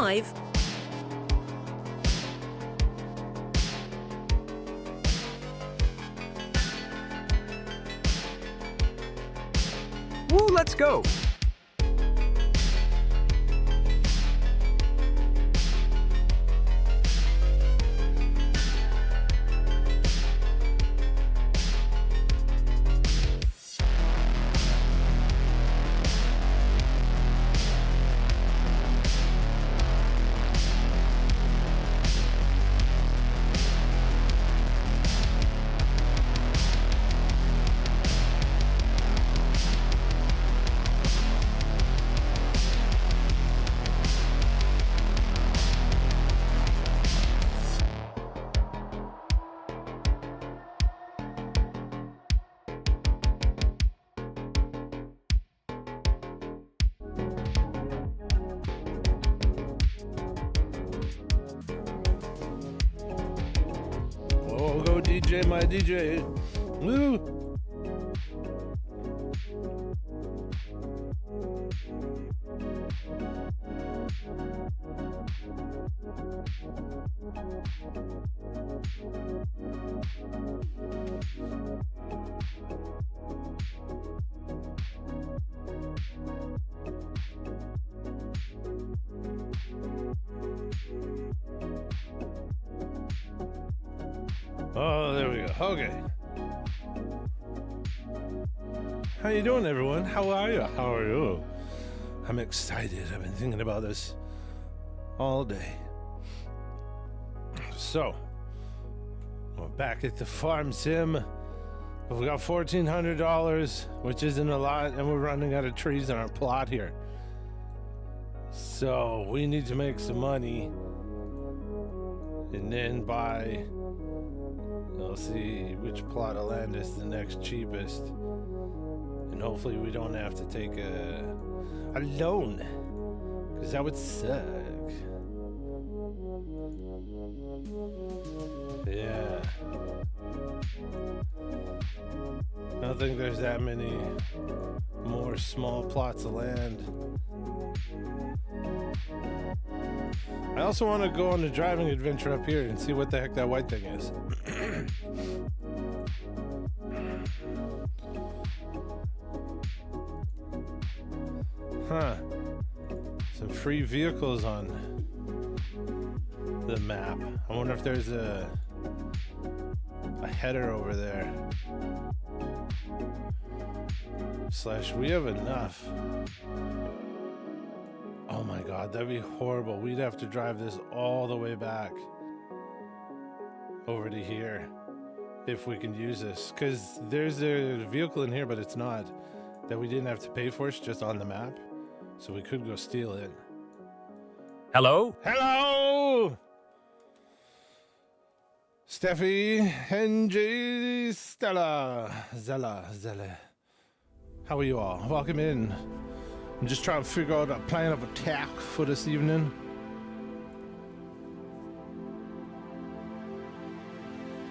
live. Woo, let's go. Go DJ, my DJ. Woo! Oh, there we go. Okay. How you doing, everyone? How are you? How are you? I'm excited. I've been thinking about this all day. So, we're back at the farm sim. We've got $1,400, which isn't a lot, and we're running out of trees in our plot here. So, we need to make some money and then buy... We'll see which plot of land is the next cheapest, and hopefully we don't have to take a loan, because that would suck. Yeah, I don't think there's that many more small plots of land. I also want to go on a driving adventure up here and see what the heck that white thing is. Huh. Some free vehicles on the map. I wonder if there's a header over there. / we have enough. Oh my god, that'd be horrible. We'd have to drive this all the way back over to here if we can use this, because there's a vehicle in here, but it's not, that we didn't have to pay for. It's just on the map, so we could go steal it. Hello? Hello, Steffi, NJ, Stella, Zella. How are you all? Welcome in. I'm just trying to figure out a plan of attack for this evening.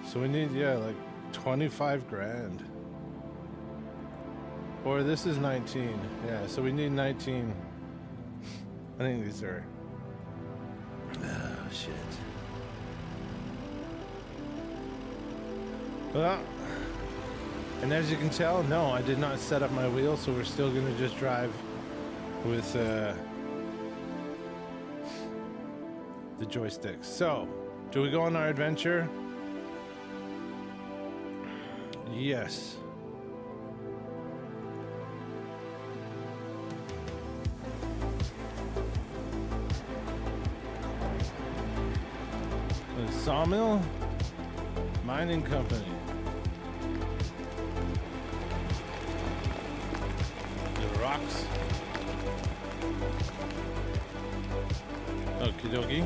So we need, yeah, like 25 grand. Or this is 19. Yeah, so we need 19. I think these are... Oh, shit. Well, and as you can tell, no, I did not set up my wheel, so we're still going to just drive with the joysticks. So, do we go on our adventure? Yes. The sawmill mining company. The rocks. Okie dokie.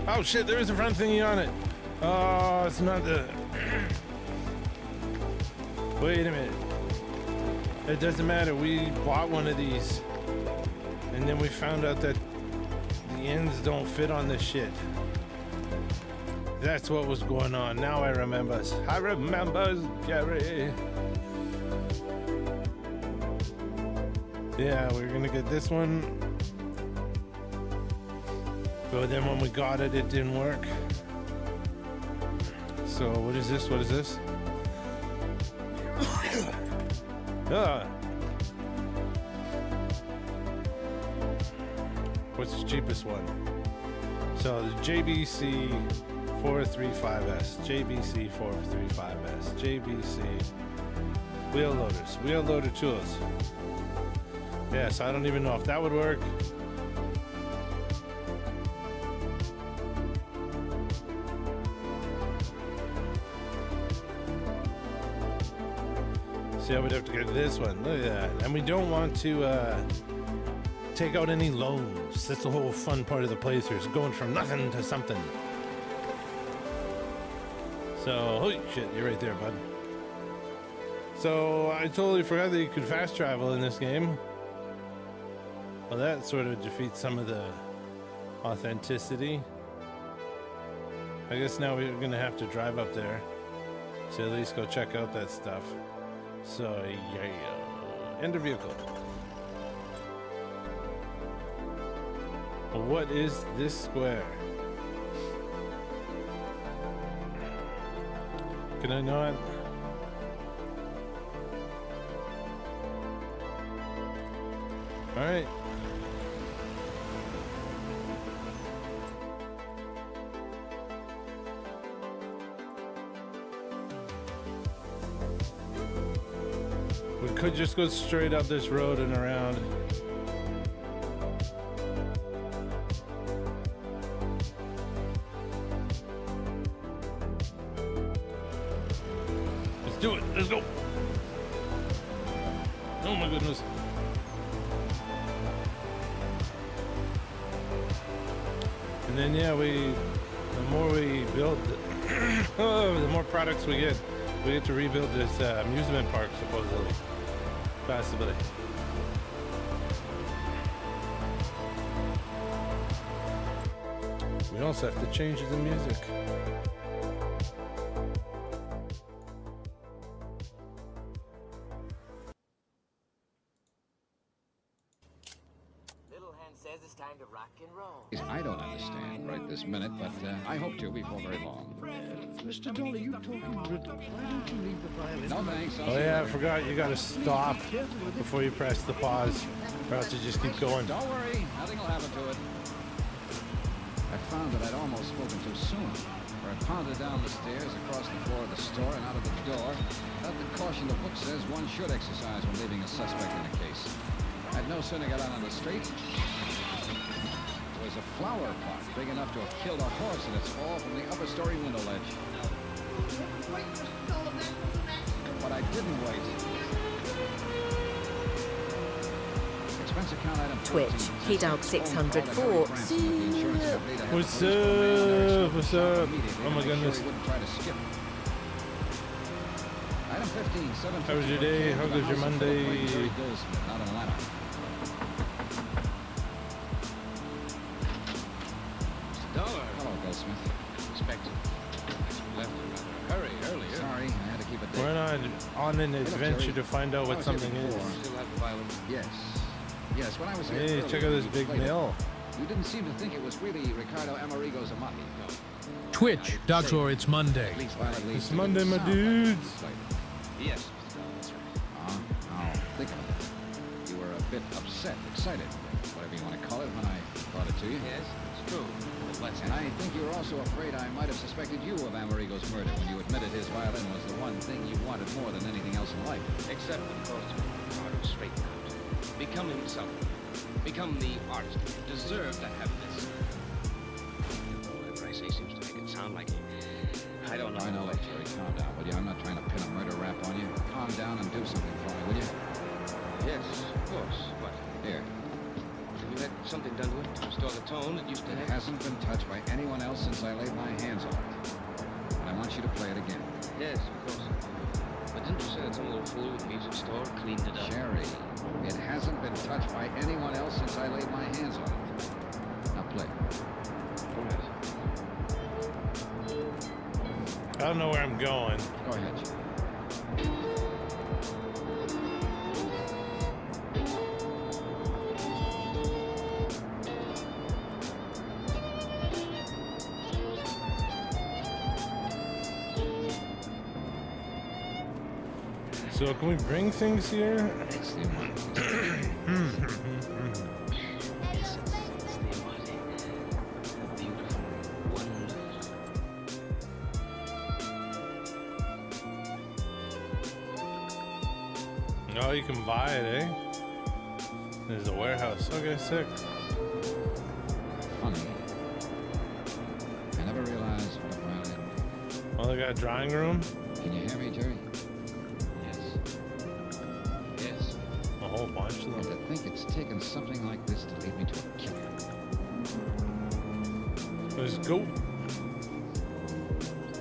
Oh shit, there is a front thingy on it. Oh, it's not the... Wait a minute. It doesn't matter. We bought one of these, and then we found out that the ends don't fit on this shit. That's what was going on. Now I remember. I remember, Jerry. Yeah, we're gonna get this one. But then when we got it, it didn't work. So what is this? What is this? What's the cheapest one? So the JBC 435S, JBC 435S, JBC wheel loaders, wheel loader tools. Yeah, so I don't even know if that would work. See, I would have to get this one. Look at that. And we don't want to take out any loans. That's the whole fun part of the playthrough, is going from nothing to something. So, holy shit, you're right there, bud. So, I totally forgot that you could fast travel in this game. Well, that sort of defeats some of the authenticity. I guess now we're gonna have to drive up there to at least go check out that stuff. So, yeah. Enter vehicle. What is this square? Can I not? All right. We could just go straight up this road and around. Let's do it. Let's go. Oh my goodness. And then yeah, the more we build, the more products we get to rebuild this amusement park, supposedly. Possibly. We also have to change the music. Says it's time to rock and roll. I don't understand right this minute, but I hope to before very long. Mr. Dolly, you talking riddles. Why don't you leave the violin? No thanks. Oh yeah, I forgot you gotta stop before you press the pause, or else you just keep going. Don't worry, nothing will happen to it. I found that I'd almost spoken too soon, for I pounded down the stairs, across the floor of the store, and out of the door. Without the caution the book says one should exercise when leaving a suspect in a case. I'd no sooner got out on the street. There was a flower pot big enough to have killed a horse in its fall from the upper story window ledge. But I didn't wait. Expense account item Twitch, Hugz604. What's up? What's up? Oh my goodness. Item 15, How was your day? How goes your Monday? Not in Atlanta. Hello, Goldsmith. Expected. Left hurry earlier. Sorry, I had to keep it there. We're on an adventure to find out what something is. Still have the violin. Yes. Yes, when I was here Hey, earlier, check out this you big played it. mill. You didn't seem to think it was really Ricardo Amerigo's Amati. No. Twitch, Doctor, it's Monday. At least while it leads It's to Monday, the my sound like dudes. it played. Yes, Mr. Donnell, that's right. Now, think of it. You were a bit upset, excited, whatever you want to call it, when I brought it to you. Yes, it's true. But let's And I think you were also afraid I might have suspected you of Amerigo's murder when you admitted his violin was the one thing you wanted more than anything else in life. Except, of course, to Ricardo straighten out. Become himself. Become the artist. You deserve to have this. Whatever I say seems to make it sound like I don't know. I know, Jerry, calm down, will you? I'm not trying to pin a murder rap on you. Calm down and do something for me, will you? Yes, of course. What? Here. Have you had something done to it to restore the tone it used to It have? hasn't been touched by anyone else since I laid my hands on it. And I want you to play it again. Yes, of course. But didn't you say that some little fool at the music store cleaned it up? Jerry, it hasn't been touched by anyone else since I laid my hands on it. Now play. All right. I don't know where I'm going. Go ahead, Jerry. So can we bring things here? It's the one. It's the body. Beautiful, wonderful. Oh, you can buy it, eh? There's a warehouse. Okay, sick. Funny. I never realized what a violin. Oh, they got a drawing room? Can you hear me, Jerry? Yes. Yes. A whole bunch of And them. to think it's taken something like this to lead me to a killer. Let's go.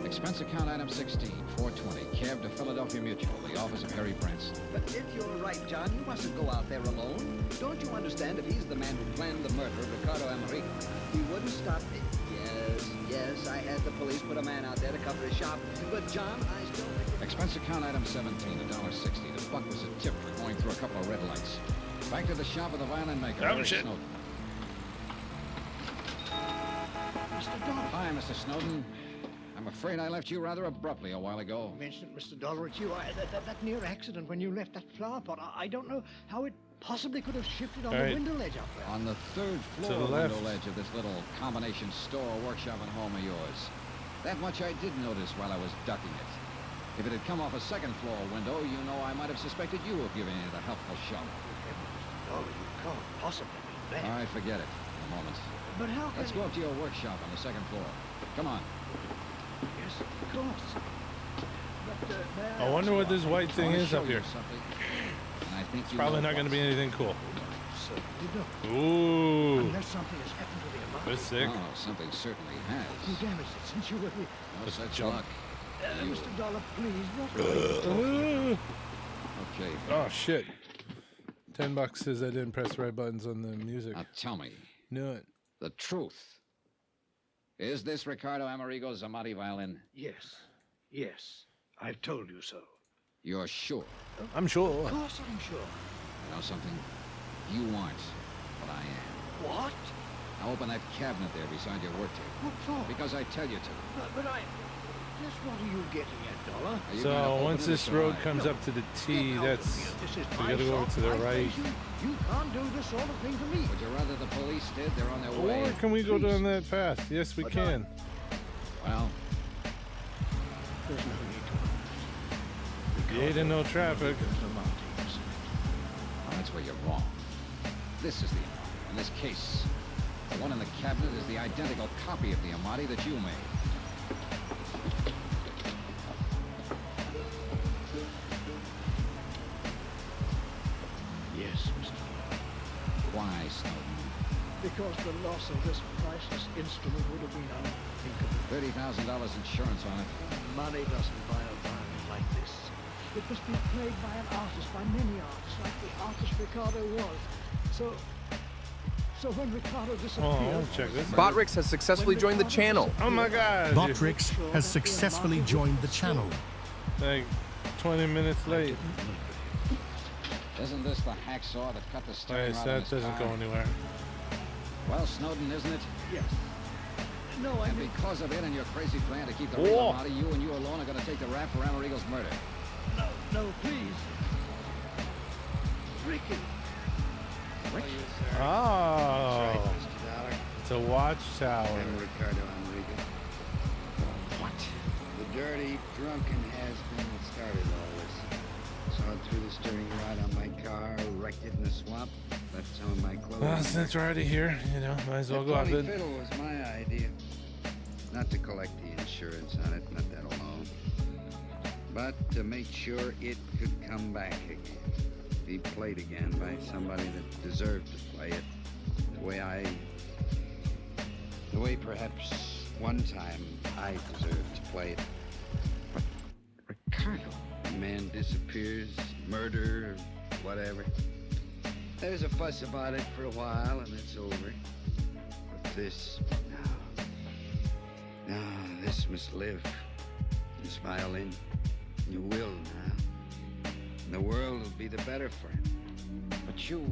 Expense account item 16, 420, cab to Philadelphia Mutual, the office of Harry Prince. But if you're right, John, you mustn't go out there alone. Don't you understand if he's the man who planned the murder of Ricardo Amerigo, he wouldn't stop me. Yes, I had the police put a man out there to cover his shop. But, John, I still think... Expense account item 17, $1.60. The buck was a tip for going through a couple of red lights. Back to the shop of the violin maker, Oh, Eric shit. Snowden. Mr. Dollar. Hi, Mr. Snowden. I'm afraid I left you rather abruptly a while ago. Mentioned Mr. Dollar, it's you. That near accident when you left that flower pot. I don't know how it possibly could have shifted on All the right. window ledge up there. On the third To floor the left. window ledge of this little combination store, workshop, and home of yours. That much I did notice while I was ducking it. If it had come off a second floor window, you know I might have suspected you of giving it a helpful shove. Dollar, you can't possibly mean that. All right, forget it for the moment. But how can Let's go up to your workshop on the second floor. Come on. Yes, of course. But, may I wonder what this white I thing wanna is show up you here. something, and I think It's you probably know not going to what. be anything cool. certainly don't. Ooh. Unless something has happened to the amount. That's sick. Oh, something certainly has. You damaged it since you were here. No Let's such jump. luck. Mr. Dollar, please, what Okay. Oh, shit. $10 says I didn't press the right buttons on the music. Now tell me Knew it. the truth. Is this Ricardo Amerigo's Amati violin? Yes, yes, I've told you so. You're sure? I'm sure. Of course I'm sure. You know something? You aren't what I am. What? Now open that cabinet there beside your work table. What for? Because I tell you to. But I... Just what are you getting at, Dollar? Are you So going to open once it this or road I? comes up to the T, Get out of that's here. This is we my gotta go shop, to the my right. station. You can't do this sort of thing to me. Would you rather the police did? They're on their Or way. can we go down that path? Yes, we But can. Well, There's no need to. You ain't in no traffic. There's the mountains. well, that's where you're wrong. This is the Amati. In this case, the one in the cabinet is the identical copy of the Amati that you made. Yes, Mr. Dollar. Why, Snowden? Because the loss of this priceless instrument would have been unthinkable. $30,000 insurance on it. Money doesn't buy a violin like this. It must be played by an artist, by many artists, like the artist Ricardo was. So when Ricardo disappeared... Oh, I'll check this out. Botrix has successfully joined the channel. Oh my god. Botrix has successfully joined the channel. Like 20 minutes late. Isn't this the hacksaw that cut the steering Alright, rod so on that his doesn't car? go anywhere. Well, Snowden, isn't it? Yes. No, I And mean... because of it and your crazy plan to keep the real Oh. Amati, you and you alone are going to take the rap for Amerigo's murder. No, please. Ricky. Oh. It's a watchtower. Ricardo Amerigo. What? The dirty, drunken has-been that started all this. Saw it through the steering rod on my car, wrecked it in the swamp, left some of my clothes. Well, since we're already here, you know, might as well That go out phony there. fiddle was my idea. Not to collect the insurance on it, not that alone. But to make sure it could come back again. Be played again by somebody that deserved to play it the way perhaps one time I deserved to play it. Ricardo. A man disappears, murder, whatever. There's a fuss about it for a while and it's over. But this, no, this must live. This violin, you will now. And the world will be the better for it. But you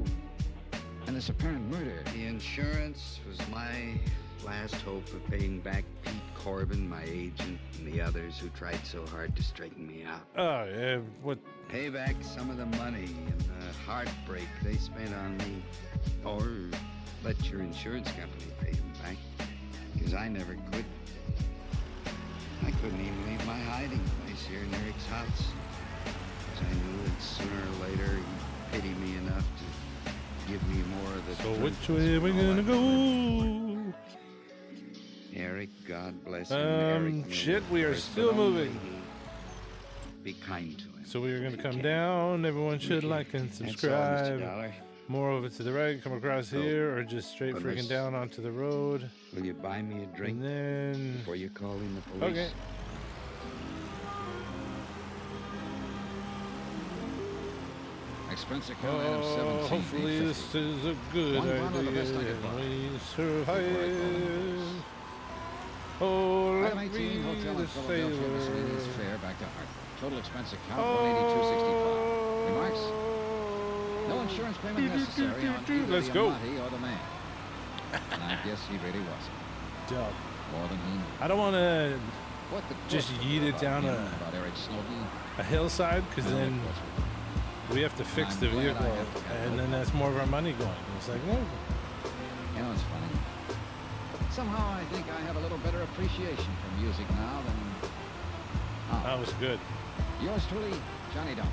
and this apparent murder. The insurance was my last hope of paying back Pete Corbin, my agent, and the others who tried so hard to straighten me out. Oh, yeah, what? Pay back some of the money and the heartbreak they spent on me. Or let your insurance company pay them back. Because I never could. I couldn't even leave my hiding place here in Eric's house. Because I knew that sooner or later he'd pity me enough to give me more of the So truth which way are we gonna go? Eric, God bless him. Eric Shit, we are still moving. Be kind to him. So we are gonna come down. Everyone should like and subscribe. More over to the right, come across here, or just straight freaking down onto the road. Will you buy me a drink and then before you call in the police? Okay. Expense account item 17. Hopefully this is a good idea. We survive. Oh, let Item 18, me hotel the in Philadelphia, sailor. miscellaneous fare back to Hartford. Total expense account 182.65. Remarks? No insurance payment necessary on either Let's the go. Amati or the man. And I guess he really wasn't. Dumb. More than he knew. I don't want to What the just book yeet it about down him, about Eric Snowden. a hillside, because No, then of course we don't. we have to fix I'm the glad I vehicle, have to have and it. then that's more of our money going. It's like, no. You know, it's funny. Somehow I think I have a little better appreciation for music now than... Oh. That was good. Yours truly, Johnny Dump.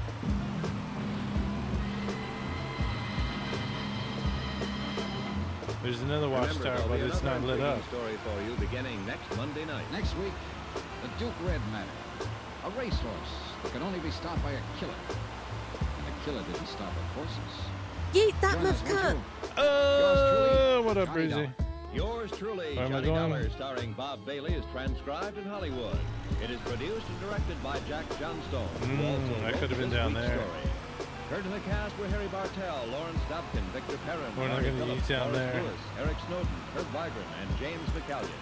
There's another watchtower, but it's not lit up. Story for you beginning next Monday night. Next week, the Duke Red matter. A racehorse that could only be stopped by a killer. And the killer didn't stop at horses. Yeet that Join us, won't muffin! you? What up, Johnny Breezy? Dump. Yours truly, Where am I Johnny going? Dollar, starring Bob Bailey, is transcribed in Hollywood. It is produced and directed by Jack Johnstone. who also I wrote could have been this down week's there. Story. Heard in the cast were Harry Bartell, Lawrence Dobkin, Victor Perrin, We're not Barney gonna Phillips, eat down Forrest there. Lewis, Eric Snowden, Herb Vigran, and James McCallion.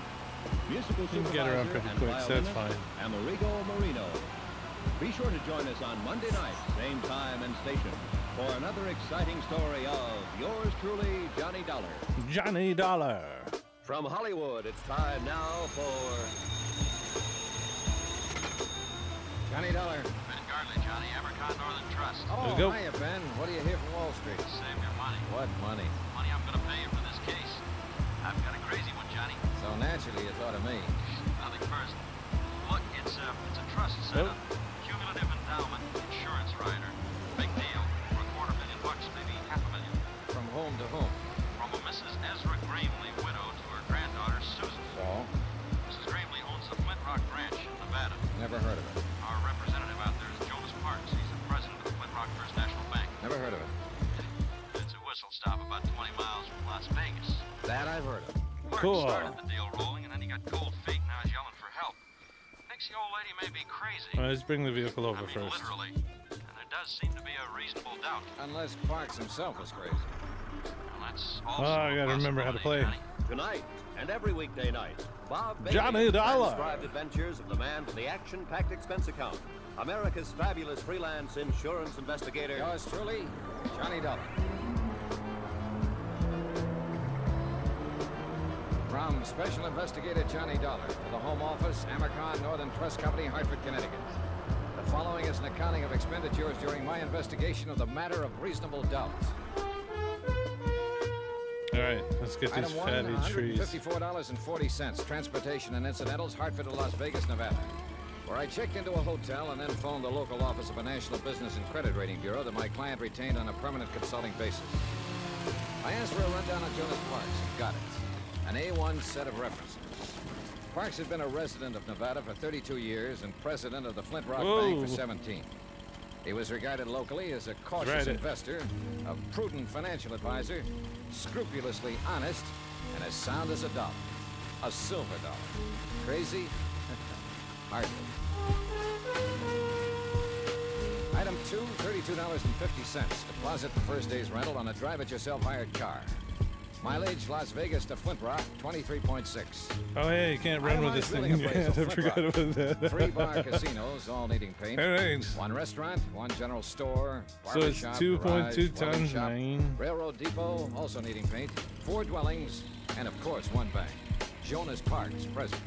Musical You can get around supervisor pretty and quick, so that's violinist, fine. Amerigo Marino. Be sure to join us on Monday night, same time and station, for another exciting story of yours truly, Johnny Dollar. Johnny Dollar. From Hollywood, it's time now for Johnny Dollar. Ben Gartley, Johnny, Abercon Northern Trust. Oh, go. hiya, Ben. What do you hear from Wall Street? Save your money. What money? Money I'm going to pay you for this case. I've got a crazy one, Johnny. So naturally you thought of me. Nothing personal. Look, it's a trust setup. Cumulative endowment, insurance rider. Big deal. For $250,000, maybe $500,000. From whom to whom? From a Mrs. Ezra Gramley, widow, to her granddaughter, Susan. So? Mrs. Gramley owns the Flint Rock Ranch in Nevada. Never heard of it. Our representative out there is Jonas Parks. He's the president of the Flint Rock First National Bank. Never heard of it. It's a whistle stop about 20 miles from Las Vegas. That I've heard of. Mark Cool. started the deal rolling, and then he got cold feet, now he's yelling for help. Thinks the old lady may be crazy. All right, let's bring the vehicle over I mean, first. literally. And there does seem to be a reasonable doubt. Unless Parks himself was crazy. Well, that's also I gotta remember how to play. Tonight and every weekday night, Bob Bailey Johnny Dollar. transcribed adventures of the man with the action-packed expense account, America's fabulous freelance insurance investigator. Yours truly, Johnny Dollar. From Special Investigator Johnny Dollar for the Home Office, Amercon Northern Trust Company, Hartford, Connecticut. The following is an accounting of expenditures during my investigation of the matter of reasonable doubt. All right, let's get these Item 1, fatty trees. $154.40. Transportation and incidentals, Hartford to Las Vegas, Nevada. Where I checked into a hotel and then phoned the local office of a National Business and Credit Rating Bureau that my client retained on a permanent consulting basis. I asked for a rundown on Jonas Parks and got it. An A1 set of references. Parks had been a resident of Nevada for 32 years and president of the Flint Rock Bank for 17. He was regarded locally as a cautious investor, a prudent financial advisor, scrupulously honest, and as sound as a dollar. A silver dollar. Crazy? Hardly. Item 2, $32.50. Deposit the first day's rental on a drive-it-yourself hired car. Mileage, Las Vegas to Flint Rock, 23.6. Oh, hey, you can't run with this thing. I forgot about that. 3 bar casinos, all needing paint. All right. 1 restaurant, 1 general store, So it's barbershop, 2.2 garage, times welding shop, 9. railroad depot, also needing paint, 4 dwellings, and of course 1 bank. Jonas Parks, president.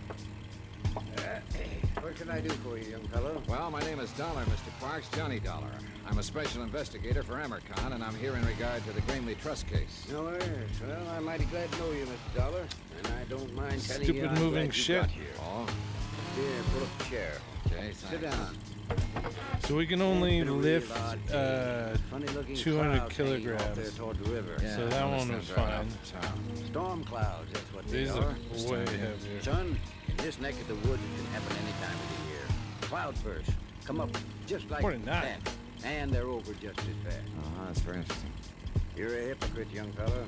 What can I do for you, young fellow? Well, my name is Dollar, Mr. Parks, Johnny Dollar. I'm a special investigator for Amercon, and I'm here in regard to the Gramley Trust case. Oh, yes. Well, I'm mighty glad to know you, Mr. Dollar. And I don't mind telling you Stupid I'm moving glad you shit. got here. Oh, Here, pull up a chair. okay, Sit thanks. down. So we can only lift Funny-looking 200 clouds hanging off there kilograms. toward the river. Yeah, So that well, one this was thing's right fine. uptown. Storm clouds, that's what These they are are. way heavier. Son, in this neck of the woods, it can happen any time of the year. Cloudbursts come up just like More than that. that. And they're over just as fast. Oh, that's very interesting. You're a hypocrite, young fella.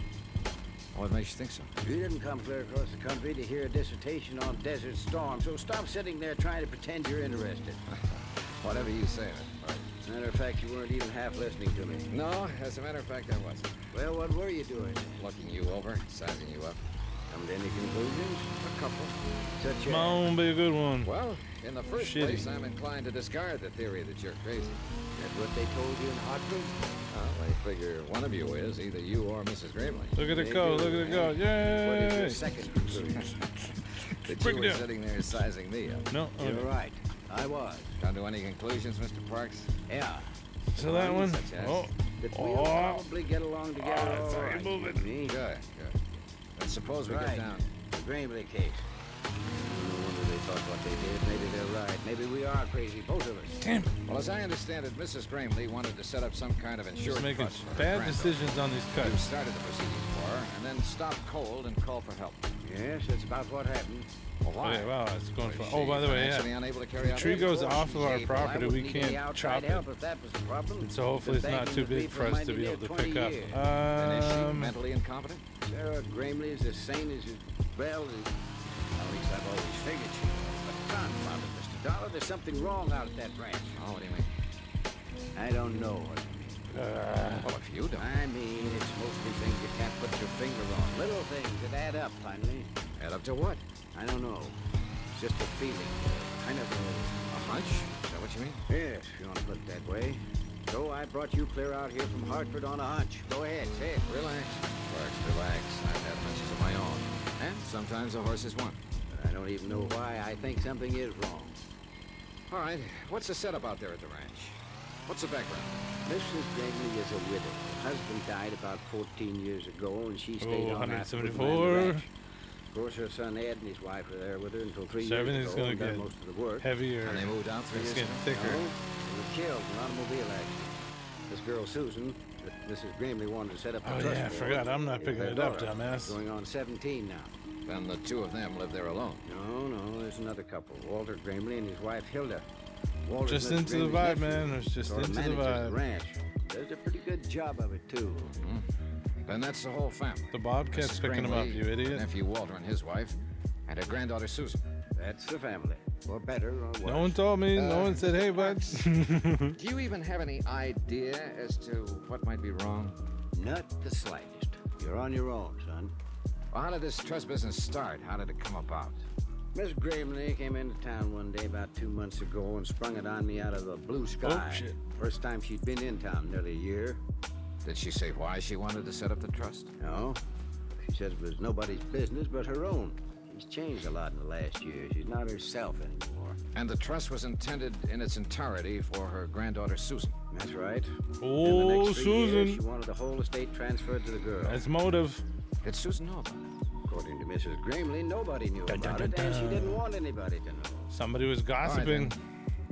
What makes you think so? You didn't come clear across the country to hear a dissertation on desert storms, so stop sitting there trying to pretend you're interested. Whatever you say, Mr. Parks. Matter of fact, you weren't even half listening to me. No, as a matter of fact, I wasn't. Well, what were you doing? Looking you over, sizing you up. Come to any conclusions? A couple. Such Come on, be a good one. Well, in the first Shitty. place, I'm inclined to discard the theory that you're crazy. That's what they told you in Hartford? Well, they figure one of you is, either you or Mrs. Gramley. Look at it They go, do, look at it man. go. What is your Yay! second conclusion? That Break you it were down. sitting there sizing me up. No, You're okay. right. I was. Come to any conclusions, Mr. Parks? Yeah. So that one. Such as? Oh, That we'll oh. probably get along together that's all how you right. move it. Me? Good, good. Then suppose we Right. get down. The Gramley case. No wonder they thought what they did. Maybe they're right. Maybe we are crazy, both of us. Damn. Well, as I understand it, Mrs. Gramley wanted to set up some kind of Just insurance making trust for her bad granddaughter. decisions on these You cuts. started the proceedings for her, and then stopped cold and called for help. Yes, that's about what happened. Well, why? Okay, wow, it's going Was for. she Oh, by the way, financially yeah. unable to carry The out tree her goes course? off of our Hey, property. well, I We wouldn't need any can't outside chop help it. if that was the problem. So hopefully it's Been not begging too the big people for us might to be live able to 20 pick up. years. And is she mentally incompetent? Sarah Gramley is as sane as well as... At least I've always figured she was. But confound it, Mr. Dollar, there's something wrong out at that ranch. Oh, what do you mean? I don't know what. Well, if you don't. I mean, it's mostly things you can't put your finger on. Little things that add up, finally. Add up to what? I don't know. It's just a feeling. Kind of A hunch? Is that what you mean? Yes, if you want to put it that way. So I brought you clear out here from Hartford on a hunch. Go ahead, say it. Relax. Parks, relax. I've had hunches of my own. And sometimes a horse is one. But I don't even know why I think something is wrong. All right, what's the setup out there at the ranch? What's the background? Mrs. Gramley is a widow. Her husband died about 14 years ago, and she stayed Oh, on after the 174. ranch. Of course, her son Ed and his wife were there with her until 3 So years everything's ago gonna and done get most of the work. heavier. And they moved out 3 It's years getting ago? thicker. No, they were killed in an automobile accident. This girl, Susan, that Mrs. Gramley wanted to set up a Oh, trust yeah, I for, forgot. I'm not is picking their it up, daughter, dumbass. Going on 17 now. Then the two of them live there alone. No, there's another couple. Walter Gramley and his wife, Hilda. Walter's Just Mrs. into the Gramley's vibe, nephew. man. It's just Sort of into the manages vibe. ranch. Does a pretty good job of it, too. Then that's the whole family. The Bobcat's Mrs. picking him up, Gramley, you idiot. Nephew Walter and his wife, and her granddaughter Susan. That's the family. For better or worse. No one told me. No one said, hey, bud. Do you even have any idea as to what might be wrong? Not the slightest. You're on your own, son. Well, how did this trust business start? How did it come about? Miss Gramley came into town one day about 2 months ago and sprung it on me out of the blue sky. Oh, shit. First time she'd been in town in nearly a year. Did she say why she wanted to set up the trust? No. She says it was nobody's business but her own. She's changed a lot in the last year. She's not herself anymore. And the trust was intended in its entirety for her granddaughter Susan. That's right. Oh, in the next 3 years, Susan. she wanted the whole estate transferred to the girl. That's motive. Did Susan know about it? According to Mrs. Gramley, nobody knew Dun, about dun, it, dun, and she dun. didn't want anybody to know. Somebody was All right, gossiping. then.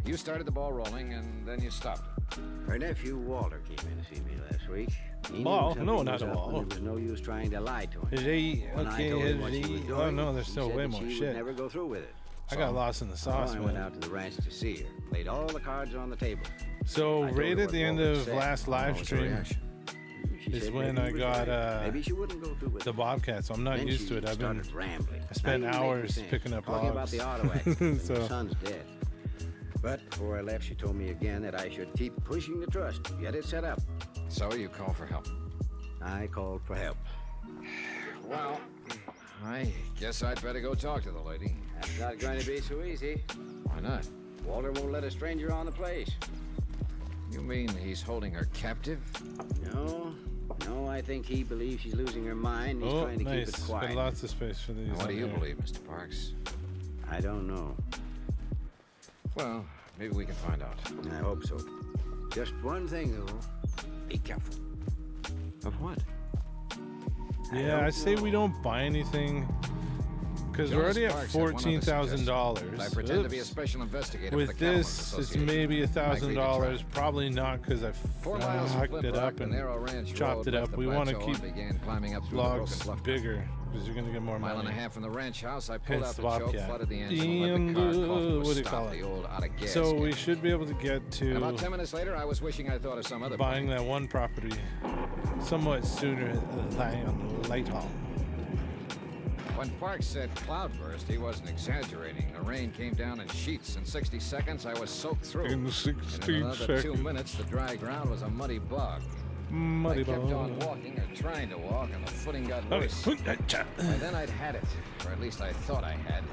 You started the ball rolling, and then you stopped it. Her nephew, Walter, came in to see me last week. He knew Ball? something No, was not a up, ball. and there was no use trying to lie to him. Hey, When I okay, told him what she was hey. doing, Oh, no, there's he still said way that more she would shit. never go through with it. I got lost in the sauce, I went man. out to the ranch to see her. Laid all the cards on the table. So, I told right her at what the end Walter of said. last Oh, live what's her stream reaction? She is said when maybe I he was got right. Maybe she wouldn't go through with the it. Bobcat, so I'm not Then used she to it. I've been started rambling. I spent Now you make me hours think. picking up Talking about logs. the auto accident. And So- her son's dead. But before I left, she told me again that I should keep pushing the trust, get it set up. So you call for help. I called for help. Well, I guess I'd better go talk to the lady. That's not going to be so easy. Why not? Walter won't let a stranger on the place. You mean he's holding her captive? No, No, I think he believes she's losing her mind. He's trying to keep it quiet. Got lots of space for these. Now, what do you believe, Mr. Parks? I don't know. Well, maybe we can find out. I hope so. Just one thing, though. Be careful. Of what? Yeah, I say we don't buy anything. Because we're already at $14,000. I pretend to be a special investigator. With for the this, it's maybe $1,000. Probably not, because I fucked it up and chopped it up. We want to keep logs bigger, because you're going to get more money. Mile and a half from the ranch house, I pulled Hence out the the choke, Bobcat. flooded the engine, and let the car cough to a What do you stop, call the old out of gas So we gas. should be able to get to And about 10 minutes later, I was wishing I thought of some other buying that one property somewhat sooner than later. When Parks said cloudburst, he wasn't exaggerating. The rain came down in sheets. In 60 seconds, I was soaked through. In 16 in another 2 seconds. minutes, the dry ground was a muddy bog. Muddy I kept bog. on walking, or trying to walk, and the footing got worse. By then I'd had it, or at least I thought I had.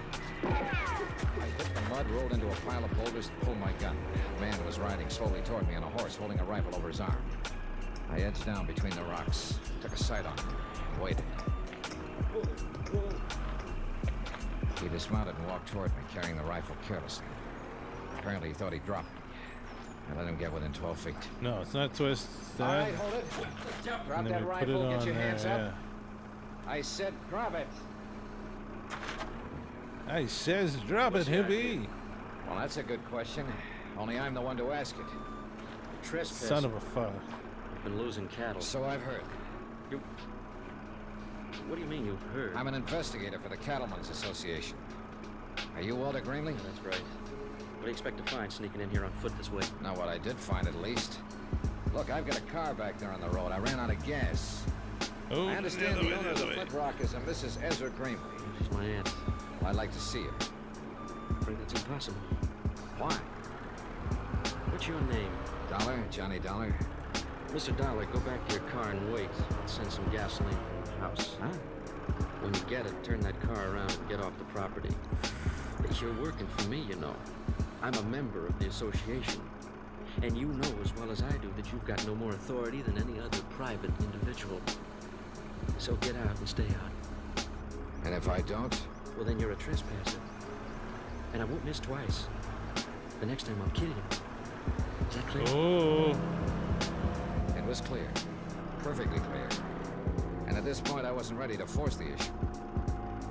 I hit the mud, rolled into a pile of boulders, and pulled my gun. A man was riding slowly toward me on a horse, holding a rifle over his arm. I edged down between the rocks, took a sight on him, and waited. He dismounted and walked toward me, carrying the rifle carelessly. Apparently he thought he'd drop me. I let him get within 12 feet. No, it's not twist. All right, hold it. Drop And then that we put rifle, it get on your there, hands yeah. up. I said drop it. I says drop it, hippie. Well, that's a good question. Only I'm the one to ask it. Trespass. Son of a fuck. You've been losing cattle. So I've heard. What do you mean you've heard? I'm an investigator for the Cattlemen's Association. Are you Walter Gramley? That's right. What do you expect to find sneaking in here on foot this way? Not what I did find, at least. Look, I've got a car back there on the road. I ran out of gas. Oh, I understand the owner of the Flint Rock is a Mrs. Ezra Gramley. She's my aunt. Well, I'd like to see her. I'm afraid that's impossible. Why? What's your name? Dollar? Johnny Dollar? Mr. Dollar, go back to your car and wait. I'll send some gasoline from the house. Huh? When you get it, turn that car around and get off the property. You're working for me, you know. I'm a member of the association. And you know as well as I do that you've got no more authority than any other private individual. So get out and stay out. And if I don't? Well, then you're a trespasser. And I won't miss twice. The next time I'll kill you. Is that clear? Oh. It was clear. Perfectly clear. And at this point, I wasn't ready to force the issue.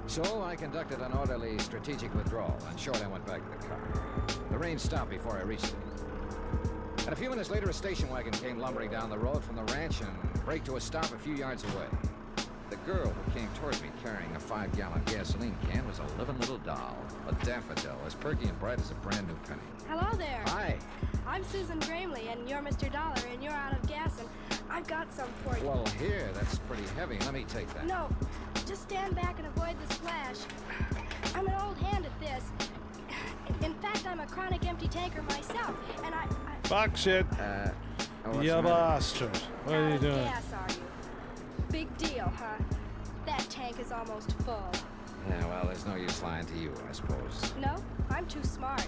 So I conducted an orderly, strategic withdrawal, and shortly went back to the car. The rain stopped before I reached it. And a few minutes later, a station wagon came lumbering down the road from the ranch and braked to a stop a few yards away. The girl who came toward me carrying a 5-gallon gasoline can was a living little doll, a daffodil, as perky and bright as a brand new penny. Hello there. Hi. I'm Susan Gramley, and you're Mr. Dollar, and you're out of gas, and I've got some for you. Well, here, that's pretty heavy. Let me take that. No, just stand back and avoid the splash. I'm an old hand at this. In fact, I'm a chronic empty tanker myself, and I Fuck shit. You bastard. What are you doing? gas, are you? Big deal, huh? That tank is almost full. Yeah, well, there's no use lying to you, I suppose. No, I'm too smart.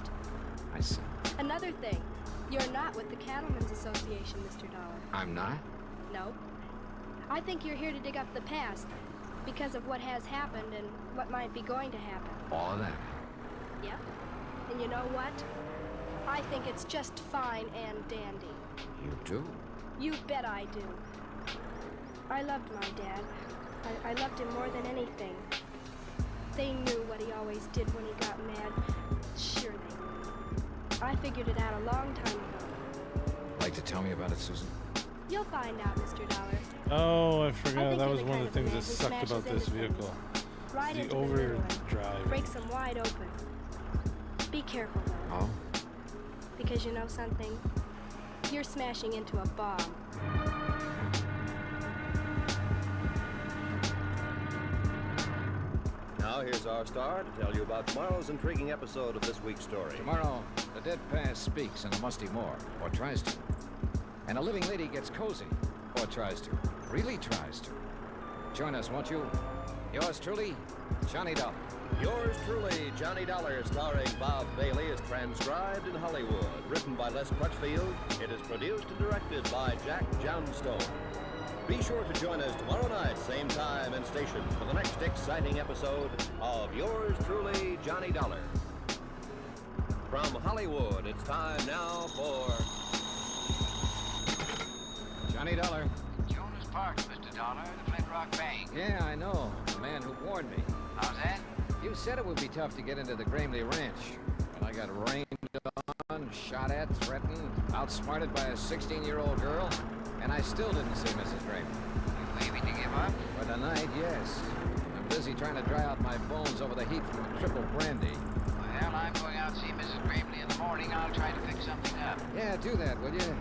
I see. Another thing, you're not with the Cattlemen's Association, Mr. Dollar. I'm not? No. I think you're here to dig up the past because of what has happened and what might be going to happen. All of that? Yep. And you know what? I think it's just fine and dandy. You do? You bet I do. I loved my dad. I loved him more than anything. They knew what he always did when he got mad. Sure they knew. I figured it out a long time ago. Like to tell me about it, Susan? You'll find out, Mr. Dollar. Oh, I I forgot. think That you're was the one kind of the of things man that who sucked smashes about this into things. vehicle. Right The into the middle and overdrive. breaks them wide open. Be careful, though. Oh? Because you know something? You're smashing into a bomb. Now here's our star to tell you about tomorrow's intriguing episode of this week's story. Tomorrow, the dead past speaks in a musty moor, or tries to. And a living lady gets cozy, or tries to. Really tries to. Join us, won't you? Yours truly, Johnny Dollar. Yours truly, Johnny Dollar, starring Bob Bailey, is transcribed in Hollywood. Written by Les Crutchfield, it is produced and directed by Jack Johnstone. Be sure to join us tomorrow night, same time and station, for the next exciting episode of yours truly, Johnny Dollar. From Hollywood, it's time now for... Johnny Dollar. Jonas Parks, Mr. Dollar, the Flint Rock Bank. Yeah, I know. The man who warned me. How's that? You said it would be tough to get into the Gramley Ranch. But I got rained on, shot at, threatened, outsmarted by a 16-year-old girl, and I still didn't see Mrs. Gramley. You leaving to give up? For tonight, yes. I'm busy trying to dry out my bones over the heat from a triple brandy. Well, I'm going out to see Mrs. Gramley in the morning. I'll try to fix something up. Yeah, do that, will you?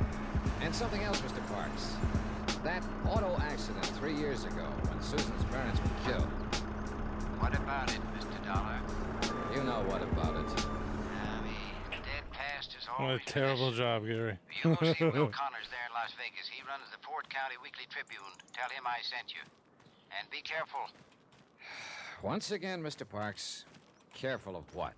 And something else, Mr. Parks. That auto accident 3 years ago when Susan's parents were killed. What about it, Mr. Dollar? You know what about it. The dead past is What a always terrible job, Gary. You go see Will Connors there in Las Vegas. He runs the Ford County Weekly Tribune. Tell him I sent you. And be careful. Once again, Mr. Parks, careful of what?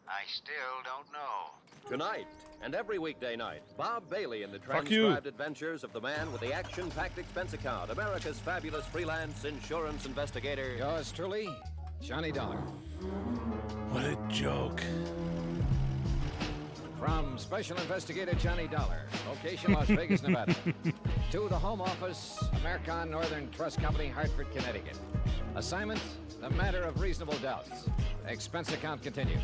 I still don't know. Tonight, and every weekday night, Bob Bailey in the Fuck you. transcribed adventures of the man with the action-packed expense account, America's fabulous freelance insurance investigator. Yours truly, Johnny Dollar. What a joke. From Special Investigator Johnny Dollar, location Las Vegas, Nevada, to the Home Office, American Northern Trust Company, Hartford, Connecticut. Assignment, the matter of reasonable doubt. Expense account continued.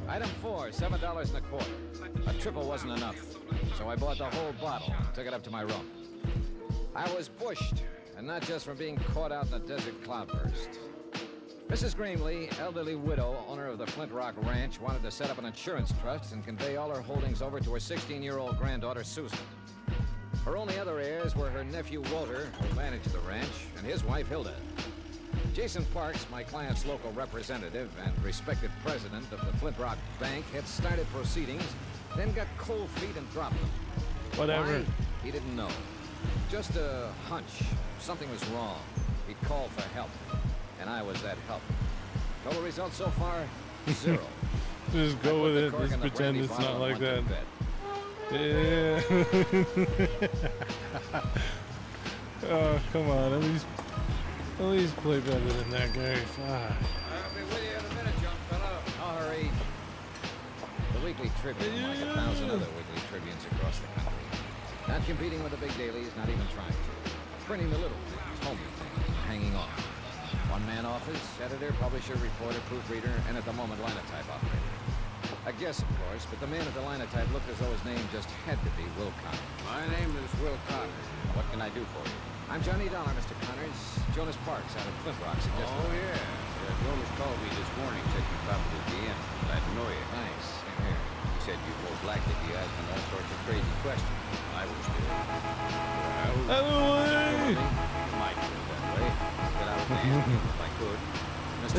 Item 4, $7.25. A triple wasn't enough, so I bought the whole bottle and took it up to my room. I was bushed, and not just from being caught out in a desert cloudburst. Mrs. Gramley, elderly widow, owner of the Flint Rock Ranch, wanted to set up an insurance trust and convey all her holdings over to her 16-year-old granddaughter, Susan. Her only other heirs were her nephew, Walter, who managed the ranch, and his wife, Hilda. Jason Parks, my client's local representative and respected president of the Flint Rock Bank, had started proceedings, then got cold feet and dropped them. Whatever. Why? He didn't know. Just a hunch. Something was wrong. He called for help, and I was that help. Total result so far, 0. Just go with it. Just pretend it's not like that. Yeah. Oh, come on. At least play better than that, Gary. Fuck. I'll be with you in a minute, young fellow. No hurry. The Weekly Tribune, like 1,000 other weekly tribunes across the country. Not competing with the big dailies, not even trying to. Printing the little things, homey things, hanging on. One-man office, editor, publisher, reporter, proofreader, and at the moment, linotype operator. A guess, of course, but the man at the linotype looked as though his name just had to be Will Connors. My name is Will Connors. What can I do for you? I'm Johnny Dollar, Mr. Connors. Jonas Parks out of Flint Rock suggested. Oh, yeah. Jonas called me this morning, said you stopped at the inn. Glad to know you. Thanks. Same here. He said you'd most likely be asking all sorts of crazy questions. I was there. Hey! You might do it that way. But I was asking if I could.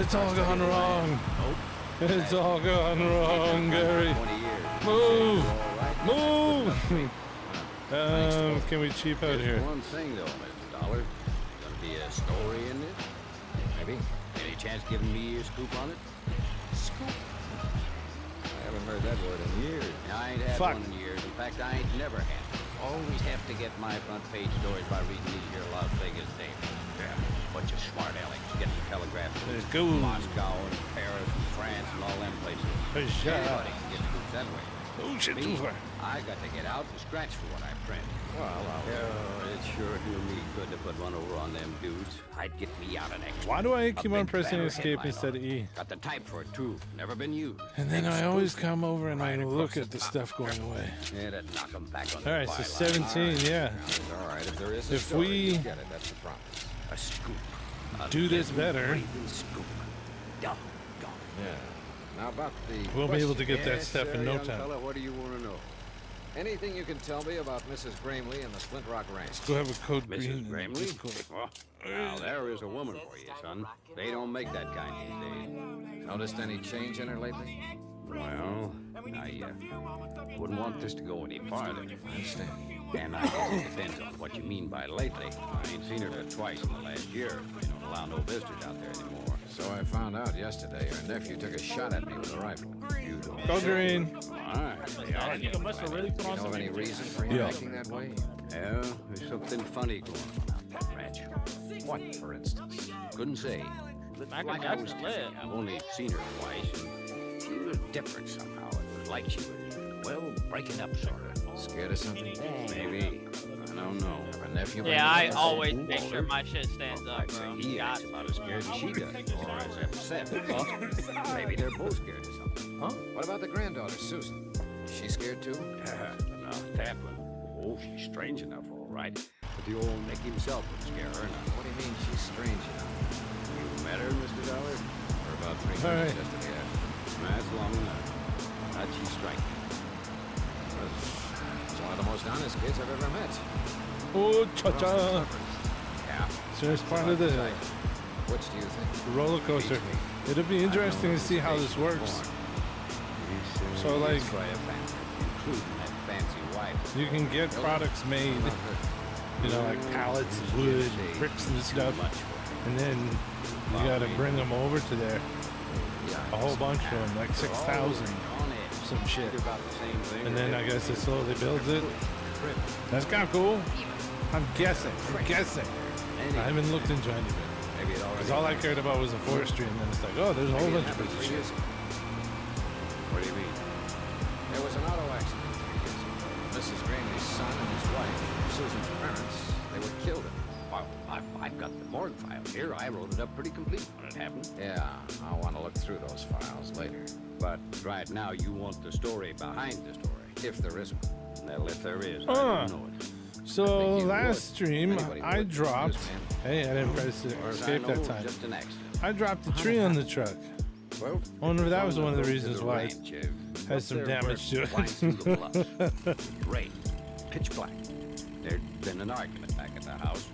It's all gone wrong. Nope. It's all gone wrong, Gary. 20 years. Move! Right. Move! Can we cheap out here? One thing, though, Mr. Dollar. Gonna be a story in this? Maybe. Any chance giving me a scoop on it? Scoop? I haven't heard that word in years. I ain't had one in years. In fact, I ain't never had. Always have to get my front page stories by reading these here Las Vegas dailies. Yeah. Bunch of smart alecks getting telegraphs from Moscow and Paris and France and all them places. Hey, shut up. Anybody can get scoops that way. Oh, shit, Me, too far. I got to get out and scratch for what I print. Well, it sure do me good to put one over on them dudes. I'd get me out an extra. Why do I keep on big pressing banner escape headline instead of on it. E? Got the type for it too. Never been used. And then Big I always scoop. come over and I Right look across at the top. stuff going away. Yeah, that'd knock 'em back on All right, so 17, yeah. All right, if there is a If story, we you get it. That's the promise. A scoop. do this better, Scoop. Yeah. Now about the we'll be able to question. get that stuff in no young time. fella, what do you want to know? Anything you can tell me about Mrs. Gramley and the Flint Rock Ranch? Let's go have a code green. Mrs. Gramley? Well, now, there is a woman for you, son. They don't make that kind these days. Noticed any change in her lately? Well, I wouldn't want this to go any farther. I understand. And I guess it depends on what you mean by lately. I ain't seen her but twice in the last year. They don't allow no visitors out there anymore. So I found out yesterday her nephew took a shot at me with a rifle. You don't Go say. green. All right. That nigga must have really put on You know some of any reason for him Yeah. acting that way? Yeah, there's something funny going on out that ranch. What, for instance? Couldn't say. Michael Like I was Jackson telling lit. you, I've only seen her twice, and she was different somehow. It was like she was, well, breaking up, sort of. Scared of something? Maybe. I don't know. Have a nephew? Yeah, I by always Older. make sure my shit stands up, I'd say bro. he acts about as scared as she does, or as upset. Maybe they're both scared of something. Huh? What about the granddaughter, Susan? Is she scared too? No, that one. Oh, she's strange enough, all right. But the old Nick himself would scare her enough. What do you mean she's strange enough? You met her, Mr. Dollar? For about 3 All minutes right. yesterday That's long enough. How'd she strike you? She's one of the most honest kids I've ever met. Oh, cha-cha. Yeah. So it's part of the Which do you think? roller coaster. It'll be interesting to see how this works. So, like, Try a fancy, including that fancy wife. you can get products made, you know, like pallets, wood, bricks and stuff, and then you gotta bring them over to there. A whole bunch of them, like 6,000, some shit. And then I guess it slowly builds it. That's kind of cool. I'm guessing. I haven't looked into any of it. Because all I cared about was the forestry, and then it's like, oh, there's a whole bunch of other shit. What do you mean? There was an auto accident 3 years ago. Mrs. Granley's son and his wife, Susan's parents, they were killed in it. Well, I've got the morgue file here. I wrote it up pretty complete when it happened. Yeah, I'll want to look through those files later. But right now, you want the story behind the story. If there is one. Well, if there is, I Huh. don't know it. So last stream, I dropped. Hey, I didn't press escape that time. Just an accident. I dropped a tree on the truck. Well, I wonder if that was one of the reasons why it it has some damage to it. Rain, pitch black. There'd been an argument back at the house.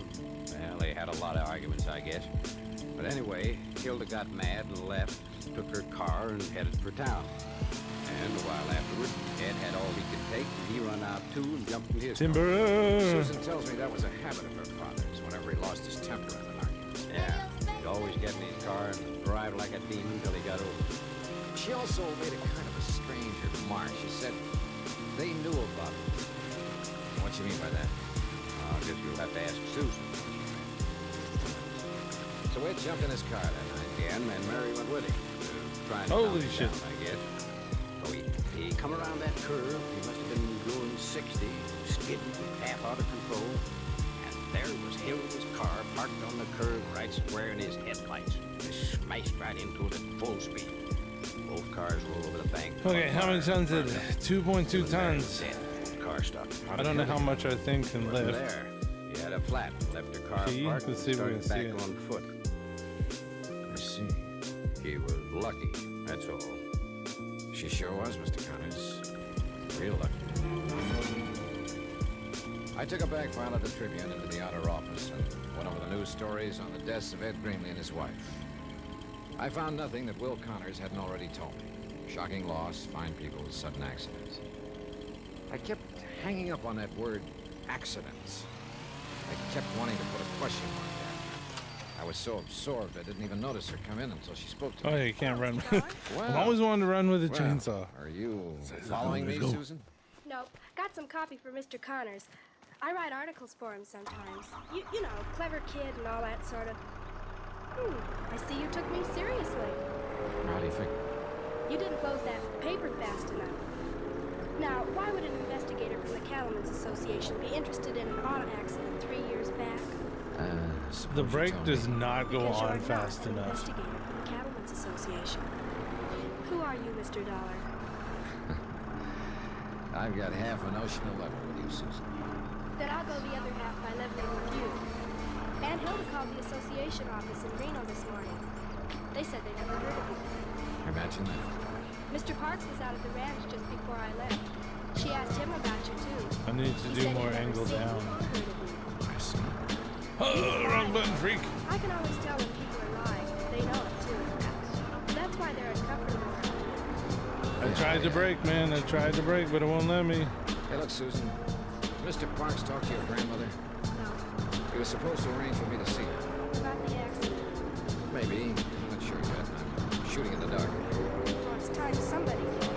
Well, they had a lot of arguments, I guess. But anyway, Hilda got mad and left, took her car and headed for town. And a while afterward, Ed had all he could take, and he run out too and jumped in his Timber. Susan tells me that was a habit of her father's whenever he lost his temper in an argument. Yeah, he'd always get in his car and drive like a demon till he got over it. She also made a kind of a strange remark. She said they knew about it. What you mean by that? I guess you'll have to ask Susan. So Ed jumped in his car that night. Again, and Mary went with him. Trying to Holy calm him shit. down, I guess. So he come around that curve. He must have been going 60, skidding, half out of control. And there was Hilda's car parked on the curve right square in his headlights. He smashed right into it at full speed. Both cars rolled over the bank. Okay, how many tons is it? 2.2 tons. Car stopped. I don't know how much I think can From lift. there, he had a flat, left her car See? parked, Let's and see if we started can back see it. on foot. I see. He was lucky, that's all. She sure was, Mr. Connors. Real lucky. I took a back file of the Tribune into the outer office and went over the news stories on the deaths of Ed Greenley and his wife. I found nothing that Will Connors hadn't already told me. Shocking loss, fine people, sudden accidents. I kept hanging up on that word, accidents. I kept wanting to put a question mark there. I was so absorbed I didn't even notice her come in until she spoke to me. Oh, yeah, you can't run. Well, I've always wanted to run with a well, chainsaw. Are you following me, Let's go. Susan? Nope. Got some copy for Mr. Connors. I write articles for him sometimes. You know, clever kid and all that sort of. I see you took me seriously. How do you think? You didn't close that paper fast enough. Now, why would an investigator from the Cattlemen's Association be interested in an auto accident 3 years back? The brake does not go Because you're on not fast an enough. investigator from the Cattlemen's Association. Who are you, Mr. Dollar? I've got half a notion of level with you, Susan. Then I'll go the other half by leveling with you. Aunt Hilda called the association office in Reno this morning. They said they never heard of you. Imagine that. Mr. Parks was out at the ranch just before I left. She asked him about you, too. I need to He do said more he'd never angle seen you down. or heard of you. I see. Oh, wrong button, freak. I can always tell when people are lying. They know it, too. That's why they're uncomfortable. I tried to brake, man. I tried to brake, but it won't let me. Hey, look, Susan. Mr. Parks talked to your grandmother. No. He was supposed to arrange for me to see her. About the accident. Maybe. I'm not sure yet. I'm shooting in the dark. Well, it's time somebody did.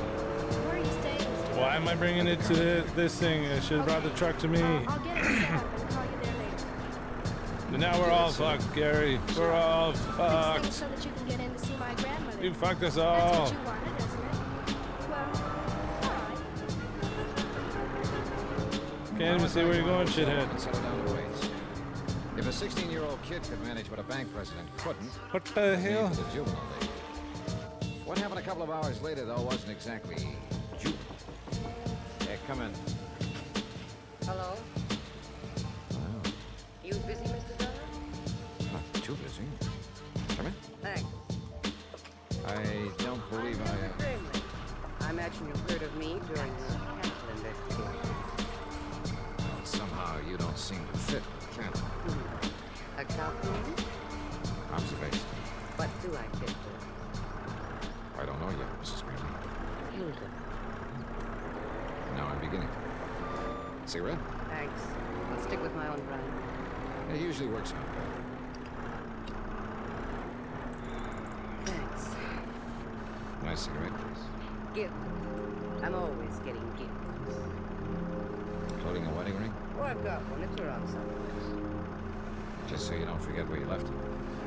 Where are you staying, Mr. Why am I bringing it to this thing? I should have brought the truck to me. I'll get it set up and call you there later. But now we're all fucked, Gary. We're all Fix things fucked. so that you can get in to see my grandmother. You fucked us That's all. what you wanted, isn't it? Well, alright. Can't even see where you're going, shithead. Settle down to wait. If a 16-year-old kid could manage what a bank president couldn't, what the hell? The juvenile league. What happened a couple of hours later, though, wasn't exactly juvenile. Yeah, come in. Hello? Wow. You busy, Mr. Dollar? Not too busy. Come in. Thanks. I don't believe I... Grimly. I imagine you've heard of me during the capital investigation. Well, somehow you don't seem to fit with the canon. A compliment? Observation. What do I fit with? I don't know yet, Mrs. Greenlee. Hilda. Now I'm beginning. Cigarette? Thanks. I'll stick with my own brand. It usually works out better. Thanks. Nice cigarette, please. Gifts. I'm always getting gifts. Including a wedding ring? Oh, I've got one. It's around someplace. Just so you don't forget where you left it.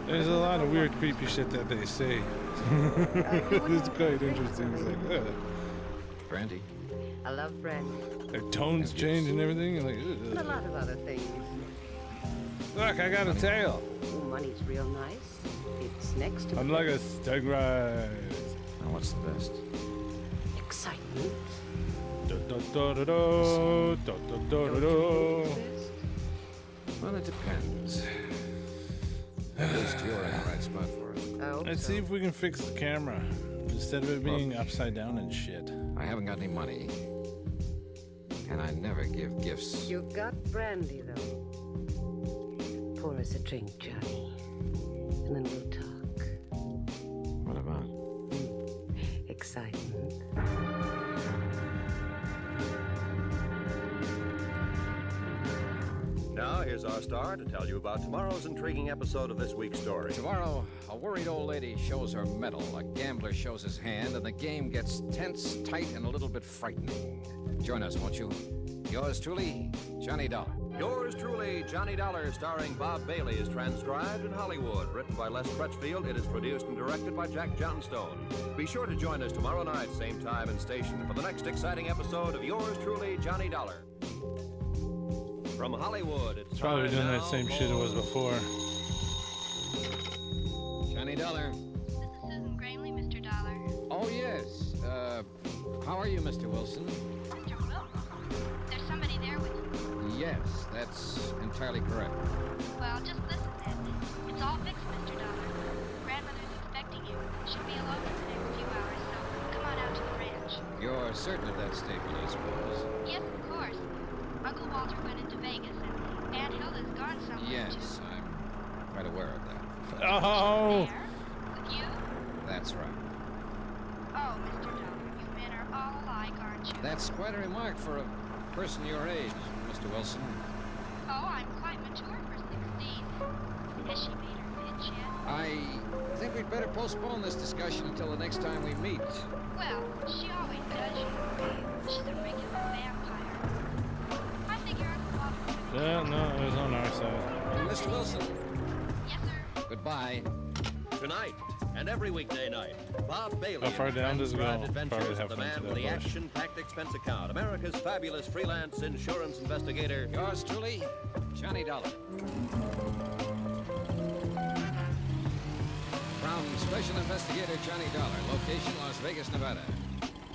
There's a lot of weird, creepy shit that they say. It's quite interesting. It's like, Brandy. I love brandy. their tones change and everything. You're like, And a lot of other things. look, I got a tail. Oh, money's real nice. It's next to I'm like a stag rise. Now what's the best? excitement. Well, it depends. At least you're in the right spot for it. Let's see if we can fix the camera instead of it being upside down and shit. I haven't got any money, and I never give gifts. You've got brandy, though. Pour us a drink, Johnny, and then we'll talk. What about? Excitement. Now, here's our star to tell you about tomorrow's intriguing episode of this week's story. Tomorrow, a worried old lady shows her medal, a gambler shows his hand, and the game gets tense, tight, and a little bit frightening. Join us, won't you? Yours truly, Johnny Dollar. Yours truly, Johnny Dollar, starring Bob Bailey, is transcribed in Hollywood. Written by Les Crutchfield, it is produced and directed by Jack Johnstone. Be sure to join us tomorrow night, same time and station, for the next exciting episode of Yours truly, Johnny Dollar. From Hollywood, it's Probably doing that same shit it was before. Johnny Dollar. This is Susan Gramley, Mr. Dollar. Oh, yes. How are you, Mr. Wilson? Mr. Wilson? There's somebody there with you. Yes, that's entirely correct. Well, just listen then. It's all fixed, Mr. Dollar. Grandmother's expecting you. She'll be alone for the next few hours, so come on out to the ranch. You're certain of that statement, I suppose? Yes, of course. Uncle Walter went into Vegas, and Aunt Hilda's gone somewhere, Yes, I'm quite aware of that. Oh! There? With you? That's right. Oh, Mr. Dollar, you men are all alike, aren't you? That's quite a remark for a person your age, Mr. Wilson. Oh, I'm quite mature for 16. Has she made her pitch yet? I think we'd better postpone this discussion until the next time we meet. Well, she always does, you know. She's a regular vampire. I think your Uncle Walter would Yeah, no, it was on our side. Mr. Wilson. Yes, sir. Goodbye. Tonight and every weekday night, Bob Bailey How far down does it go? transcribed Probably adventures of the halfway man to with that the bush. action-packed expense account, America's fabulous freelance insurance investigator. Yours truly, Johnny Dollar. From Special Investigator Johnny Dollar, location Las Vegas, Nevada.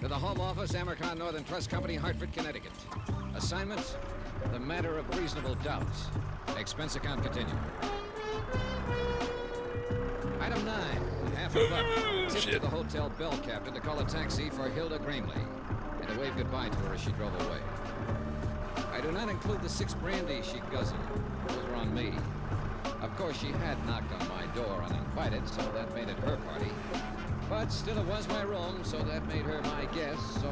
To the Home Office, Amercon Northern Trust Company, Hartford, Connecticut. Assignment, the matter of reasonable doubt. Expense account continued. Item 9, half a buck. Tip to the hotel bell captain to call a taxi for Hilda Gramley and to wave goodbye to her as she drove away. I do not include the 6 brandy she guzzled. Those were on me. Of course, she had knocked on my door uninvited, so that made it her party. But still, it was my room, so that made her my guest, so...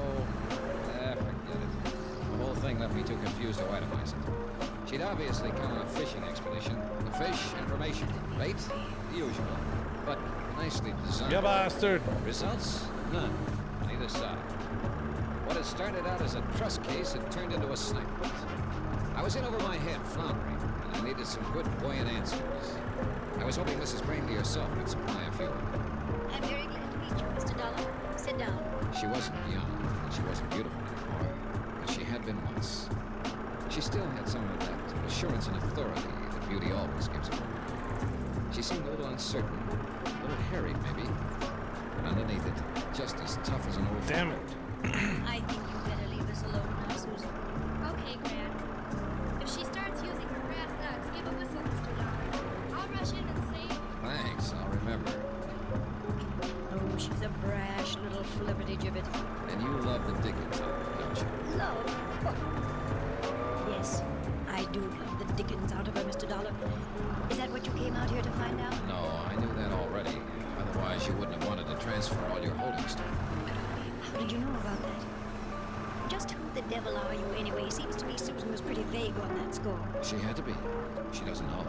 forget it. The whole thing left me too confused to itemize it. She'd obviously come on a fishing expedition. The fish, information, bait, the usual. But nicely designed. You bastard! Results? None. On either side. What had started out as a trust case had turned into a snipe pit. I was in over my head, floundering, and I needed some good, buoyant answers. I was hoping Mrs. Granby herself could supply a few. I'm very glad to meet you, Mr. Dollar. Sit down. She wasn't young, and she wasn't beautiful anymore, but she had been once. She still had some of that assurance and authority that beauty always gives a woman. She seemed a little uncertain, a little harried maybe, but underneath it, just as tough as an old... Damn it. I think you better leave us alone now, Susan. Okay, Gran. If she starts using her brass knucks, give a whistle, Mr. Dollar. I'll rush in and say... Thanks, I'll remember. Oh, she's a brash little flippity-gibbet. And you love the dickens of her, don't you? Love? Oh. Yes, I do love the dickens out of her, Mr. Dollar. Is that what you came out here to find out? No, I knew that already. Otherwise, you wouldn't have wanted to transfer all your holdings to her. How did you know about that? Just who the devil are you anyway? Seems to me Susan was pretty vague on that score. She had to be. She doesn't know.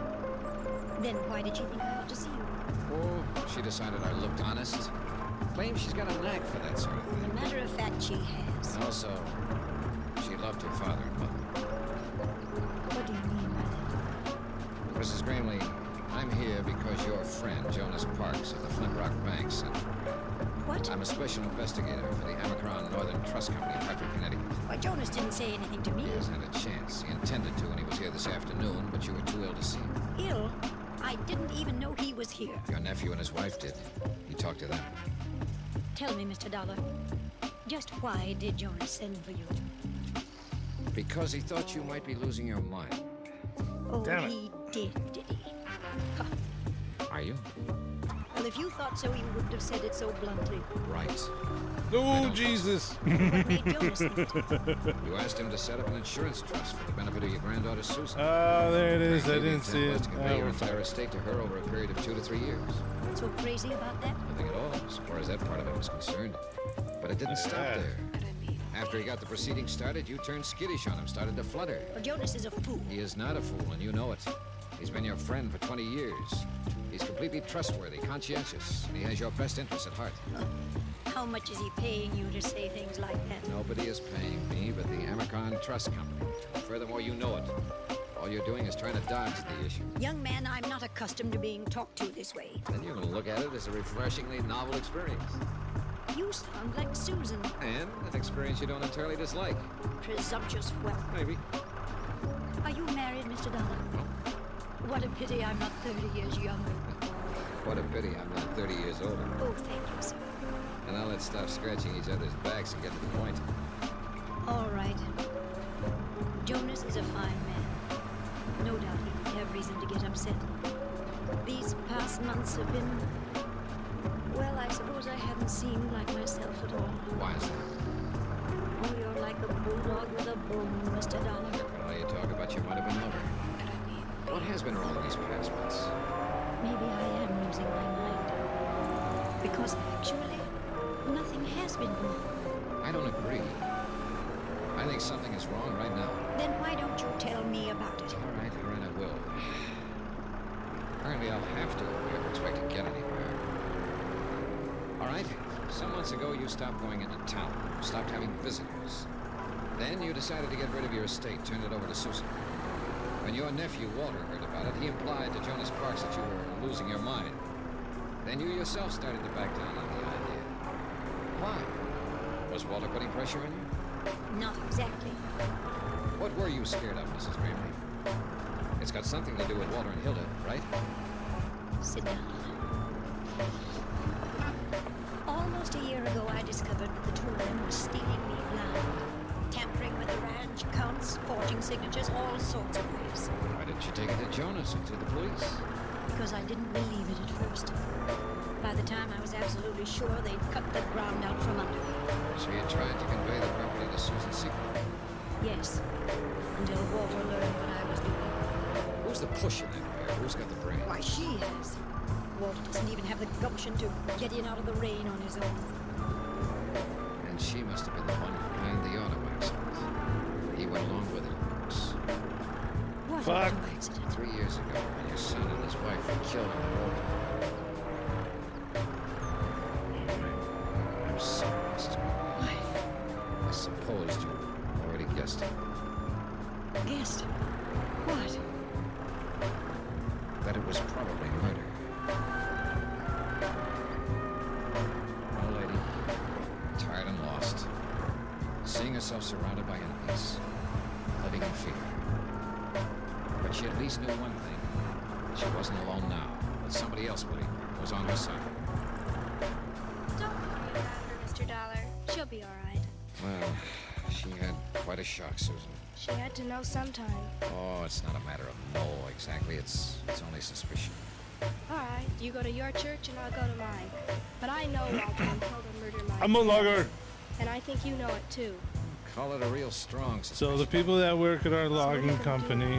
Then why did she think I ought to see you? Oh, she decided I looked honest. Claims she's got a knack for that sort of thing. As a matter of fact, she has. And also, she loved her father and mother. What do you mean by that? Mrs. Gramley, I'm here because your friend, Jonas Parks of the Flint Rock Bank, sent me. What? I'm a special investigator for the Amicron Northern Trust Company in Hartford, Connecticut. Why, Jonas didn't say anything to me. He hasn't had a chance. He intended to when he was here this afternoon, but you were too ill to see him. Ill? I didn't even know he was here. Your nephew and his wife did. You talked to them. Tell me, Mr. Dollar, just why did Jonas send for you? Because he thought you might be losing your mind. Oh, he did he? Huh. Are you? Well, if you thought so, you wouldn't have said it so bluntly. Right. Oh, Jesus. What made Jonas think it? You asked him to set up an insurance trust for the benefit of your granddaughter, Susan. Oh, there it is. I didn't see it. To convey your entire estate to her over a period of 2 to 3 years. What's so crazy about that? Nothing at all, as far as that part of it was concerned. But it didn't stop there. After he got the proceedings started, you turned skittish on him, started to flutter. Well, Jonas is a fool. He is not a fool, and you know it. He's been your friend for 20 years. He's completely trustworthy, conscientious, and he has your best interests at heart. How much is he paying you to say things like that? Nobody is paying me but the Amicron Trust Company. Furthermore, you know it. All you're doing is trying to dodge the issue. Young man, I'm not accustomed to being talked to this way. Then you're going to look at it as a refreshingly novel experience. You sound like Susan. And an experience you don't entirely dislike. Presumptuous whelp. Maybe. Are you married, Mr. Dollar? What a pity I'm not 30 years younger. What a pity I'm not 30 years older. Oh, thank you, sir. And now let's stop scratching each other's backs and get to the point. All right. Jonas is a fine man. No doubt he'd have reason to get upset. These past months have been... Well, I suppose I haven't seemed like myself at all. Why is that? Oh, you're like a bulldog with a bone, Mr. Dollar. Well, you talk about your might-have-been lover. What has been wrong these past months? Maybe I am losing my mind. Because actually, nothing has been wrong. I don't agree. I think something is wrong right now. Then why don't you tell me about it? All right, I will. Apparently I'll have to if we ever expect to get anywhere. All right, some months ago you stopped going into town, stopped having visitors. Then you decided to get rid of your estate, turned it over to Susan. When your nephew, Walter, heard about it, he implied to Jonas Parks that you were losing your mind. Then you yourself started to back down on the idea. Why? Was Walter putting pressure on you? Not exactly. What were you scared of, Mrs. Gramley? It's got something to do with Walter and Hilda, right? Sit down. Almost a year ago, I discovered that the two of them were stealing me blind. Tampering with the ranch accounts, forging signatures, all sorts of ways. Why didn't you take it to Jonas and to the police? Because I didn't believe it at first. By the time I was absolutely sure, they'd cut the ground out from under me. So you tried to convey the property to Susan secretly? Yes, until Walter learned what I was doing. Who's the push in that pair? Who's got the brains? Why, she has. Walter doesn't even have the gumption to get in out of the rain on his own. And she must have been the one behind the auto accident. He went along with it, of course. What auto accident? 3 years ago, when your son and his wife were killed on the road. I'm sorry, Mrs. Gramley. I suppose Guessed. What? That it was probably murder. Old lady, tired and lost, seeing herself surrounded by enemies, living in fear. But she at least knew one thing. She wasn't alone now, but somebody else was on her side. Don't worry about her, Mr. Dollar. She'll be all right. Well, she had quite a shock, Susan. She had to know sometime. Oh, it's not a matter of know exactly. It's only suspicion. All right, you go to your church and I'll go to mine. But I know Walter and Hilda murdered my I'm a logger. And I think you know it too. Call it a real strong suspicion. So the people that work at our logging company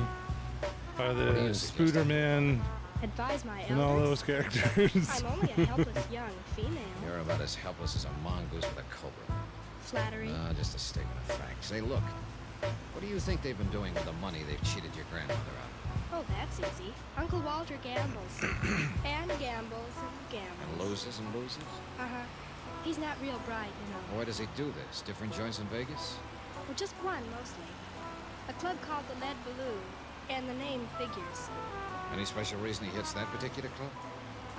are the Spooderman Advise my elders. and all those characters. I'm only a helpless young female. You're about as helpless as a mongoose with a cobra. Flattery. No, just a statement of fact. Say, look, what do you think they've been doing with the money they've cheated your grandmother out of? Oh, that's easy. Uncle Walter gambles. And gambles and gambles. And loses and loses? Uh-huh. He's not real bright, you know. Why does he do this? Different joints in Vegas? Well, just one, mostly. A club called the Lead Balloon, and the name figures. Any special reason he hits that particular club?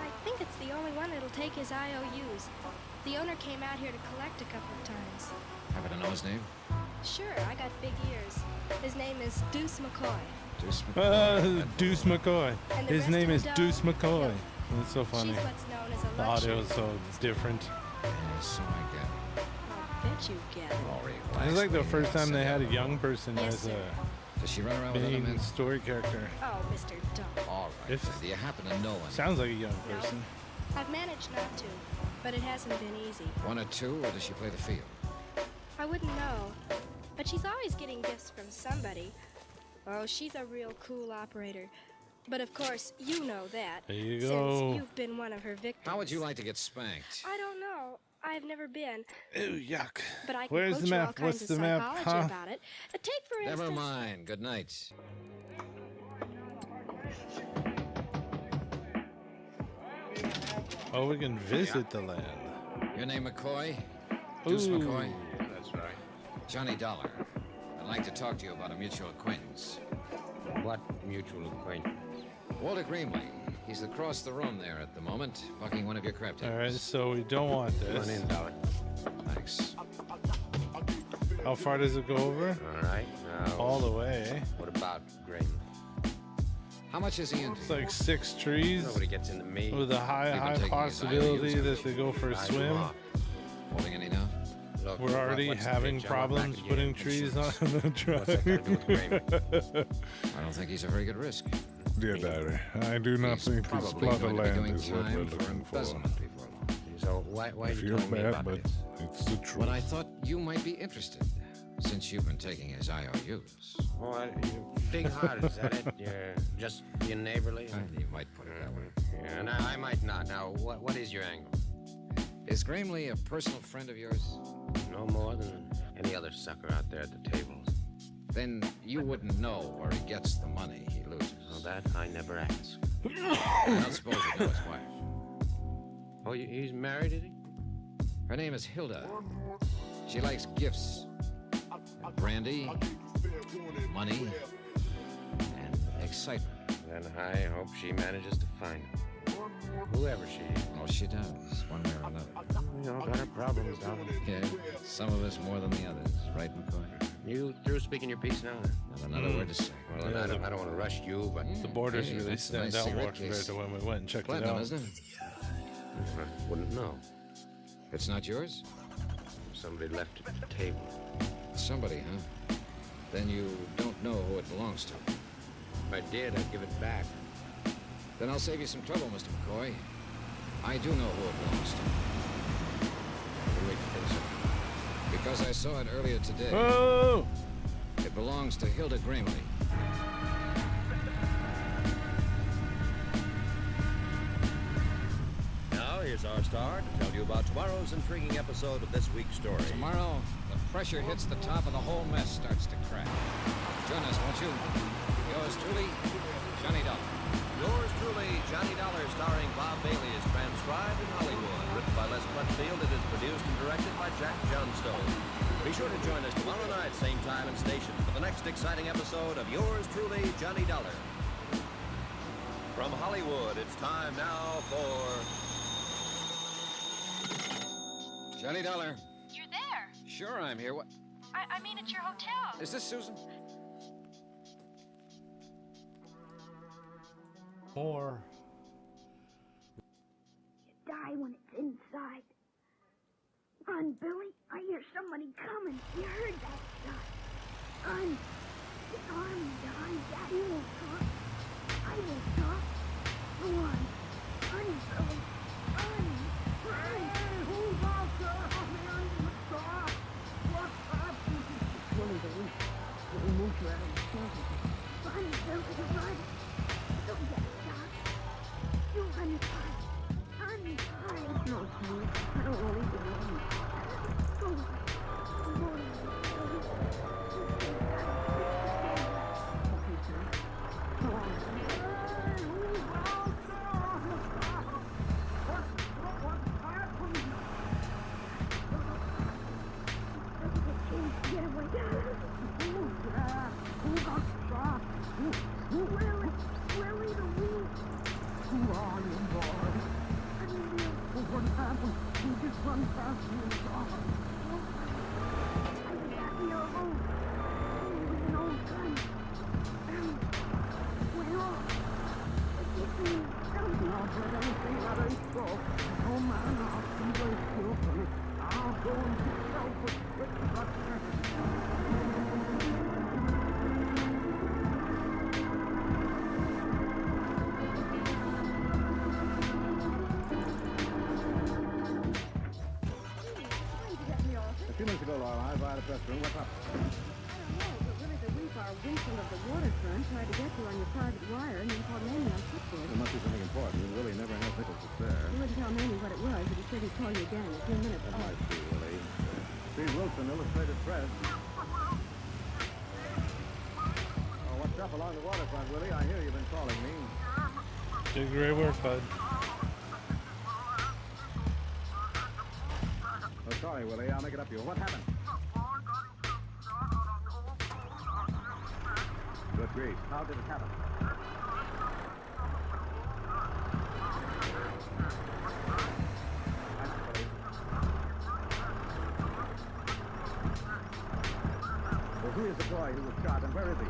I think it's the only one that'll take his IOUs. The owner came out here to collect a couple of times. Happen to know his name? Sure, I got big ears. His name is Deuce McCoy. Deuce McCoy. Deuce McCoy. And the His rest name of is the dough? Deuce McCoy. No. That's so funny. She's what's known as a The luxury. audio is so different. Yeah, so I get it. I bet you get it. All right, It's like the first time they had a young person Yes, as sir. Does she run around with other main men? story character. Oh, Mr. Dump. All right. If- Do you happen to know any? Sounds like a young No. person. I've managed not to, but it hasn't been easy. One or two, or does she play the field? I wouldn't know, but she's always getting gifts from somebody. Oh, she's a real cool operator. But of course, you know that. There you since go. you've been one of her victims. How would you like to get spanked? I don't know. I've never been. Ew, yuck. But I can Where's coach the you all map? kinds What's of the map? psychology Huh? about it. Take for instance. Never mind. Good night. Oh, we can visit the land. Your name McCoy? Deuce Ooh. McCoy? That's right. Johnny Dollar. I'd like to talk to you about a mutual acquaintance. What mutual acquaintance? Walter Greenway. He's across the room there at the moment, bucking one of your crab tables. All right, so we don't want Come on this. in, Dollar. Thanks. How far does it go over? All right. Now, All the way. what about Graham? How much is he into? It's like 6 trees Nobody gets into me. with a high You've been taking his possibility IOUs, that they go for a Eyes swim. off. Holding any now? Look, We're already what's the having pitch? I'm problems back in putting your trees on insurance. the truck. What's that got to do with Graham? I don't think he's a very good risk. Dear Diary, I do not He's think this probably plot of going to be land doing is what we're time for looking for. embezzlement before long. So why I are you feel telling me bad, about but this? it's the truth. But I thought you might be interested, since you've been taking his IOUs. Oh, you're big-hearted, is that it? You're just being neighborly? You might put it that way. Yeah, no, I might not. Now, what is your angle? Is Gramley a personal friend of yours? No more than any other sucker out there at the tables. Then you wouldn't know where he gets the money he loses. Well, that I never asked. I don't suppose you know his wife. Oh, he's married, is he? Her name is Hilda. She likes gifts, and brandy, money, and excitement. Then I hope she manages to find him. Whoever she is. Oh, she does, one way or another. We all got our problems, darling. Yeah, some of us more than the others, right, McCoy? You through speaking your piece now? Not another word to say. Well, I don't want to rush you, but The borders Hey, really that's a stand nice out more cigarette compared case. to when we went and checked it Platinum, out. isn't it? I wouldn't know. It's not yours? Somebody left it at the table. Somebody, huh? Then you don't know who it belongs to. If I did, I'd give it back. Then I'll save you some trouble, Mr. McCoy. I do know who it belongs to. You wait for this. Because I saw it earlier today. Oh! It belongs to Hilda Gramley. Now, here's our star to tell you about tomorrow's intriguing episode of this week's story. Tomorrow, the pressure hits the top and the whole mess starts to crack. Join us, won't you? Yours truly, Johnny Dollar. Yours truly, Johnny Dollar, starring Bob Bailey, is transcribed in Hollywood. Written by Les Crutchfield, it is produced and directed by Jack Johnstone. Be sure to join us tomorrow night, same time and station, for the next exciting episode of yours truly, Johnny Dollar. From Hollywood, it's time now for... Johnny Dollar. You're there. Sure, I'm here. What? I mean, at your hotel. Is this Susan? More. You die when it's inside. Run, Billy. I hear somebody coming. You heard that shot. Run. The army died. Daddy will talk. I will talk. Go on. Run, Billy. Run. Run. Hey, who's out there? Stop. What's happening? It's Billy the Weak. We moved you out of the shelter. Run, Billy. Run. Don't get shot. You run fast. Run fast. No, honey. I don't want to leave you alone. Go on. Come on, Billy. Okay, son. Go on. Hey, who's out there? What's happening? Get away. Who got shot? Willie the Weak. Who are you, boy? I don't know. What happened? You just run past me in the car. I was at the alone. It was an old gun. Went off. It hit me. Don't know but anything that I saw. Oh man, I'll see those children. I'll go and get help with quick A few minutes ago, Laura, I was by the press room. What's up? I don't know, but Willie the Weak, our Vincent of the waterfront, tried to get you on your private wire and then called Mamie on switchboard. There must be something important. Willie never has nickels to spare. He wouldn't tell Mamie what it was, but he said he'd call you again in a few minutes. I see, Willie. Steve Wilson, Illustrated Press. Oh, what's up along the waterfront, Willie? I hear you've been calling me. Did great work, bud. Oh, sorry, Willie. I'll make it up to you. What happened? Good grief. How did it happen? Well, who is the boy who was shot, and where is he?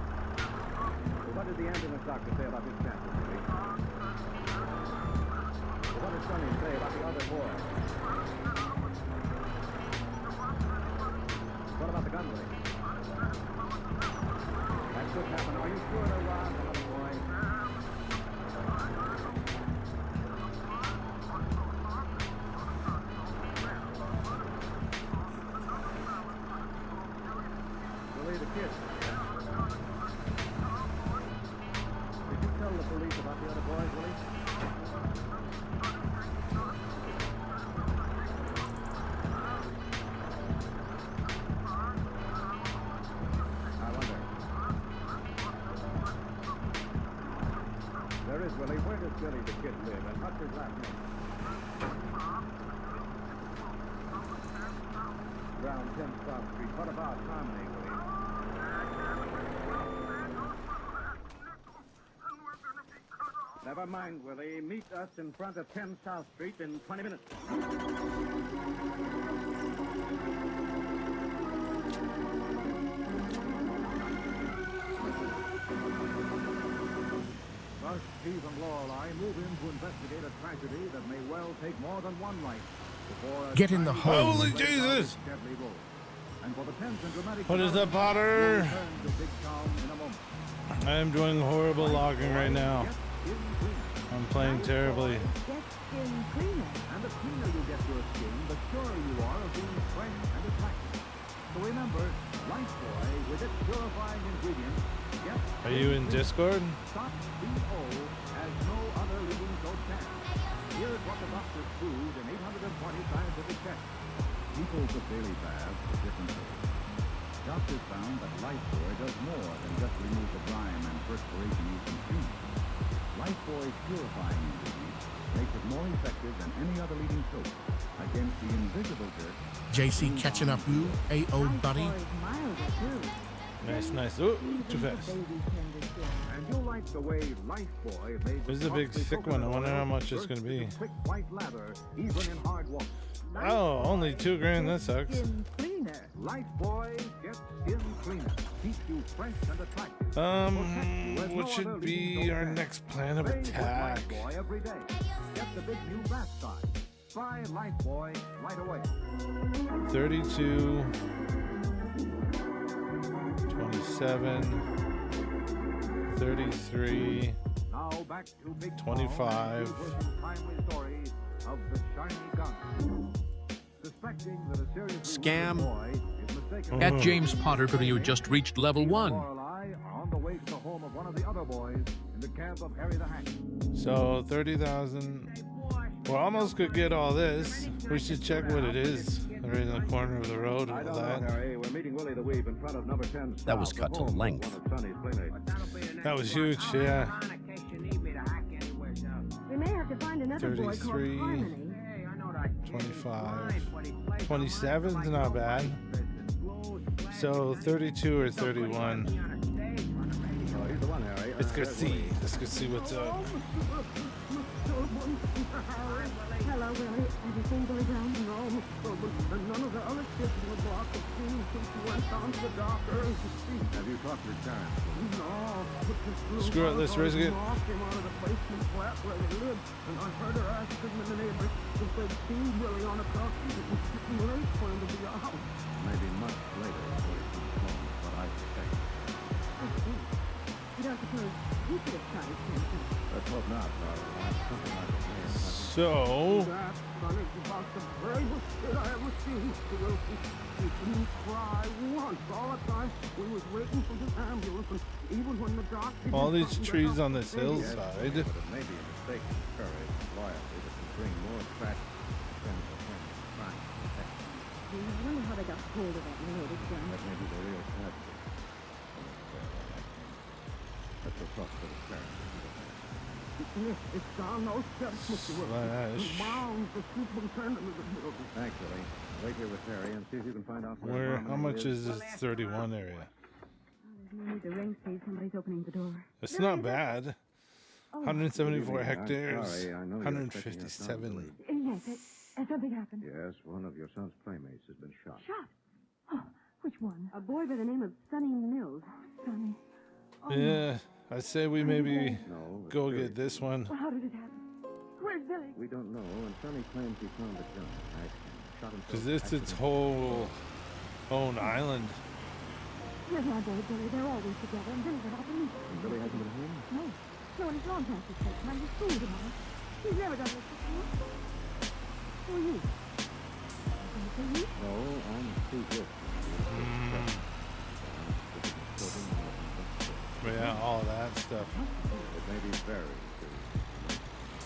Well, what did the ambulance doctor say about his chances, Willie? What did Sonny say about the other boy? What about the gun, Willie? That could happen. Are you sure there was another boy? Willie, the kid. Did you tell the police about the other boys, Willie? There is, Willie. Where does Billy the kid live, and what's his last name? Around 10 South Street. What about Harmony, Willie? Never mind, Willie. Meet us in front of 10 South Street in 20 minutes. Thus, Steve and Lorelei move in to investigate a tragedy that may well take more than one life before a Get in the hole. Holy Jesus! deadly road. And for the tense and dramatic What is up, Potter? return to Big Town in a moment. I am doing horrible logging right now. I'm playing terribly. And the cleaner you get your skin, the surer you are of being fresh and attractive. So remember, Lifebuoy, with its purifying ingredients, Are you in Discord? Stop BO as no other leading soap can. Here's what the doctors proved in 820 scientific tests. People's of daily baths are different. Doctors found that Lifebuoy does more than just remove the grime and perspiration used in cleaning. Lifebuoy's purifying ingredient makes it more effective than any other leading soap against the invisible dirt. JC catching up you, AO buddy. Nice, nice. Oh, too fast. And you'll like the way Lifebuoy made This is a big thick one. I wonder how much it's gonna be. quick white lather, even in hard water. Oh, only $2,000. That sucks. Lifebuoy gets skin cleaner. Keeps you fresh and attractive. What should be our next plan of attack? Lifebuoy every day. Get the big new bath size. Try Lifebuoy right away. 32, 27, 33, Now back to Big 25. timely story of the shiny gun. Suspecting that a serious Scam. boy is mistaken At James Potter, you just reached level 1. Lorelei are on the way to the home of one of the other boys in the camp of Harry the Hack. So 30,000. We almost could get all this. We should check what it is. Right in the corner of the road. All that. Harry, we're meeting Willie the Weep in front of number 10. That was cut to length. That was huge. Yeah. We may have to find another boy called 33, Harmony. 25, 27's not bad. So 32 or 31. He's the one, Harry. Let's go see. Let's go see what's up. Hello, Willie. Everything going down? No, none of the other kids in the block have seen since you went down to the doctor. Have you talked to Karen? No. Screw it, let's risk it. Came out of the basement flat where they lived, and I heard her asking the neighbors if they'd seen Willie on a truck. It was getting late for him to be out. Maybe much later before he comes home, but I suspect. You don't suppose he could have tried to Let's hope not, Lorelei. Something like that. So. That son is about the bravest kid I ever seen, Mr. Wilson. He didn't cry once. All the time we was waiting for the ambulance, and even when the doctor... All these trees on this hillside. But it may be a mistake of courage, loyalty, that can bring more tragedy than the friend trying to protect. I wonder how they got hold of that loaded gun. That may be the real tragedy. Let's go talk to the parents. It's down those steps, Mr. Wilson. He wound the superintendent of the building. Thanks, Willie. Wait here with Harry and see if you can find out Where? How much is this 31 area? There's no need to ring, Steve. Somebody's opening the door. It's not bad. 174 hectares. Sorry, I know 157. Yes, has something happened? Yes, one of your son's playmates has been shot. Shot? Oh, which one? A boy by the name of Sonny Mills. Sonny. Oh, Yeah, I say we maybe go get this one. Well, how did it happen? Where's Billy? We don't know, and Sonny claims he found the gun. Shot himself. Because it's its whole own island. Here's my boy, Billy. They're always together, and Billy went out to meet them. And Billy hasn't been home? No. No, and it's long past his bedtime. He's school tomorrow. He's never done this before. Who are you? You? No, I'm Steve Wilson. Yeah, all that stuff. It may be very serious.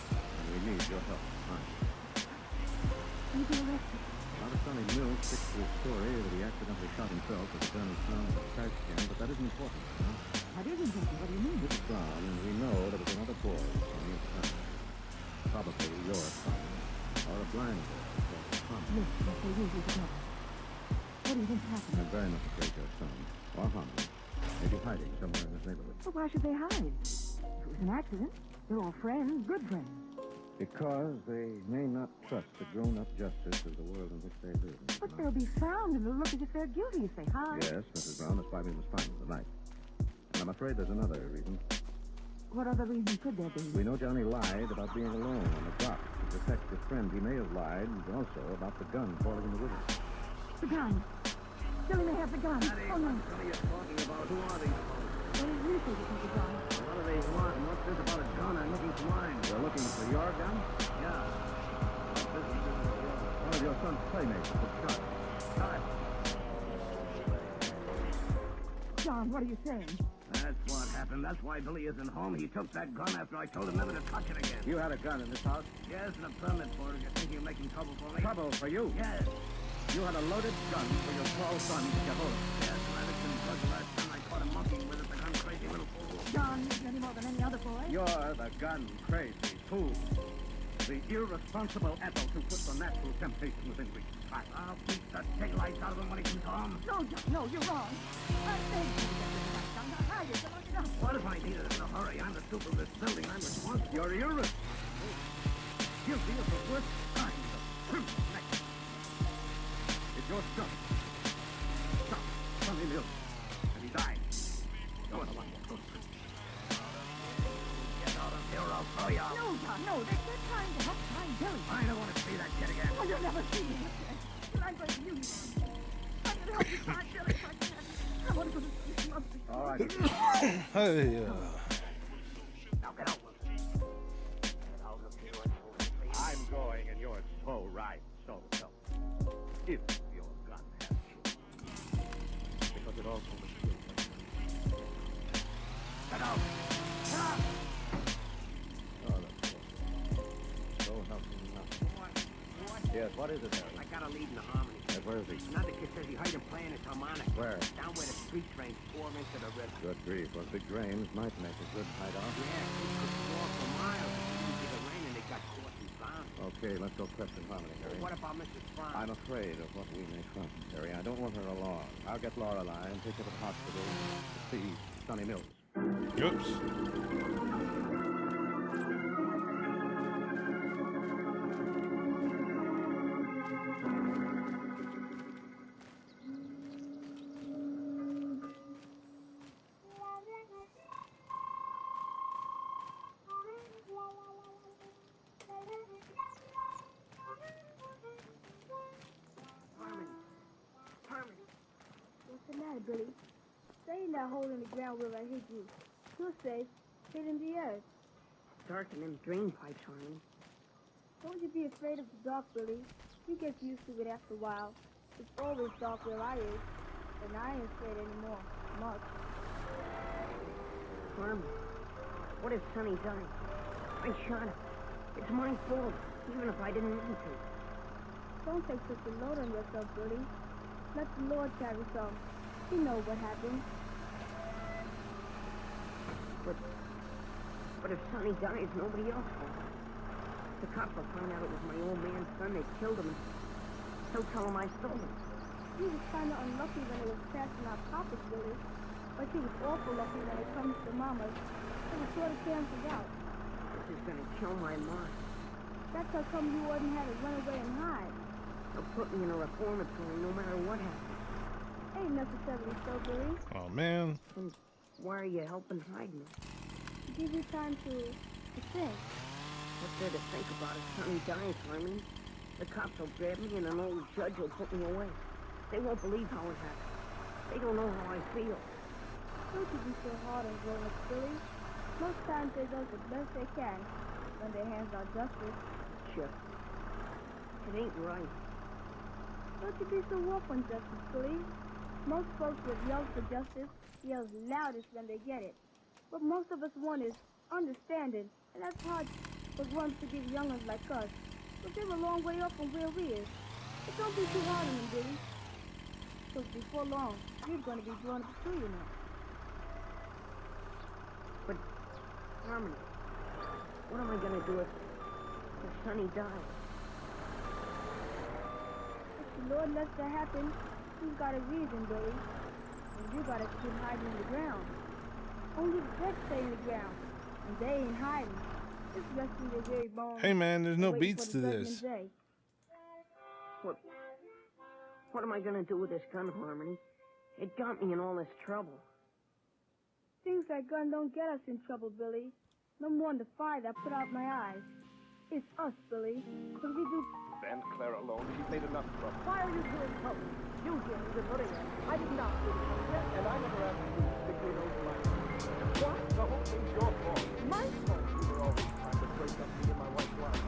And we need your help. You've been arrested. Father Sonny Mills sticks to his story that he accidentally shot himself with a gun he found in a trash can, but that isn't important, you know? What is important? What do you mean? This is gone, and we know that it's another boy on his son. Probably your son. Or a blind boy. Look, they usually together. What do you think happened? I'm very much afraid your son, or Harmony, may be hiding somewhere in this neighborhood. Well, why should they hide? If it was an accident, they're all friends, good friends. Because they may not trust the grown-up justice of the world in which they live. But they'll be found, and it'll look as if they're guilty if they hide. Yes, Mrs. Brown, that's why we must find them tonight. And I'm afraid there's another reason. What other reason could there be? We know Johnny lied about being alone on the dock. To protect his friend, he may have lied also about the gun falling in the river. The gun. Billy may have the gun. Oh, no. What are you talking about? Who are these folks? What is you think is the gun? What do they want? And what's this about a gun? I'm looking for mine. They're looking for your gun? Yeah. One of your son's playmates was shot. Shot. John, what are you saying? That's what happened. That's why Billy isn't home. He took that gun after I told him never to touch it again. You had a gun in this house? Yes, and a permit for it. You're thinking of making trouble for me? Trouble for you? Yes. You had a loaded gun for your small son to get hold of. Yes, and was the last time I caught a monkey with it, the gun crazy little fool. John needs any more than any other boy. You're the gun crazy fool. The irresponsible adult who puts the natural temptation within reach. I'll beat the daylights out of him when he comes home. No, John, no, you're wrong. I beg you to get this right, John. Now, hurry, so look it up. What if I need it in a hurry? I'm the super of this building. I'm responsible. You're irresponsible. Guilty of the worst kind of criminal neglect. It's your son. Son, Sonny Mills. And he died. No other one will go through. Get out of here, I'll throw you out. No, John, no. They're trying to help find Billy. I don't want to see that kid again. Oh, you'll never see him again. But I'm going to use him. I'm going to help you find Billy if I can. I want to go to sleep. All right. Hey, Now get out with it. Get out of here and hold it. I'm going and you're so right. So. If your gun has children. Because it also was children. Get out! Get out! Oh, that's so nothing. What? Yes, what is it, Harry? I got a lead in the harmony. Where is he? Another kid says he heard him playing his harmonic. Where? Down where the street trains pour into the river. Good grief. Well, big drains might make a good hideout. Yeah, he could walk for miles into the rain and they got caught and found. Okay, let's go question Harmony, Harry. What about Mrs. Brown? I'm afraid of what we may find, Harry. I don't want her along. I'll get Lorelei and take her to the hospital to see Sonny Mills. Oops. What's the matter, Billy? Stay in that hole in the ground where I hit you. You're safe. Hit in the earth. Dark in them drain pipes, honey. Don't you be afraid of the dark, Billy. You get used to it after a while. It's always dark where I is, and I ain't afraid anymore. Much. Harmony, what if Sonny died? I shot him. It's my fault, even if I didn't mean to. Don't take such a load on yourself, Billy. Let the Lord carry some. He knows what happened. But if Sonny dies, nobody else will. The cops will find out it was my old man's son. They killed him. He'll tell him I stole him. He was kind of unlucky when it was passing our papa's, Billy. But he was awful lucky when it comes to Mama's. It was sort of cancels out. This is gonna kill my mind. That's how come you wouldn't have to run away and hide. They'll put me in a reformatory no matter what happens. Ain't necessarily so, Billy. Oh, man. And why are you helping hide me? To give you time to think. What's there to think about if Sonny dies, Harmony? The cops will grab me and an old judge will put me away. They won't believe how it happened. They don't know how I feel. Don't you be so hard on grown-ups, Billy. Most times they do the best they can when their hands are justice. Sure. It ain't right. Don't you be so rough on justice, Billy. Most folks that yell for justice yell loudest when they get it. What most of us want is understanding, and that's hard for ones to give young'uns like us. But they're a long way off from where we is. But don't be too hard on them, Billy. Because before long, you're going to be grown up too, you know. But, Harmony, what am I going to do if Sonny dies? If the Lord lets that happen, he's got a reason, Billy. And you got to keep hiding in the ground. Only the dead stay in the ground, and they ain't hiding. Just resting their very bones. Hey, man, there's no waiting beats for to the this. judgment day. What am I going to do with this gun, Harmony? It got me in all this trouble. Things like gun don't get us in trouble, Billy. No more than the fire that put out my eyes. It's us, Billy. Because we do... Send Claire alone. She's made enough trouble. Why are you doing trouble? You did the putting in. I did not do it. And I never asked you to stick your nose in my mouth. What? The whole thing's your fault. My fault? You were always trying to break up me and my wife's life.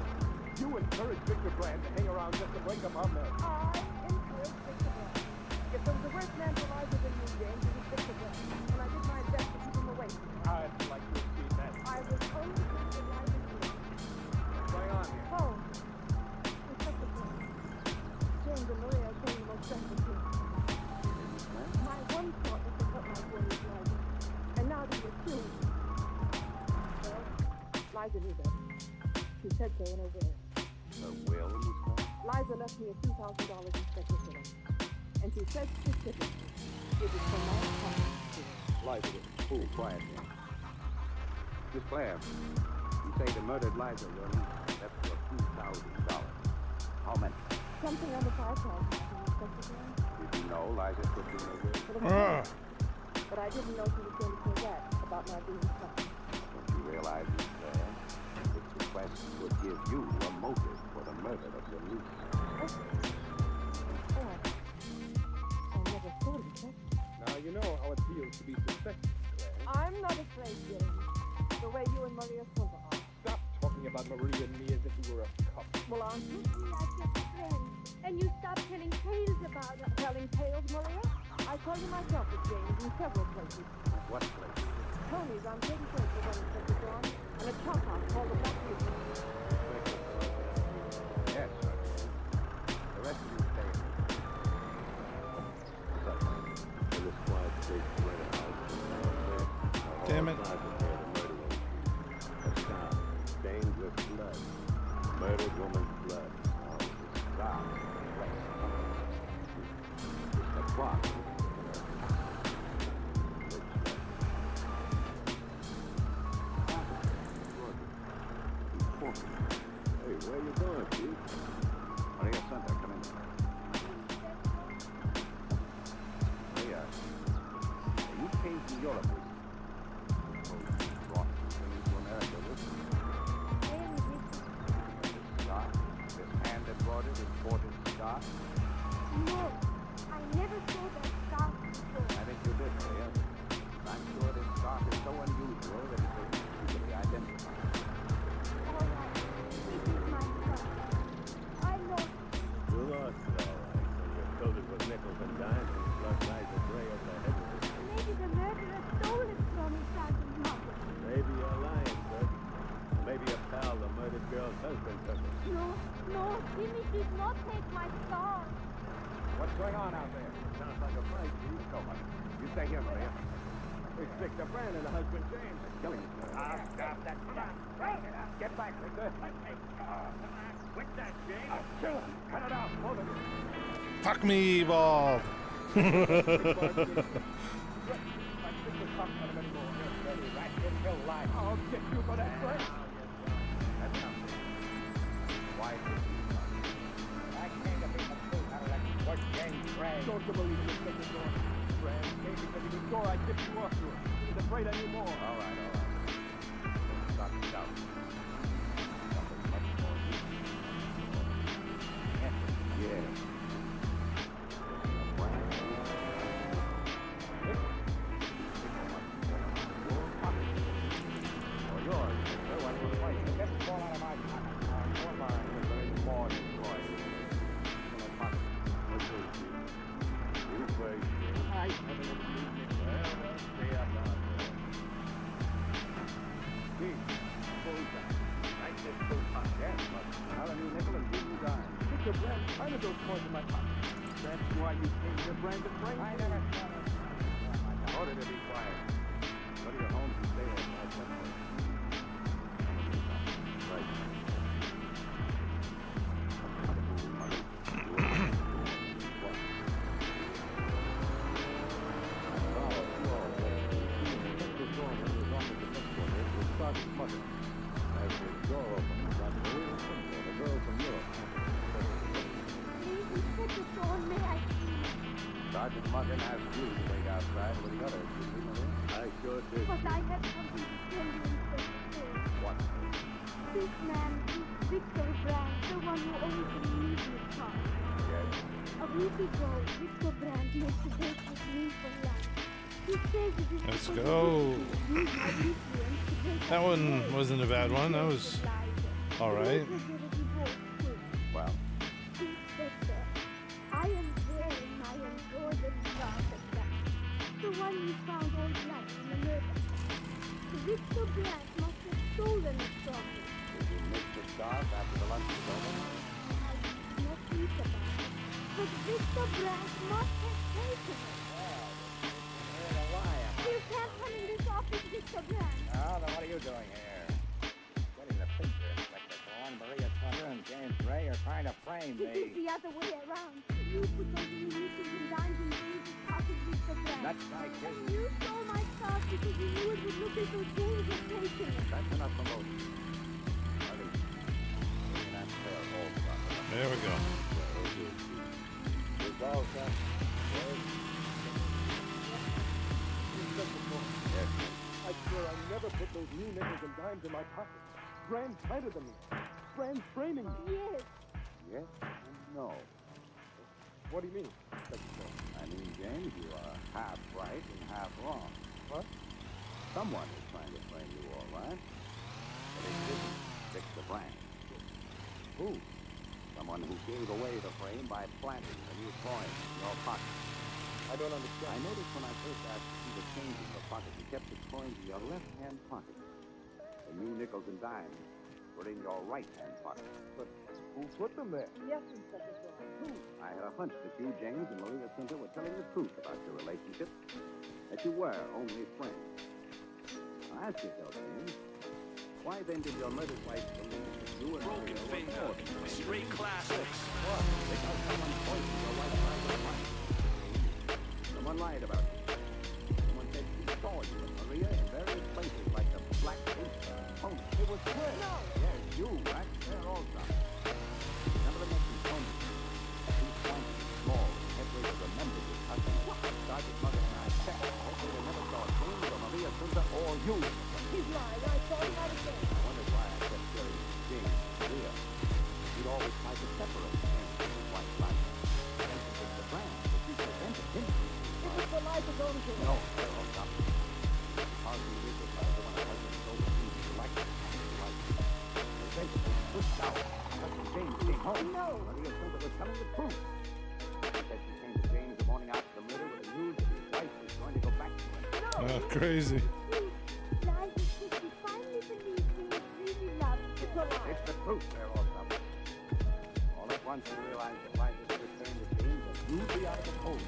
You encouraged Victor Brand to hang around just to break up our marriage. I encouraged Victor Brand. If there was a worse man alive than you, James, it was Victor Brand. And I did my best to keep him away from you. I'd like to have seen that. I was only keeping alive with you. What's going on here? Oh. It's such a thing. James and Maria came most sensitive. My one thought was to Liza knew that. She said so in her will. Her will, Mustache? Liza left me a $2,000 in special for them. And she said specifically, it is for my account. Liza was a fool, quiet now. Miss Claire, you say the murdered Liza Williams left for $2,000. How many? Something under 5,000. Did you know Liza put you in a will? But I didn't know she was going to say that about my being stopped. Don't you realize, Miss Claire, this request would give you a motive for the murder of your niece? Oh, I never thought of that. Now you know how it feels to be suspected, Claire. I'm not afraid, James. The way you and Maria Silva are. Stop talking about Maria and me as if we were a couple. Well, aren't you? We are just friends. And you stop telling tales about us. Telling tales, Maria? I tell you myself with James in several places. What place? Tony's on 31st for one in Dawn, and a chop house called the Black Beauty. Yes, sir. The rest of you stay here. In this quiet state rented house. Damn it. A stop. Stains with blood. Murdered woman's blood. Now, stop. It's the clock. Hey, where you going, Chief? Maria Santa, come in. Maria, you came to Europe with brought things to America with you. This scarf, this hand that brought it, imported scarf. No, I never saw that scarf before. I think you did, Maria. I'm sure this scarf is so unusual that it can easily identify. All right, this is my scarf. I lost it. You lost it, all right. So you're coated with nickels and dimes and blood lies a gray over the head with it. Maybe the murderer stole it from me, Sergeant Mother. Maybe you're lying, sir. Maybe a pal, the murdered girl's husband, took it. No, Jimmy did not take my scarf. What's going on out there? Sounds like a fight, Chief. Go on. You stay here, Maria. It's Victor Brand and the husband, James. They're killing each other. Stop that. Come on. Get back, Victor. Come on. Quit that, James. Kill him. Cut it out. Hold it. Fuck me, Bob. I'll get you for that, right? That's enough. Why did you come? I came to be the truth out of that what James Brand. Don't you believe in the door? Brand came because he was sure I tipped you off to him. He was afraid I knew more. All right. Stop it out. Something much more. Yeah. I know those coins in my pocket. That's why you came here, Brandon Frank. I never thought of that. I ordered to be quiet. Go to your homes and stay there. Right. Sergeant Muggin has you wait outside with the others. I sure did. But I have something to tell you, Inspector. What? This man is Victor Brand, the one who owns the amusement park. Yes. A week ago, Victor Brand made the date with me for life. He says it is Let's because go. of the use of influence to break That up one marriage. wasn't a bad one. That was all right. Well, Inspector, I am wearing my embroidered scarf at back. The one you found all black in the murder. Victor Brand must have stolen it from me. did you miss the scarf after the lunch was over? I did not think about it. But Victor Brand must have taken it. You're a liar. You can't come in this office, Victor Brand. Now, then what are you doing here? Get blame It is me. the other way around. You put those new nickels and dimes in Jesus' pocket with the bread. That's right, kid. And you stole my stuff because you knew it would look as though James had taken it. That's enough promotion. Hurry. Bring that fair old stuff. There we go. Resolve, son. Yes. I swear I never put those new nickels and dimes in my pocket. Brand planted them. Brand's framing me. Yes. Yes and no. What do you mean? I mean, James, you are half right and half wrong. What? Someone is trying to frame you all right. But it didn't fix the brand. Who? Someone who gave away the frame by planting the new coin in your pocket. I don't understand. I noticed when I first asked you to change in your pocket, you kept the coins in your left-hand pocket. The new nickels and dimes were in your right-hand pocket. But who put them there? Yes, Inspector Thorne. Who? I had a hunch that you, James, and Maria Center were telling the truth about your relationship, that you were only friends. Now ask yourself, James, why then did your murdered wife believe that you and Maria were more than friends? Straight classics. What? Because someone poisoned your wife's private life. Someone lied about you. Someone said she saw you and Maria in various places like the Black Ace Pony. It was Chris. No. Yes, you, right? They're all some. Remember the Mexican pony? Two swanky, small, heavily remembered his husband. Sergeant Mugger and I checked. Hopefully they never saw James or Maria Sunza or you. He's lying. I saw him out again. I wondered why I kept hearing James and Maria. You'd always try to separate James from his wife's life. And to take the brand that you presented him to. It was the life of those who... No, they're all stop. Hardly is it like the one I husband told me you like it. They say, pushed out. Cousin James came home. No. Maria Sunza was telling the truth. She said she came to James the morning after the murder with the news that his wife was going to go back to him. No. Oh, crazy. Lies because he finally believed he was really loved. It's a lie. It's the truth, they're all stop. All at once you realized that life was returned to James and you'd be out of the cold.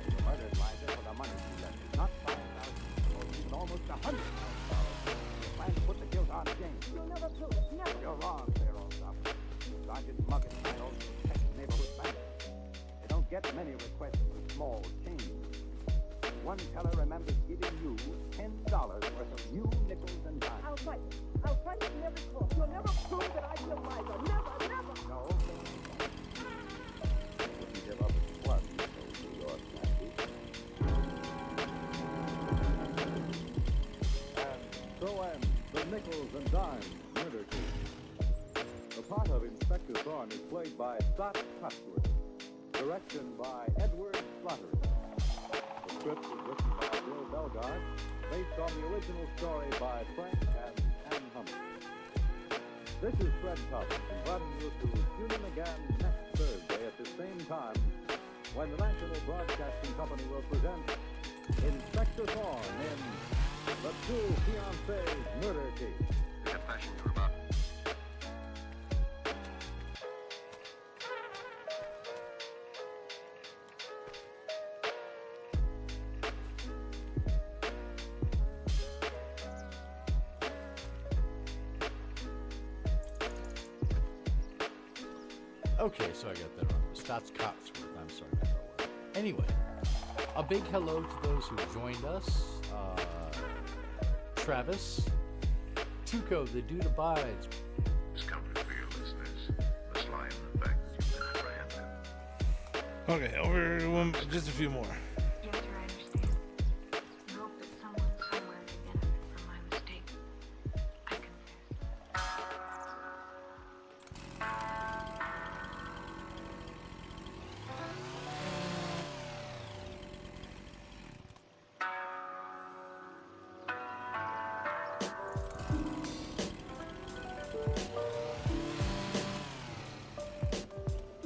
You murdered Liza for the money she left you, not $5,000 or even almost $100,000. You plan to put the guilt on James. You'll never prove it. Never. You're wrong, Pharaoh Stop. Sergeant Muggin and I also checked neighborhood banks. They don't get many requests for small change. One teller remembers giving you $10 worth of new nickels and dimes. I'll fight. I'll fight in every court. You'll never prove that I killed Liza. Never, never. No. Wouldn't give up his blood, so New York Yankees. And so ends the Nickels and Dimes murder case. The part of Inspector Thorne is played by Scott Cutworth. Direction by Edward Slattery. The script is written by Bill Belgard, based on the original story by Frank and Ann Hummel. This is Fred Tubbs, inviting you to tune in again next Thursday at the same time when the National Broadcasting Company will present Inspector Thorne in The Two Fiancés Murder Case. The confession you're about. Okay, so I got that wrong. Scott's Cotsworth. I'm sorry. I got that wrong. Anyway, a big hello to those who joined us. Travis, Tuco, the dude abides. Discomfort for your listeners must lie in the fact that you've been apprehended. Okay, over to one, just a few more. Yes, sir, I understand. I hope that someone somewhere can benefit from my mistake. I confess.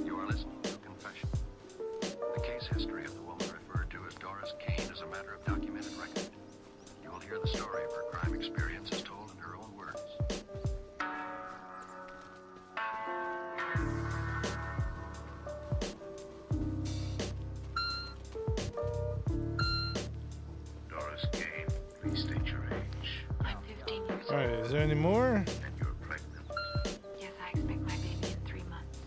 You are listening to Confession. The case history of the woman referred to as Doris Kane is a matter of documented record. You will hear the story of her crime experiences told in her own words. Doris Kane, please state your age. I'm 15 years All right, old. is there any more? And you're pregnant. Yes, I expect my baby in 3 months.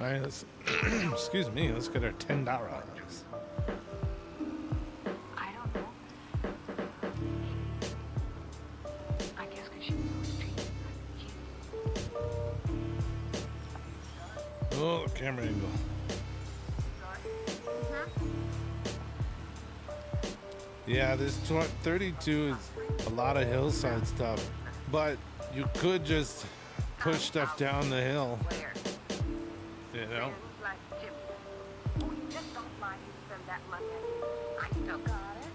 All right, let's excuse me. Let's get our $10. I don't know. I guess because she was always treated like Oh, camera angle. Yeah, this 32 is a lot of hillside stuff, but you could just push stuff down the hill. You know? like Jim. Oh, you just don't mind you spend that money on you. I still got it.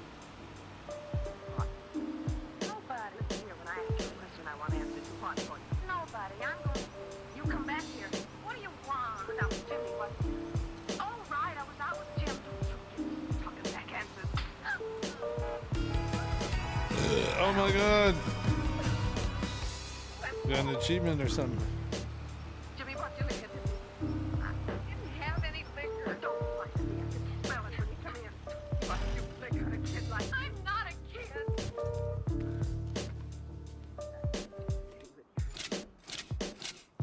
What? Nobody here when I ask you a question I want answered. What? Nobody. I'm going. You come back here. What do you want? Without Jimmy, what? Oh, right. I was out with Jim. Talking back answers. Oh my God! Got an achievement or something. Jimmy, what you looking at? I didn't have any liquor. Don't like it. You have to smell it when you come in. What you think of a kid like? I'm not a kid.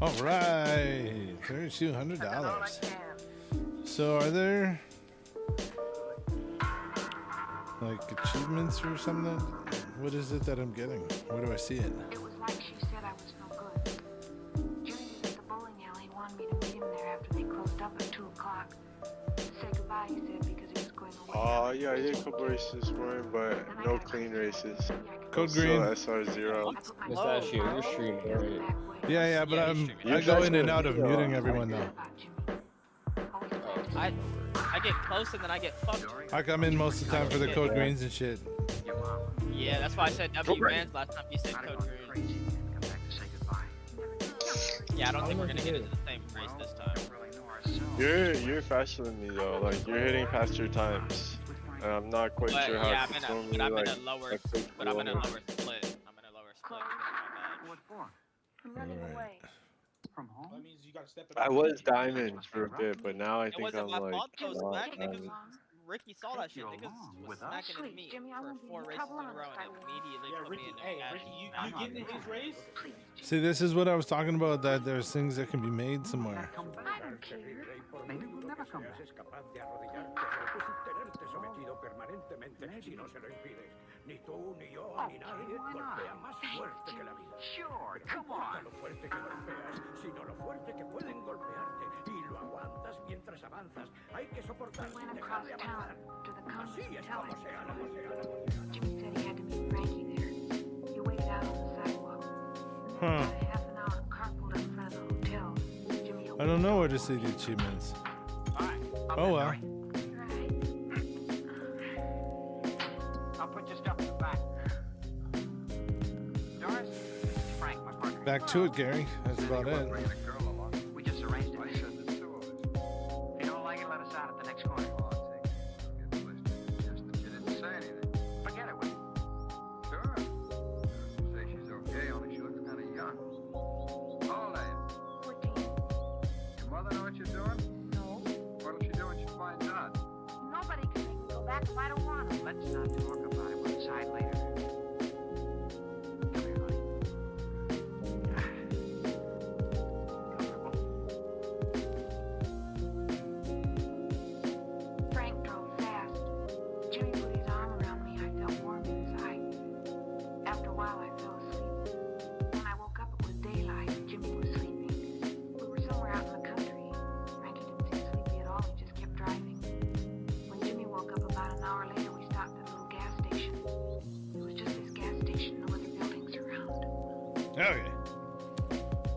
All right, $3,200. So are there like achievements or something? What is it that I'm getting? Where do I see it? It was like she said I was no good. Jimmy was at the bowling alley. He wanted me to meet him there after they closed up at 2 o'clock. Say goodbye, he said, because he was going away. Yeah, I did a couple races for him, but no clean races. Code green. SR0. Mustache, you're streaming, right? Yeah, but I go in and out of muting everyone though. I get close and then I get fucked. I come in most of the time for the code greens and shit. Yeah, that's why I said W Vans last time you said code green. Yeah, I don't think we're gonna get into the same race this time. You're faster than me though. Like you're hitting past your times, and I'm not quite sure how yeah, it's I'm normally in a like. lower split. I'm in a lower split. What for? I'm running away. From home? That means you gotta step it I was diamond for a bit, but now I It think wasn't I'm my like. fault. I was not smacking it diamond. because Ricky saw that shit. Niggas was smacking at me for 4 races in a row and immediately put me in there. Ricky, you getting in his race? See, this is what I was talking about, that there's things that can be made somewhere. I don't care. Maybe we'll never come back. Ni tú, ni yo, ni nadie golpea más fuerte que la vida. Sure, come on. No lo fuerte que golpeas, sino lo fuerte que pueden golpearte. Y lo aguantas mientras avanzas. Hay que soportar sin dejar de avanzar. Así es como se gana, como se gana. Jimmy said he had to meet Frankie there. He waited out on the sidewalk. Huh. Half an hour carpooled in front of the hotel. Jimmy I don't know where to see the achievements. Oh well. I'll put your stuff in the back. Doris, Frank, my partner. Back to it, Gary. That's about it. We just arranged it. If you don't like it, let us out at the next corner. Just that you didn't say anything. Forget it, will you? Sure. Say she's okay, only she looks kind of young. How old are you? 14. Your mother know what you're doing? No. What'll she do when she finds out? Nobody can make me go back if I don't want to. Let's not talk about it. We'll decide later. Come here, honey. Frank drove fast. Jimmy put his arm around me. I felt warm inside. After a while, I fell asleep. When I woke up, it was daylight. Jimmy was sleeping. We were somewhere out in the country. Frankie didn't seem sleepy at all. He just kept driving. When Jimmy woke up about an hour later, we stopped at a little gas station. It was just this gas station, no other buildings around. Okay.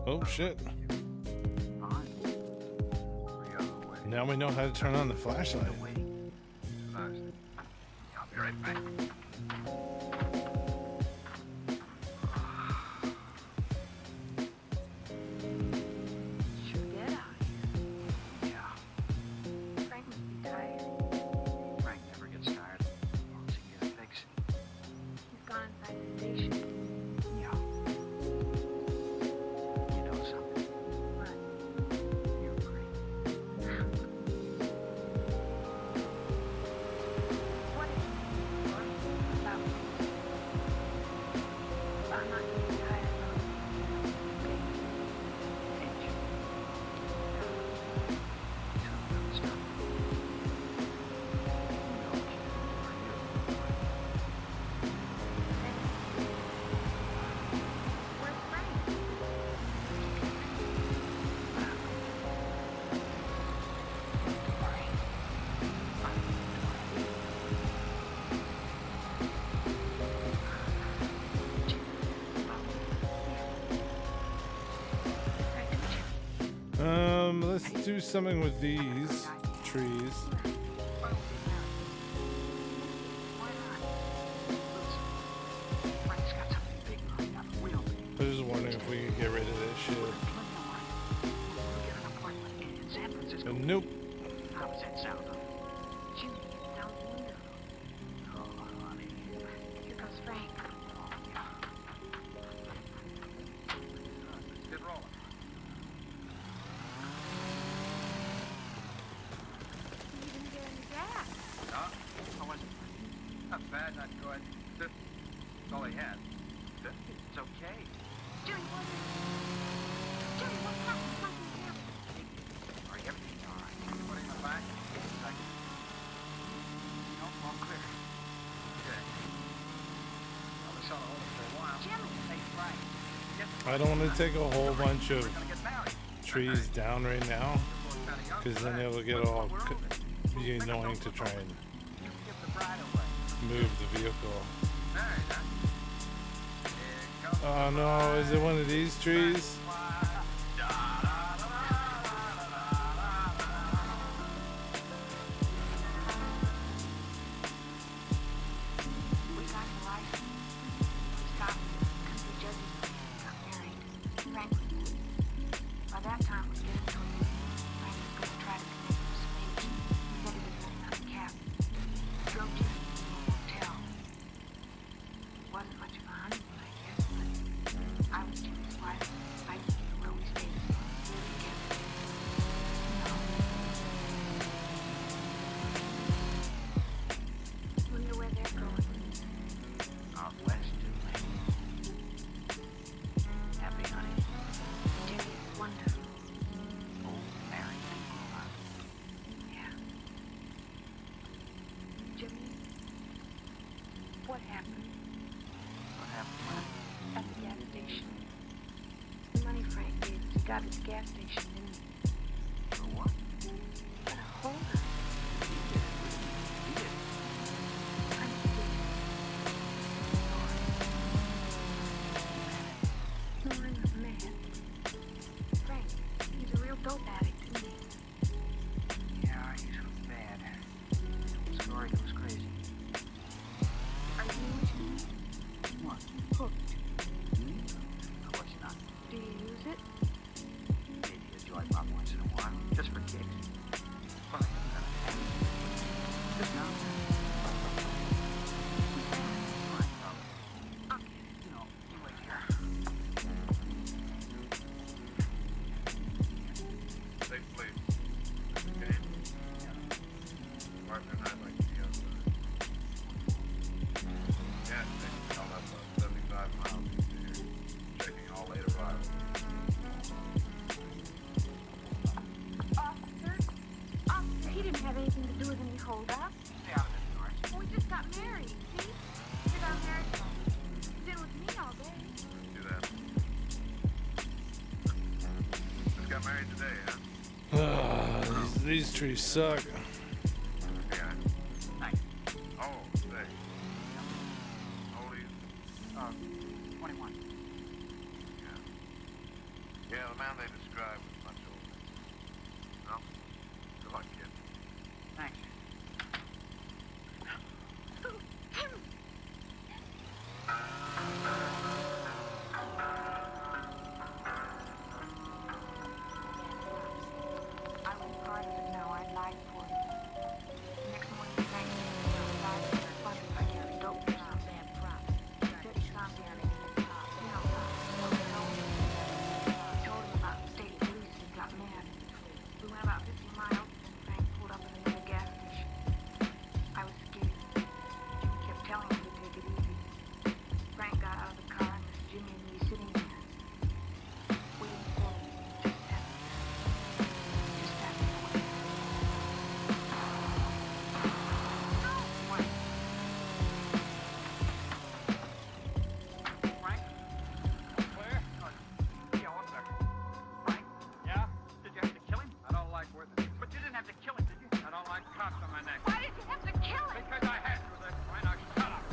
Oh shit. Now we know how to turn on the flashlight. I'll be right back. Sure get out here. Yeah. Frank must be tired. Frank never gets tired. Once he gets a fix. He's gone inside the station. Yeah. You know something? What? You're pretty. What is it about? do something with these trees. I was just wondering if we could get rid of this shit. But nope. How does that sound? Jimmy, it sounds wonderful. Oh, honey. Here comes Frank. Let's get rolling. You didn't get any gas. Huh? How was it? Not bad, not good. 50. That's all he had. 50? It's okay. Jimmy, what happened? Something happened. All right, everything's all right. Anybody in the back? Nope, all clear. Okay. Well, we saw the hole for a while. Jimmy! Hey, Frank. I don't want to take a whole bunch of trees down right now, because then it'll get all be annoying to try and move the vehicle. Oh no, is it one of these trees? We got the license. We stopped. Country judges got married. Frank was there. By that time, we get into it. Frank was going to try to connect with Spade. He said he was running out of cab. Drove Jimmy to the hotel. Wasn't much of a honeymoon, I guess, but I was Jimmy's wife. I didn't care where we stayed. Really together. No. Wonder where they're going. Out west, Happy honey. Jimmy is wonderful. old married people, huh? Yeah. Jimmy, what happened? What happened? At the gas station. The money Frank gave us, he got at the gas station, didn't he? For what? But hold on. I'm sick. No, I'm not mad. Frank, he's a real dope addict, isn't he? Yeah, he's hooked bad. The story goes crazy. Are you Jimmy? What? Hooked. Of course not. Do you use it? Maybe a joy pop once in a while, just for kicks. Well, just now. Fine, probably. You know, you wait here. Safe place. Okay? Yeah. Partner and I'd like to be outside. Yeah, taking all up 75 miles each year. Checking all late arrivals. Officer, he didn't have anything to do with any holdup. Stay out of this, Norris. We just got married, see? We did our marriage license. He's been with me all day. Do that. Just got married today, huh? These trees suck. Yeah. Thanks. Oh, say. How old are you? 21. Yeah. Yeah, the man they described was much older. Well, good luck, kid. Thanks. I was part of it now. I lied for him. Next morning, Frank came to my side and was wondering if I carried dope or something. He said he saw me on it. You know, I told him about the state police and he got mad. We went about 50 miles and Frank pulled up at another gas station. I was scared. Jimmy kept telling me to take it easy. Frank got out of the car and there's Jimmy and me sitting there. Waiting for him. Just that way. Frank? Where? Yeah, one second. Frank? Yeah? Did you have to kill him? I don't like witnesses. But you didn't have to kill him, did you? I don't like cops on my neck. Why did you have to kill him? Because I had to, that's why. Now shut up.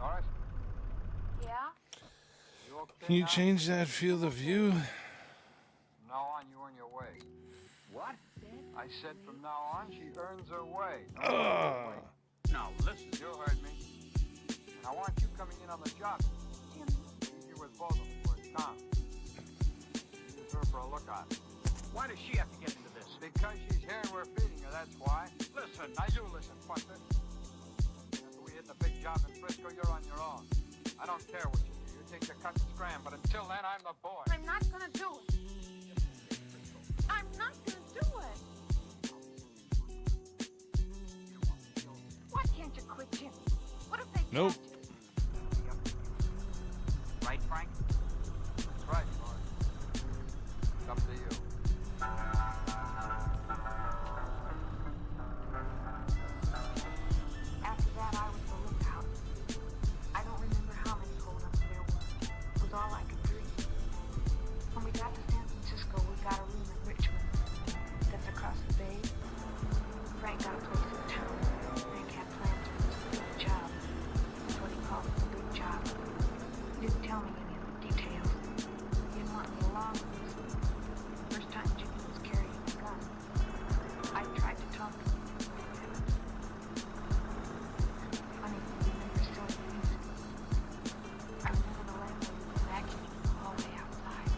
Doris? Yeah? You okay Can you now? change that field of view? From now on, you earn your way. What? I said from now on, she earns her way. No more her way. Now, listen, you heard me. And I want you coming in on the job. Jim. You're with both of them for a time. Use her for a look on. Why does she have to get into this? Because she's here and we're feeding her, that's why. Listen, now you listen, Buster. After we hit the big job in Frisco, you're on your own. I don't care what you do. You take the cut and scram, but until then, I'm the boy. I'm not gonna do it. I'm not gonna do it. Why can't you quit, Jimmy? What if they Nope. catch you? Right, Frank? That's right, boy. It's up to you. After that, I was the lookout. I don't remember how many holdups there were. It was all I could dream. When we got to San Francisco, we got a room in Richmond. That's across the bay. Frank got a place in town. Frank had plans for this big job. That's what he called it, the big job. He didn't tell me any of the details. He didn't want me along with us. First time Jimmy was carrying a gun. I tried to talk to him. Funny, I remember silly things. I remember the landlady vacuuming in the hallway outside.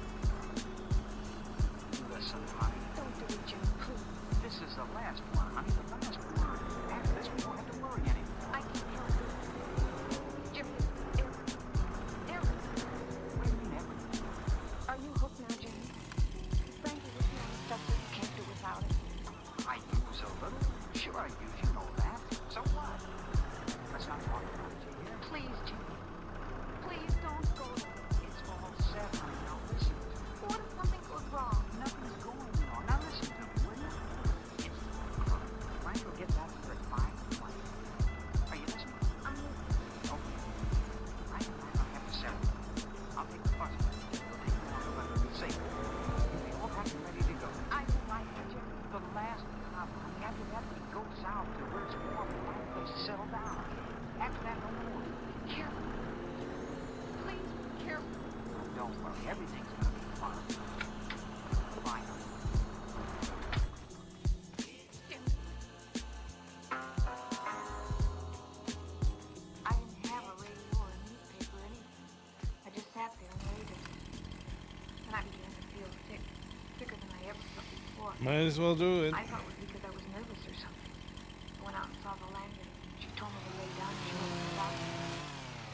Listen, honey. Don't do it, Jimmy, please. This is the last one, honey. The last one. After this, we won't have to worry anymore. I can't help it. Jimmy, Eric. What do you mean, everything? Are you hooked now, Jimmy? Is Frankie with me on the stuff that you can't do without it? I use a little. Sure, I use. You know that. So what? Let's not talk about it here. Please, Jimmy. Please don't go there. It's all set, honey. Now listen. What if something goes wrong? Nothing's going wrong. Now listen to me, will you? It's Frank will get back here at 5:20. Are you listening? I'm listening. Okay. I and I don't have to settle. I'll take the bus. We'll take it down to let me safe. You'll be all packed and ready to go. I will like it, Jimmy. The last job, honey. After that, we go south to where it's warm and find a place to settle down. After that, no more. Careful. Please be careful. Don't worry. Everything's gonna be fine. Bye, honey. Jimmy. I didn't have a radio or a newspaper anyway. I just sat there and waited. And I began to feel sick. Sicker than I ever felt before. Might as well do it. I thought it was because I was nervous or something. I went out and saw the landlady. She told me to lay down and she went to the doctor.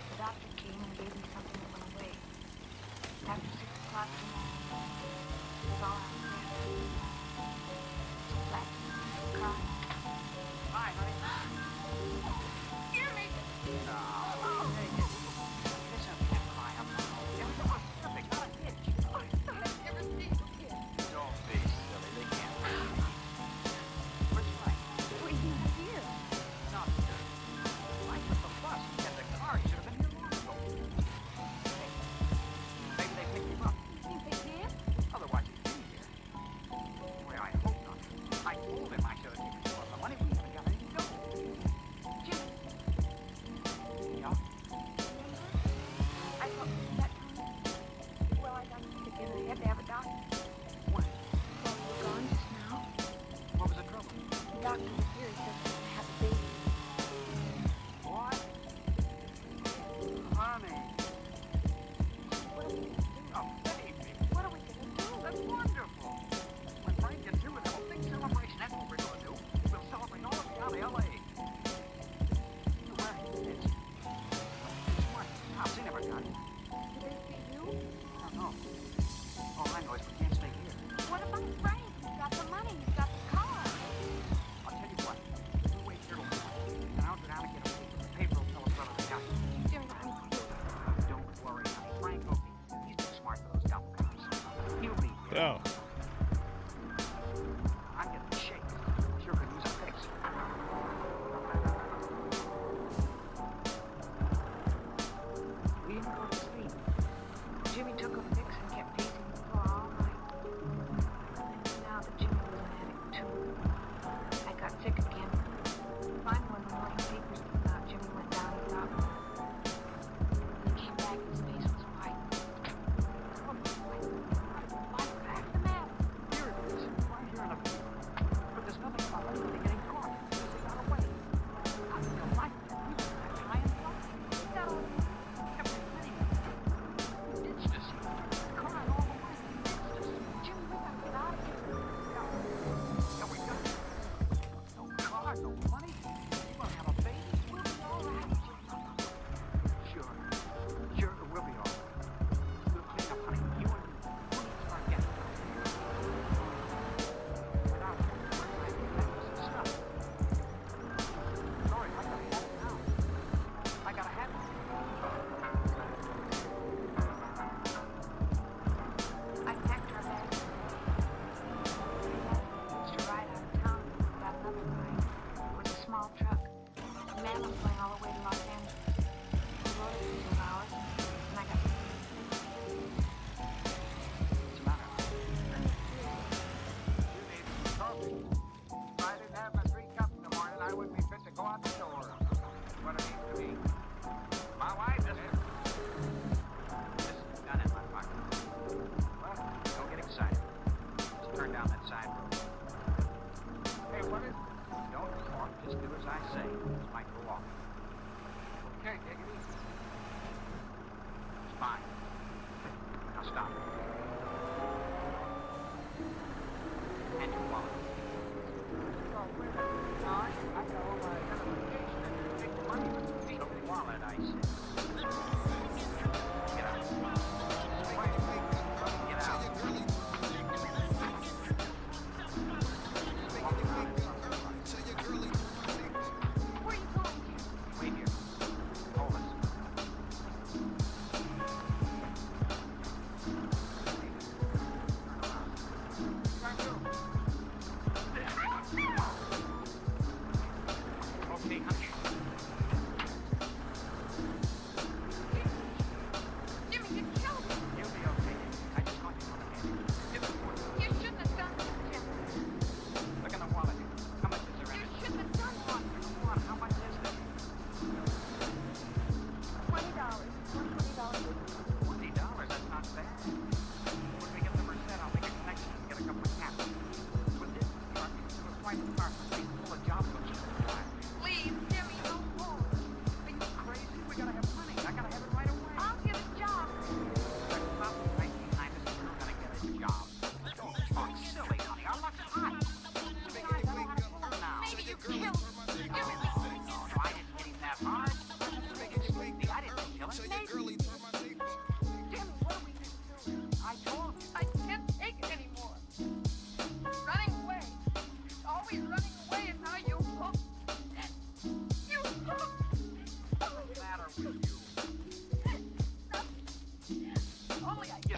The doctor came and gave me something that went away. After 6 o'clock tonight, it was all I was after. So flat, crying. Hi, honey. Hear me! No. Hey, listen, I can't cry. I'm not. You're perfect. Not a hitch. Oh, I thought I'd never see you again. Don't be silly. They can't. Where's Frank? What are you doing here? Not here. I took the bus. He had the car. He should have been here long ago. Hey, maybe they picked him up. You think they did? Otherwise, he'd be here. Well, I hope not. I told him I should have taken some of the money. We haven't got any dough. Jimmy, Yeah? I thought that time. Well, I got sick again and I had to have a doctor. When? Well, you were gone just now. What was the trouble? The doctor was here. He said I was to have a baby. What? Honey. What are we going to do? A baby. What are we going to do? That's wonderful. When Frank gets here, we'll have a big celebration. That's what we're going to do. We'll celebrate all of it out of L.A. Where is it? It's my house. He never got it. Did they see you? I don't know. All I know is we can't stay here. What about Frank? He's got the money. He's got the car. I'll tell you what. You wait here till morning, and I'll go down and get a paper. The paper will tell us whether they got it. Jimmy, I'm scared. Don't worry, honey. Frank will be here. He's too smart for those double cars. He'll be here. Go. I'm getting shakes. Sure could use a fix. We didn't go to sleep. Jimmy took a fix and kept pacing the floor all night. I knew now that Jimmy was an addict too. I got sick again. Finally, when the morning papers came out, Jimmy went down and got me.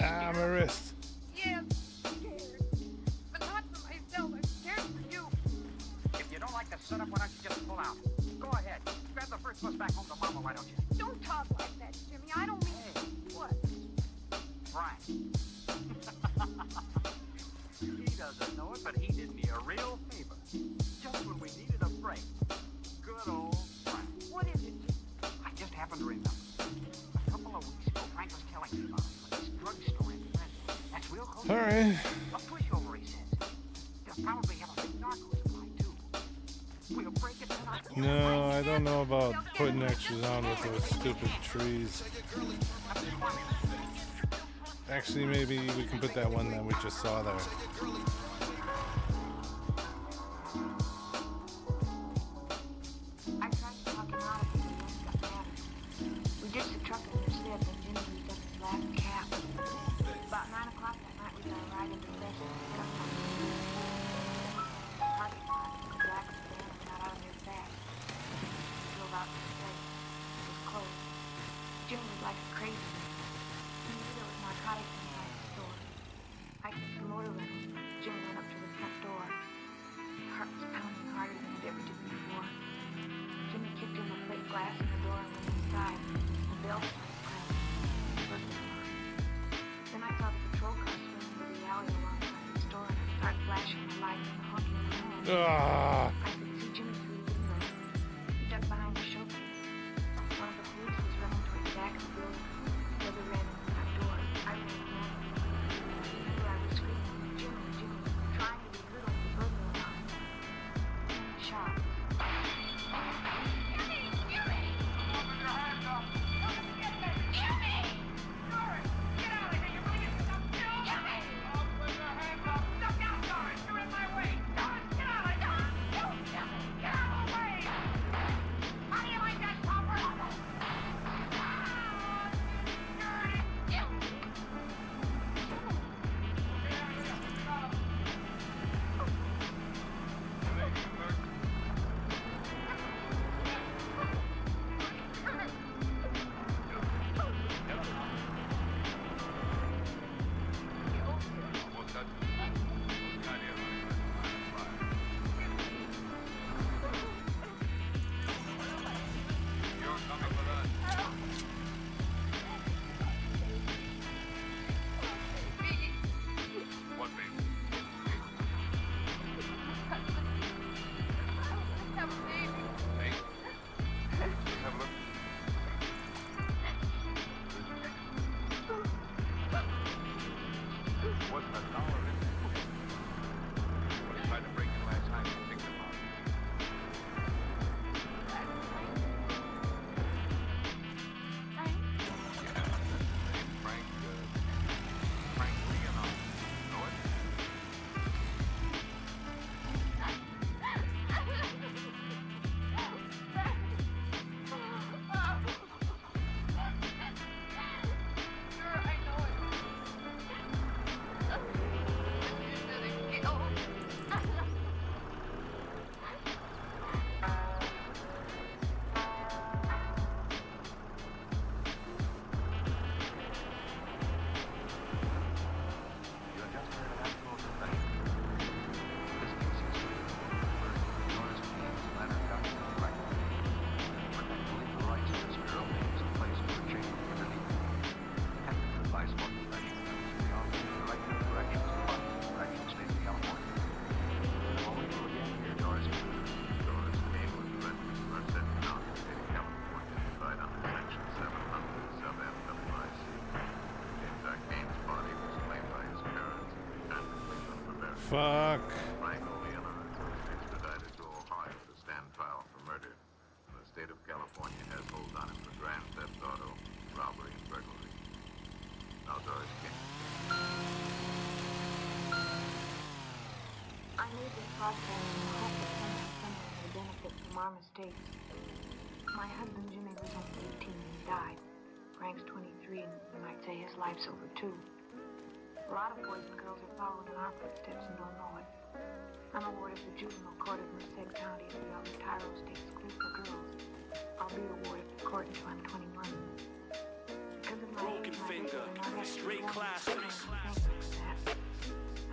Ah, my wrist. Yes, I'm scared. But not for myself. I'm scared for you. If you don't like the setup, why don't you just pull out? Go ahead. Grab the first bus back home to Mama, why don't you? Don't talk like that, Jimmy. I don't mean... What? Frank. He doesn't know it, but he did me a real favor. Just when we needed a break. Good old Frank. What is it, Jimmy? I just happened to remember. A couple of weeks ago, Frank was telling me about this drugstore in Brentwood. That's real close. All right. A pushover, he says. They'll probably have a big narco supply, too. We'll break it tonight. No, I don't know about putting extras on with those stupid trees. Actually, maybe we can put that one that we just saw there. I tried to talk him out of it, but he got mad. We ditched the truck and instead, then Jimmy used up his last cap. About 9 o'clock that night, we got a ride into Fresno and got my parking lot, Jack and Dan and got out of there fast. We drove out to the place. It was closed. Jimmy was like a crazy. He knew there was narcotics inside the store. I took the motor rental. Jimmy went up to the front door. His heart was pounding harder than it ever did before. Jimmy kicked in the plate glass in the door and went inside. The bell started clanging. Then I saw the patrol car swing into the alley alongside the store and it started flashing the lights and honking the horn. I could see Jimmy through the window. He ducked behind the showcase. One of the police was running toward the back of the building. The other ran in the front door. I ran along. He knew I was screaming, Jimmy, Jimmy, trying to be good on the burglar alarm. Then the shots. Fuck. Frank Oleana was extradited to Ohio to stand trial for murder. And the state of California has hold on him for grand theft auto, robbery, and burglary. Now, Doris King. I made this broadcast in the hope that someone would benefit from our mistakes. My husband Jimmy was only 18 when he died. Frank's 23 and you might say his life's over too. A lot of boys and girls are following in our footsteps and don't know it. I'm a ward of the juvenile court of Merced County of the Elder Tyro State School for Girls. I'll be a ward of the court until I'm 21. Because of my age, my legs are not as strong great classics.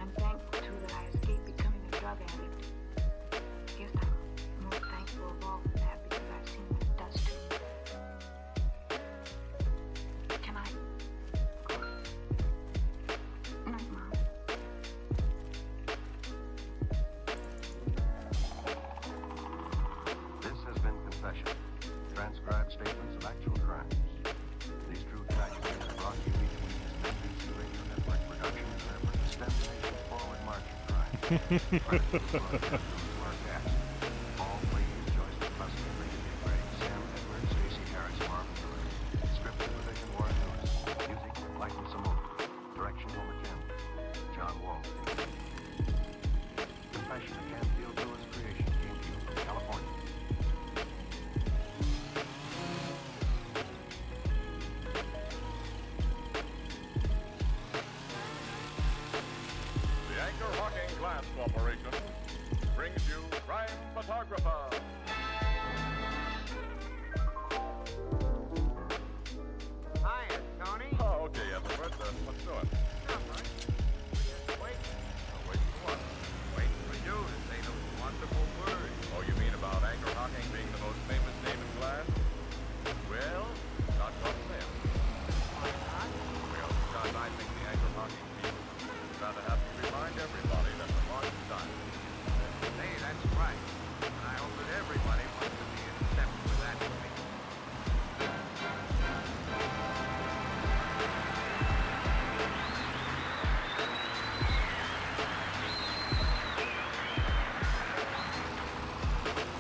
I'm thankful too that I escaped becoming a drug addict. I guess I'm more thankful of all for that because I've seen what it does to you. Can I? Night, Mom. This has been Confession, transcribed statements of actual crimes. These true tragedies are brought to you each week as members of the Radio Network production in an effort to stem the nation's forward march of crime. Mark Gass, Paul Please, Joyce McCluskey, Brigadier Greg, Sam Edwards, Stacey Harris, Marvin Lewis. Script supervision, Warren Lewis. Music, Lighten Simone. Direction, Homer Ken. John Wallstein. Confession, a Canfield Lewis creation, came to you from California. The Anchor Hawking Glass Corporation brings you Crime Photographer. Hiya, Tony. Oh, okay, Ethelbert. What's doing? Nothing. Just waiting. Waiting for what? Waiting for you to say those wonderful words. Oh, you mean about Anchor Hawking being the most famous name in glass? Well, not what I'm saying. Why not? Well, because I think the Anchor Hawking people would rather have to remind everybody that the march is done. Hey, that's right. And I hope that everybody wants to be in step with that for me.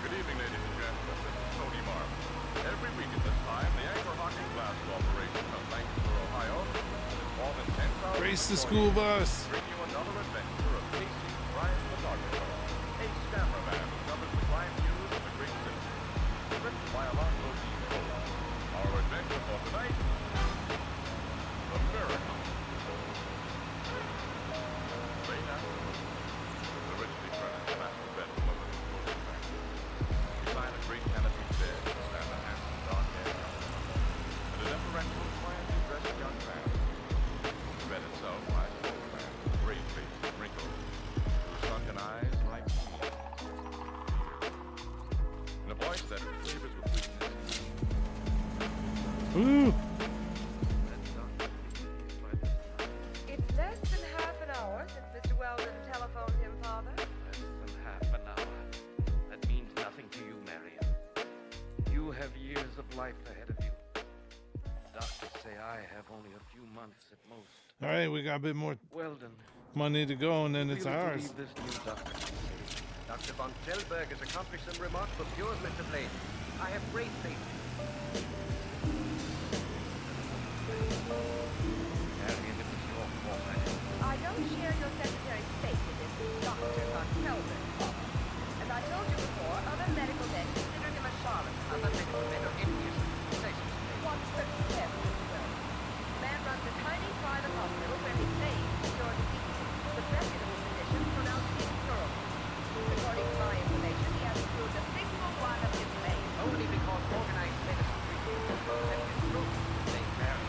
Good evening, ladies and gentlemen. This is Tony Marvin. Every week at this time, the Anchor Hawking Glass Corporation of Lancaster, Ohio, and its more than 10,000 Race the school bus. bring you another adventure of Casey, Crime Photographer, a cameraman who covers the crime news of the great city. Written by Alonzo D. Cole. Our adventure for tonight, The Miracle. Late afternoon, the richly furnished master bedroom of the Cole family. Beside a great canopy bed stand a handsome dark-haired young woman and a deferential, quietly dressed young man. The bed itself lies an old man, grave-faced and wrinkled, whose sunken eyes like tears. In a voice that quavers with weakness. Ooh. It's less than half an hour since Mr. Weldon telephoned him, Father. Less than half an hour. That means nothing to you, Marion. You have years of life ahead of you. Doctors say I have only a few months at most. All right, we got a bit more Weldon, money to go, and then it's we'll ours. believe this new doctor. Dr. von Zellberg has accomplished some remarkable cures, Mr. Blaine. I have great faith. Marion, it was your fault. I don't share your secretary's faith in this Dr. von Kelvin, Father. As I told you before, other medical men consider him a charlatan. Other medical men are envious of his success. What's the step, Mr. Weldon? The man runs a tiny private hospital where he claims to cure disease. The reputable physician pronounced him curable. According to my information, he hasn't proved a single one of his claims. Only because organized medicine refuses to accept his proof. They marry.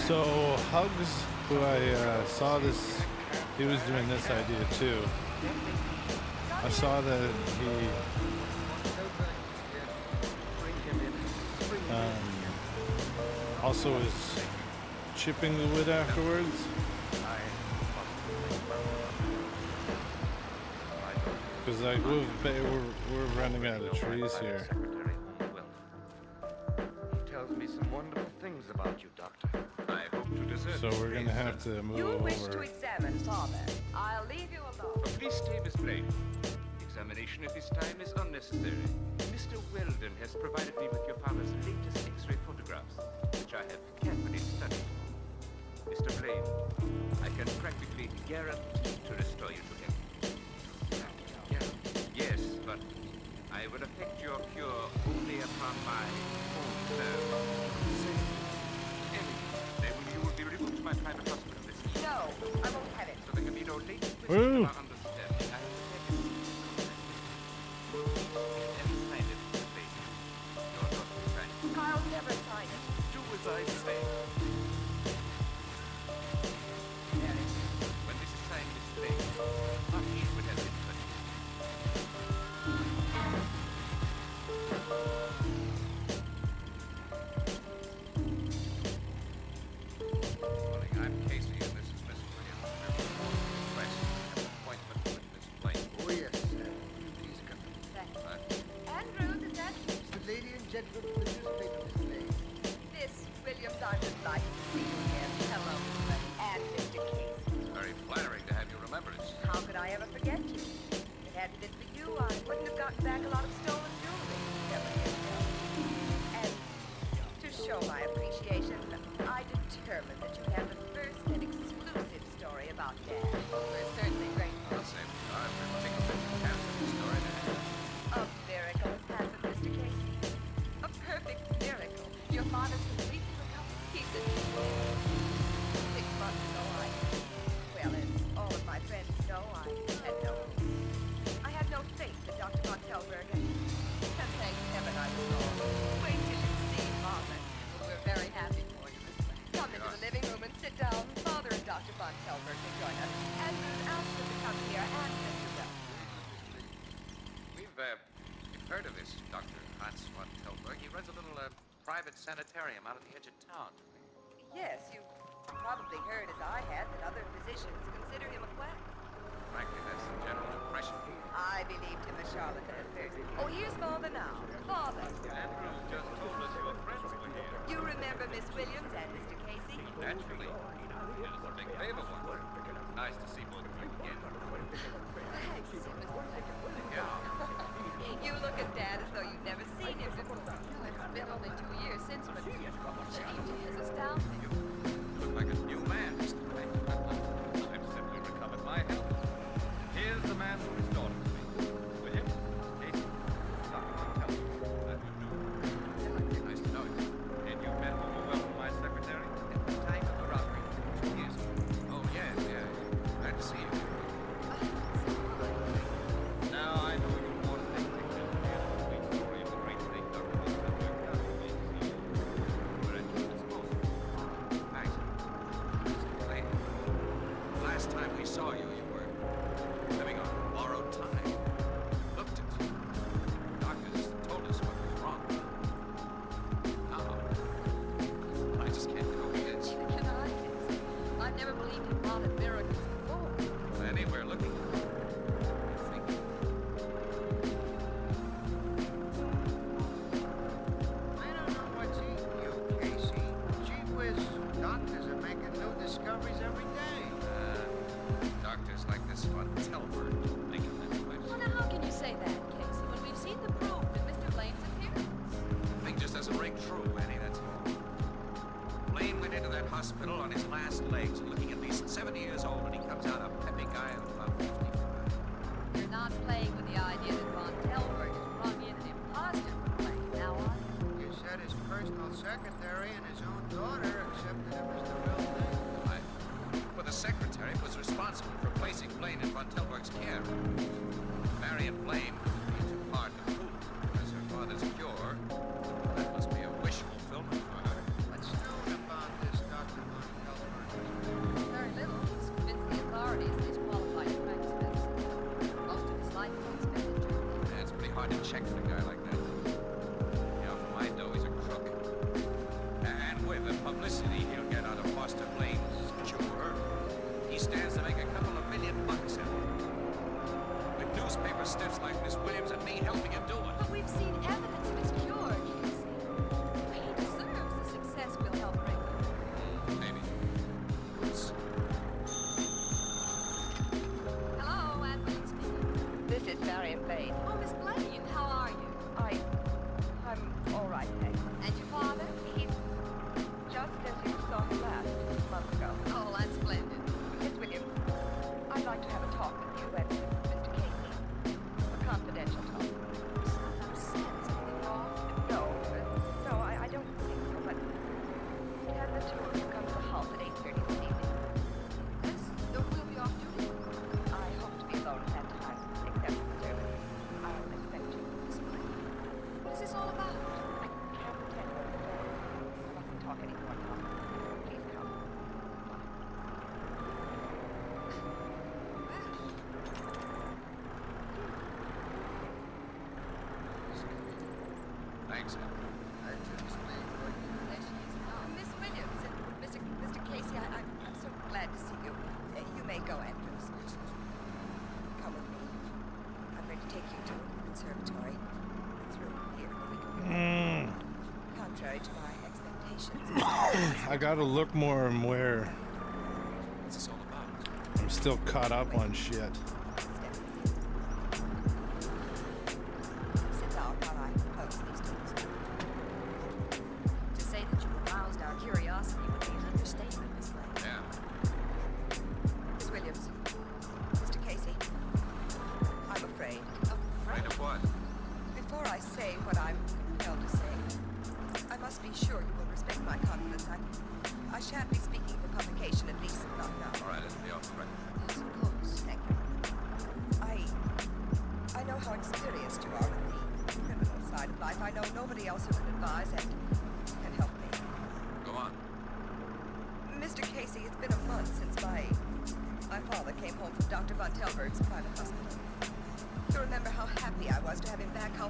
So Hugz, who I saw this, he was doing this idea too. I saw that he also is chipping the wood afterwards. Because like we're running out of trees here. He tells me some wonderful things about you, Doctor. I hope to deserve So we're gonna have to move You wish to over. examine, Father. I'll leave you alone. Please stay, Miss Blaine. Examination at this time is unnecessary. Mr. Weldon has provided me with your father's latest X-ray photographs, which I have carefully studied. Mr. Blaine, I can practically guarantee to restore you to him. Yes, but I will effect your cure only upon my own terms. Anyway, you will be removed to my private hospital this evening. No, I won't have it. So there can be no late Woo! I'll never sign it. Do as I say. When this is signed this thing, not each would have been put. Morning, I'm Casey, and this is Miss Williams. We're reporting an appointment with Miss Blaine. Oh, yes, sir. Please come in. Andrew, is that It's the lady and gentleman from the newspaper, Miss Blaine. Miss Williams? I would like to see you again. Hello, and Mr. Casey. It's very flattering to have you remember us. How could I ever forget you? If it hadn't been for you, I wouldn't have gotten back a lot of stolen jewelry. Never did know. And to show my appreciation, I determined that you have the first and exclusive story about Dad. We're certainly grateful. Same time, we're tickled that you have such a story to have. A miracle has happened, Mr. Casey. A perfect miracle. Your father's completely recovered. He's in 6 months ago, well, as all of my friends know, I had no faith that Dr. Von Telberg and thank heaven I was wrong. Wait till you see Father. We're very happy for you, Mr. Come into the living room and sit down. Father and Dr. Von Telberg will join us. And we'll ask them to come here and Mr. Bell. We've heard of this Dr. Hans von Telberg. He runs a little private sanitarium out on the edge of town. Yes, you probably heard, as I had, that other physicians consider him a quack. Frankly, that's the general impression. I believed him a charlatan at first. Oh, here's Father now. Father. Andrew just told us your friends were here. You remember Miss Williams and Mr. Casey? Naturally. It was a big favor one. Nice to see both of you again. Thanks, Mr. Yeah. You look at Dad as though you've never seen him before. It's been only 2 years since, but the change is astounding. You look like a new man, Mr. Blaine. I've simply recovered my health. Here's the man who restored it to me. William, Casey, Dr. Von Telberg. Glad you knew. Nice to know you. And you've met whom will welcome my secretary? At the time of the robbery, 2 years ago. Oh, yes, yeah. Glad to see you. Now I know you want to take pictures of the sweet story of the great thing Dr. Von Telberg done for me to see you. We're at your disposal. Thanks. Mr. Blaine, last time we saw you, you were living on borrowed time. Looked at you. Doctors told us what was wrong. Now, I just can't cope with this. neither can I. I've never believed in modern miracles before. Anywhere looking. I think. I don't know what's eating you, Casey. Gee whiz, doctors are making new discoveries every day. Doctors like this Von Telberg don't make it that way. Well, now how can you say that, Casey, when we've seen the proof in Mr. Blaine's appearance? The thing just doesn't ring true, Annie, that's all. Blaine went into that hospital on his last legs, looking at least 70 years old, and he comes out a peppy guy of about 55. You're not playing with the idea that Von Telberg has rung in an imposter for Blaine, now are you? You said his personal secretary and his own daughter accepted him as the real thing. Well, the secretary was responsible for placing Blaine in Von Telberg's care. Marion Blaine was too hard to fool. As her father's cure, that must be a wish fulfillment for her. What's known about this Dr. Von Telberg? Very little. He's convinced the authorities that he's qualified to practice medicine. Most of his life was spent in Germany. Yeah, it's pretty hard to check for a guy like that. You know, from my know, he's a crook. And with the publicity he'll get out of Foster Blaine's cure, he stands to make a couple of $1 million bucks out of it. With newspaper stiffs like Miss Williams and me helping him do it. But we've seen evidence of his cure, Casey. He deserves the success we'll help bring him. Maybe. Hello, Anne Williams speaking. This is Marion Blaine. Oh, Miss Blaine, how are you? I'm all right, thanks. And your father? He's just as you saw him last, a month ago. Oh, that's splendid. Miss Williams, I'd like to have a talk with you and Mr. Casey. A confidential talk. No sense. Anything wrong? No, I don't think so, but can the two of you come to the house at 8:30 this evening? Yes, we'll be off duty. I Thanks, Al. I to explain for you. There she is now. Miss Williams and Mr. Casey, I'm so glad to see you. You may go, Andrews. Come with me. I'm ready to take you to the conservatory. Through here. Contrary to my expectations. I gotta look more and where. What's this all about? I'm still caught up on shit. Sit down while I compose these notes. To say that you aroused our curiosity would be an understatement, Miss Lane. Yeah. Miss Williams, Mr. Casey, I'm afraid. Afraid of what? Before I say what I'm compelled to say, I must be sure you will respect my confidence. I shan't be speaking for publication, at least not now. All right, it'll be off the record. Yes, of course. Thank you. I know how experienced you are with the criminal side of life. I know nobody else who can advise and can help me. Go on. Mr. Casey, it's been a month since my father came home from Dr. Von Telberg's private hospital. You remember how happy I was to have him back, how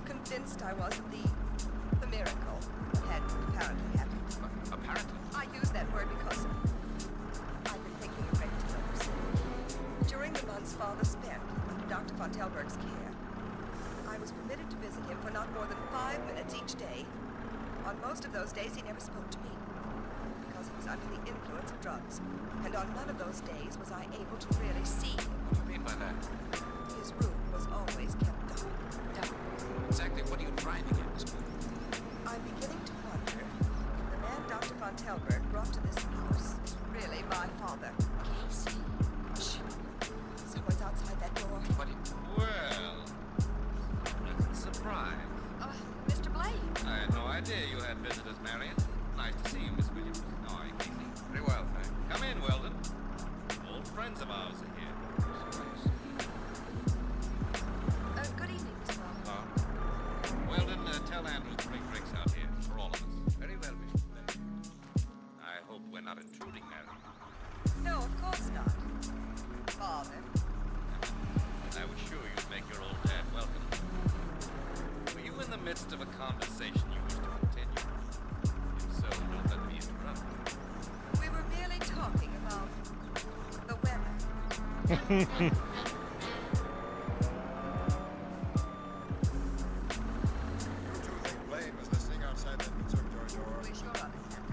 convinced I was of the miracle that had apparently happened. Apparently? I use that word because I've been thinking a great deal of it. During the months father spent under Dr. Von Telberg's care, I was permitted to visit him for not more than 5 minutes each day. On most of those days, he never spoke to me because he was under the influence of drugs. And on none of those days was I able to really see him. What do you mean by that? His room was always kept dark. Exactly what are you driving at, Miss Williams? I'm beginning to wonder if the man Dr. Von Telberg brought to this house is really my father. Casey. Shh. Someone's outside that door. Well, pleasant surprise. Mr. Blaine. I had no idea you had visitors, Marion. Nice to see you, Miss Williams. How are you, Casey? Pretty well, thanks. Come in, Weldon. Old friends of ours are here. Good evening, Mr. Weldon, tell Andrews to bring drinks out here for all of us. Very well, Mr. Blaine. I hope we're not intruding, Marion. No, of course not. Father. I was sure you'd make your old dad welcome. Were you in the midst of a conversation you wish to continue? If so, don't let me interrupt. We were merely talking about the weather. Blaine was listening outside that conservatory door. We sure are.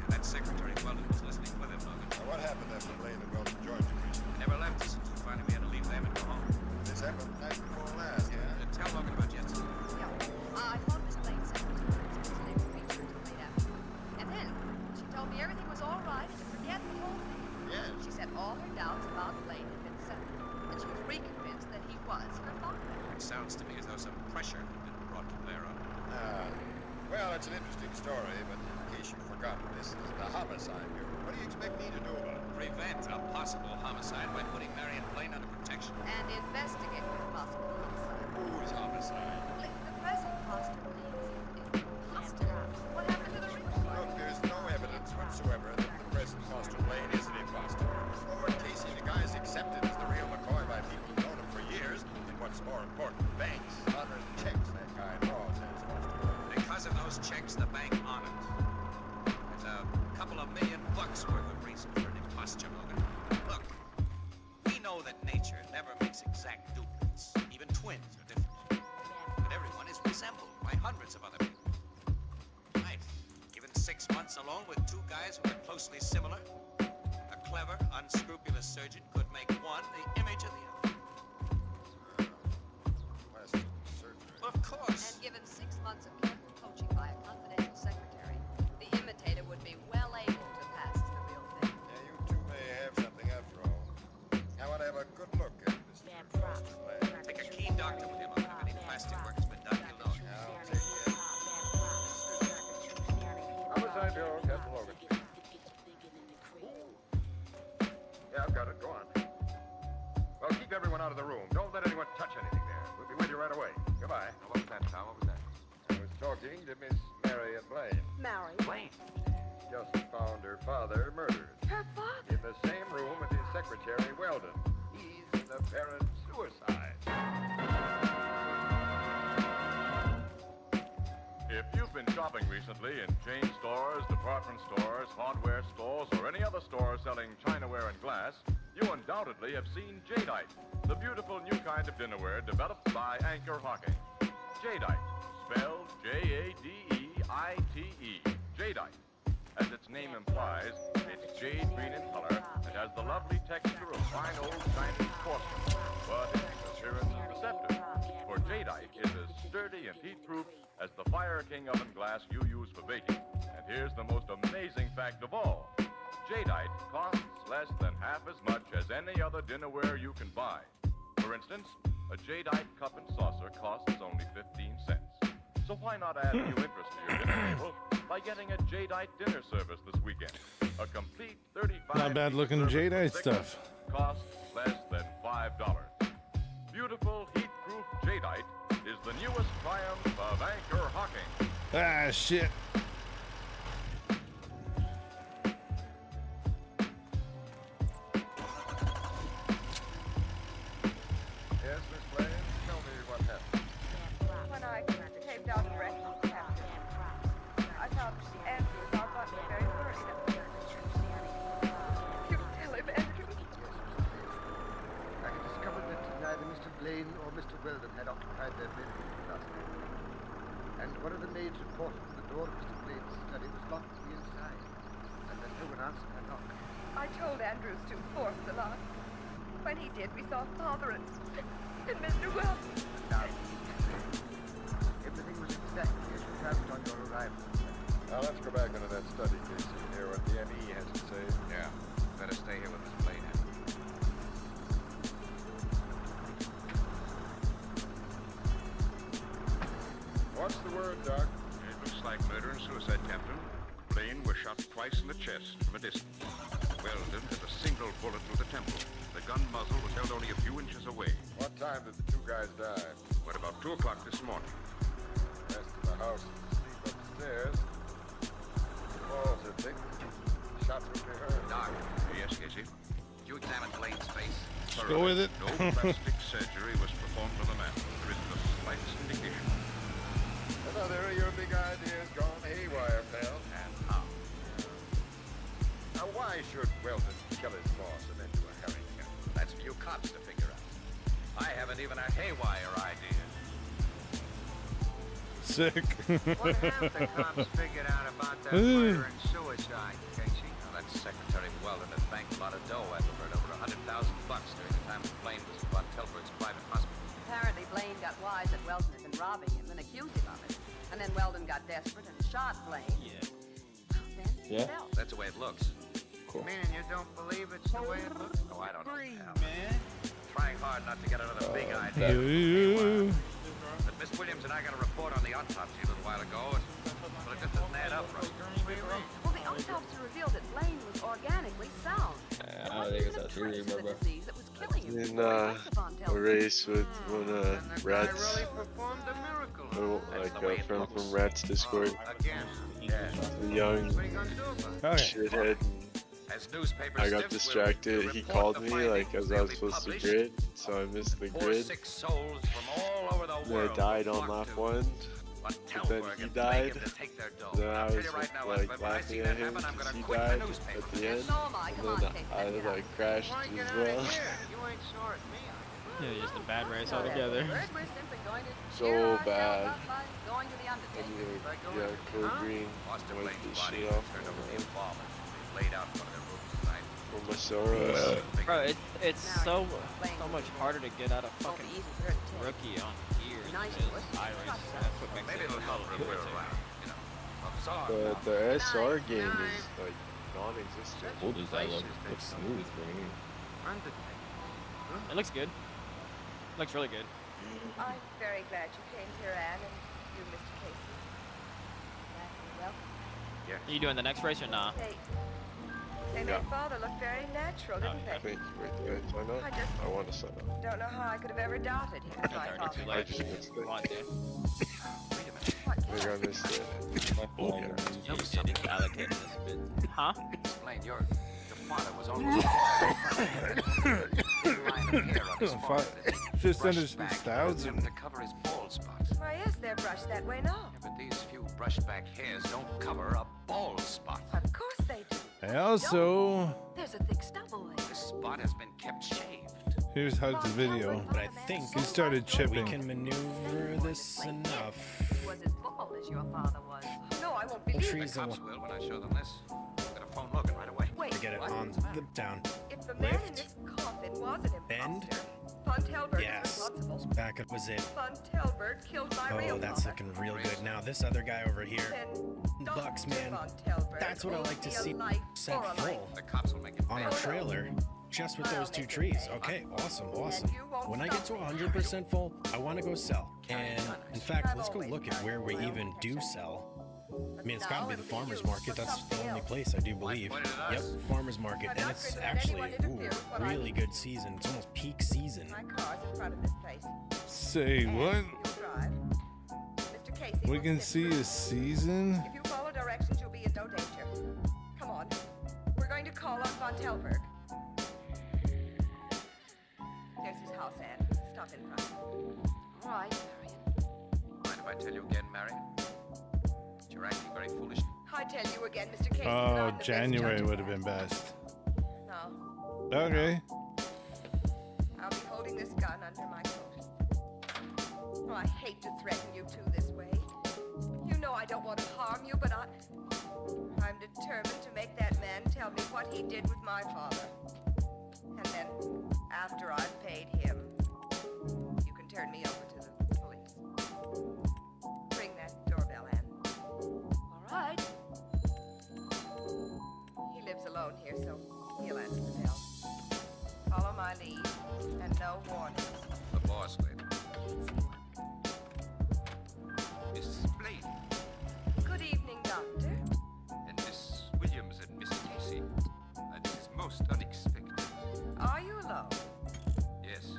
That secretary Weldon was listening with him, Logan. Now, what happened after Blaine and Weldon joined you, Christian? Never left us until finally we had to leave them and go home. This happened the night before last, yeah? Tell Logan about Jensen. Yeah. I phoned Miss Blaine several times. She was able to reach her until late afternoon. And then she told me everything was all right and to forget the whole thing. Yes. She said all her doubts about Blaine had been settled, and she was reconvinced that he was her father. It sounds to me as though some pressure had been brought to bear on her. Well, it's an interesting story, but in case you've forgotten, this is the homicide bureau. What do you expect me to do about it? Prevent a possible homicide by putting Marion Blaine under protection. And investigate the possible homicide. Whose homicide? If the present Foster Blaine is imposter, what happened to the real one? Look, there's no evidence whatsoever that the present Foster Blaine is an imposter. Or in case the guy's accepted as the real McCoy by people who've known him for years, and what's more important, banks honoring the checks that guy draws as Foster Blaine. Because of those checks, the bank honored. There's a couple of $1 million worth of reason for an imposture, Logan. Look, we know that nature never makes exact duplicates. Even twins are different. But everyone is resembled by hundreds of other people. Right. Given 6 months alone with two guys who are closely similar, a clever, unscrupulous surgeon could make one the image of the other. Plastic surgery. Of course. And given 6 months of careful coaching by a confidential secretary, the imitator would be well able to pass as the real thing. Yeah, you two may have something after all. I want to have a good look at Mr. Foster Blaine. Take a keen doctor with him. If any plastic work has been done, he'll know. I'll take it. Homicide Bureau, Captain Logan. Yeah, I've got it. Go on. Well, keep everyone out of the room. Don't let anyone touch anything there. We'll be with you right away. Goodbye. What was that, Tom? What was that? I was talking to Miss Marion Blaine. Mary? Blaine. Just found her father murdered. Her father? In the same room with his secretary, Weldon. He's an apparent suicide. If you've been shopping recently in chain stores, department stores, hardware stores, or any other store selling chinaware and glass, you undoubtedly have seen Jadeite, the beautiful new kind of dinnerware developed by Anchor Hocking. Jadeite, spelled Jadeite, Jadeite. As its name implies, it's jade green in color and has the lovely texture of fine old Chinese porcelain, but its appearance is deceptive, for Jadeite is as sturdy and heat-proof as the Fire King oven glass you use for baking. And here's the most amazing fact of all. Jadeite costs less than half as much as any other dinnerware you can buy. For instance, a Jadeite cup and saucer costs only 15 cents. So why not add a new interest to your dinner table by getting a Jadeite dinner service this weekend? A complete 35 Not bad looking Jadeite stuff. Costs less than $5. Beautiful heat-proof Jadeite is the newest triumph of Anchor Hocking. Ah, shit. Yes, Miss Blaine, tell me what happened. When I taped out the rest of the chapter, I found Andrews, our butler, very worried. You tell him, Andrews. I had discovered that neither Mr. Blaine or Mr. Weldon had occupied their bedroom last night. And one of the maids reported that the door of Mr. Blaine's study was locked from the inside, and that no one answered her knock. I told Andrews to force the lock. When he did, we saw Father and Mr. Weldon. Now, everything was exactly as you found it on your arrival. Now let's go back into that study, Casey, and hear what the ME has to say. Yeah, better stay here with Miss Blaine. What's the word, Doc? It looks like murder and suicide, Captain. Blaine was shot twice in the chest from a distance. Weldon had a single bullet through the temple. The gun muzzle was held only a few inches away. What time did the two guys die? What, about 2 o'clock this morning? The rest of the house is asleep upstairs. The walls are thick. Shots would be heard. Doc. Yes, Casey? Did you examine Blaine's face? Go with it. No plastic surgery was performed on the man. There isn't the slightest indication. Another of your big ideas gone haywire, pal. And how? Now, why should Weldon kill his boss and then do a herring kill? That's for you cops to figure out. I haven't even a haywire idea. Sick. What have the cops figured out about that murder and suicide, Casey? Now, that Secretary Weldon had banked a lot of dough at the murder, over $100,000 during the time that Blaine was at Von Tilburg's private hospital. Apparently, Blaine got wise that Weldon had been robbing him and accused him of it. And then Weldon got desperate and shot Blaine. Yeah. Then he fell. That's the way it looks. Cool. Meaning you don't believe it's the way it looks? Oh, I don't know. man. Trying hard not to get another big idea. Meanwhile, that Miss Williams and I got a report on the autopsy a little while ago, but it just doesn't add up, Russ. Well, the autopsy revealed that Blaine was organically sound. I don't think it's that true, bro. Disease that was killing him. In a race with one Rats, like a friend from Rats Discord, a young shithead. I got distracted. He called me like as I was supposed to grid, so I missed the grid. Then I died on lap 1. But then he died. Then I was like laughing at him because he died at the end. And then I like crashed as well. Yeah, just a bad race altogether. So bad. And yeah, Code Green wiped the shit off from my sorrows. Bro, it's so much harder to get out of fucking rookie on gears than it is iRacing. That's what makes it hell of a But the SR game is like non-existent. Cool does that look? Looks smooth for me. It looks good. Looks really good. I'm very glad you came here, Anne, and you, Mr. Casey. Glad you're welcome. Yeah. Are you doing the next race or nah? They made Father look very natural, didn't they? Thank you. Wait, did I sign up? I want to sign up. Don't know how I could have ever doubted him. I just missed it. I think I missed it. My phone didn't allocate this bit. Huh? Blaine, your father was almost Just under 6,000. to cover his bald spots. Why, yes, they're brushed that way now. Yeah, but these few brushed back hairs don't cover a bald spot. Of course they do. And also, There's a thick stubble there. This spot has been kept shaved. here's Hugz' video. But I think He started chipping. we can maneuver this enough. He was as bald as your father was. No, I won't believe Trees The cops will when I show them this. Got a phone looking right away. Wait, to get it what? on the down. If the man in Lift. this coffin was an Bend. imposter, Von Telberg Yes. is responsible. Back up was it. Von Telberg killed my real Oh, that's father. looking real good. Now this other guy over here. Then Bucks, Dr. man. Von Telberg That's what I like to owes me a see life set for a life. full The cops will make it on our fair. trailer. Just with I'll those two make it trees. pay. Okay, awesome. you won't When I get to stop me. 100% full, I want to go sell. And in fact, let's go look at where we even do sell. I mean, it's got to be the farmer's market. That's the only place I do believe. Yep, farmer's market. And it's actually really good season. It's almost peak season. My car's in front of this place. Say what? You'll drive. Mr. Casey We will can sit see front. a season. If you follow directions, you'll be in no danger. Come on. We're going to call on Von Telberg. There's his house, Anne. Stop in front. All right, Marion. Mind if I tell you again, Marion? You're acting very foolish. I tell you again, Mr. Casey. that Oh, I'm the January best judge would of have been best. No. Okay. I'll be holding this gun under my coat. Oh, I hate to threaten you two this way. You know I don't want to harm you, but I'm determined to make that man tell me what he did with my father. And then, after I've paid him, you can turn me over to the police. Ring that doorbell, Ann. All right. He lives alone here, so he'll answer the bell. Follow my lead, and no warnings. The boss lady. Mrs. Blaine Good evening, Doctor. and Miss Williams and Miss Casey. This is most unexpected. Are you alone? Yes,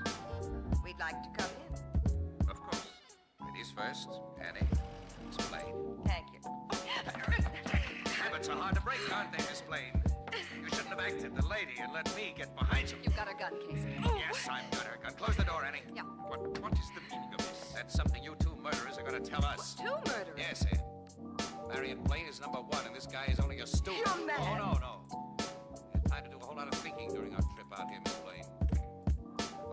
We'd like to come in. of course. Ladies first. Annie. Miss Blaine. Thank you. Habits are hard to break, aren't they, Miss Blaine? You shouldn't have acted the lady and let me get behind you. You've got a gun, Casey. Yes, I'm got her gun. Close the door, Annie. Yeah. What is the meaning of this? That's something you two murderers are going to tell us. Two murderers? Yes, Anne. Marion Blaine is number one, and this guy is only a stooge. You're mad. Oh, no. Had time to do a whole lot of thinking during our trip out here, Miss Blaine.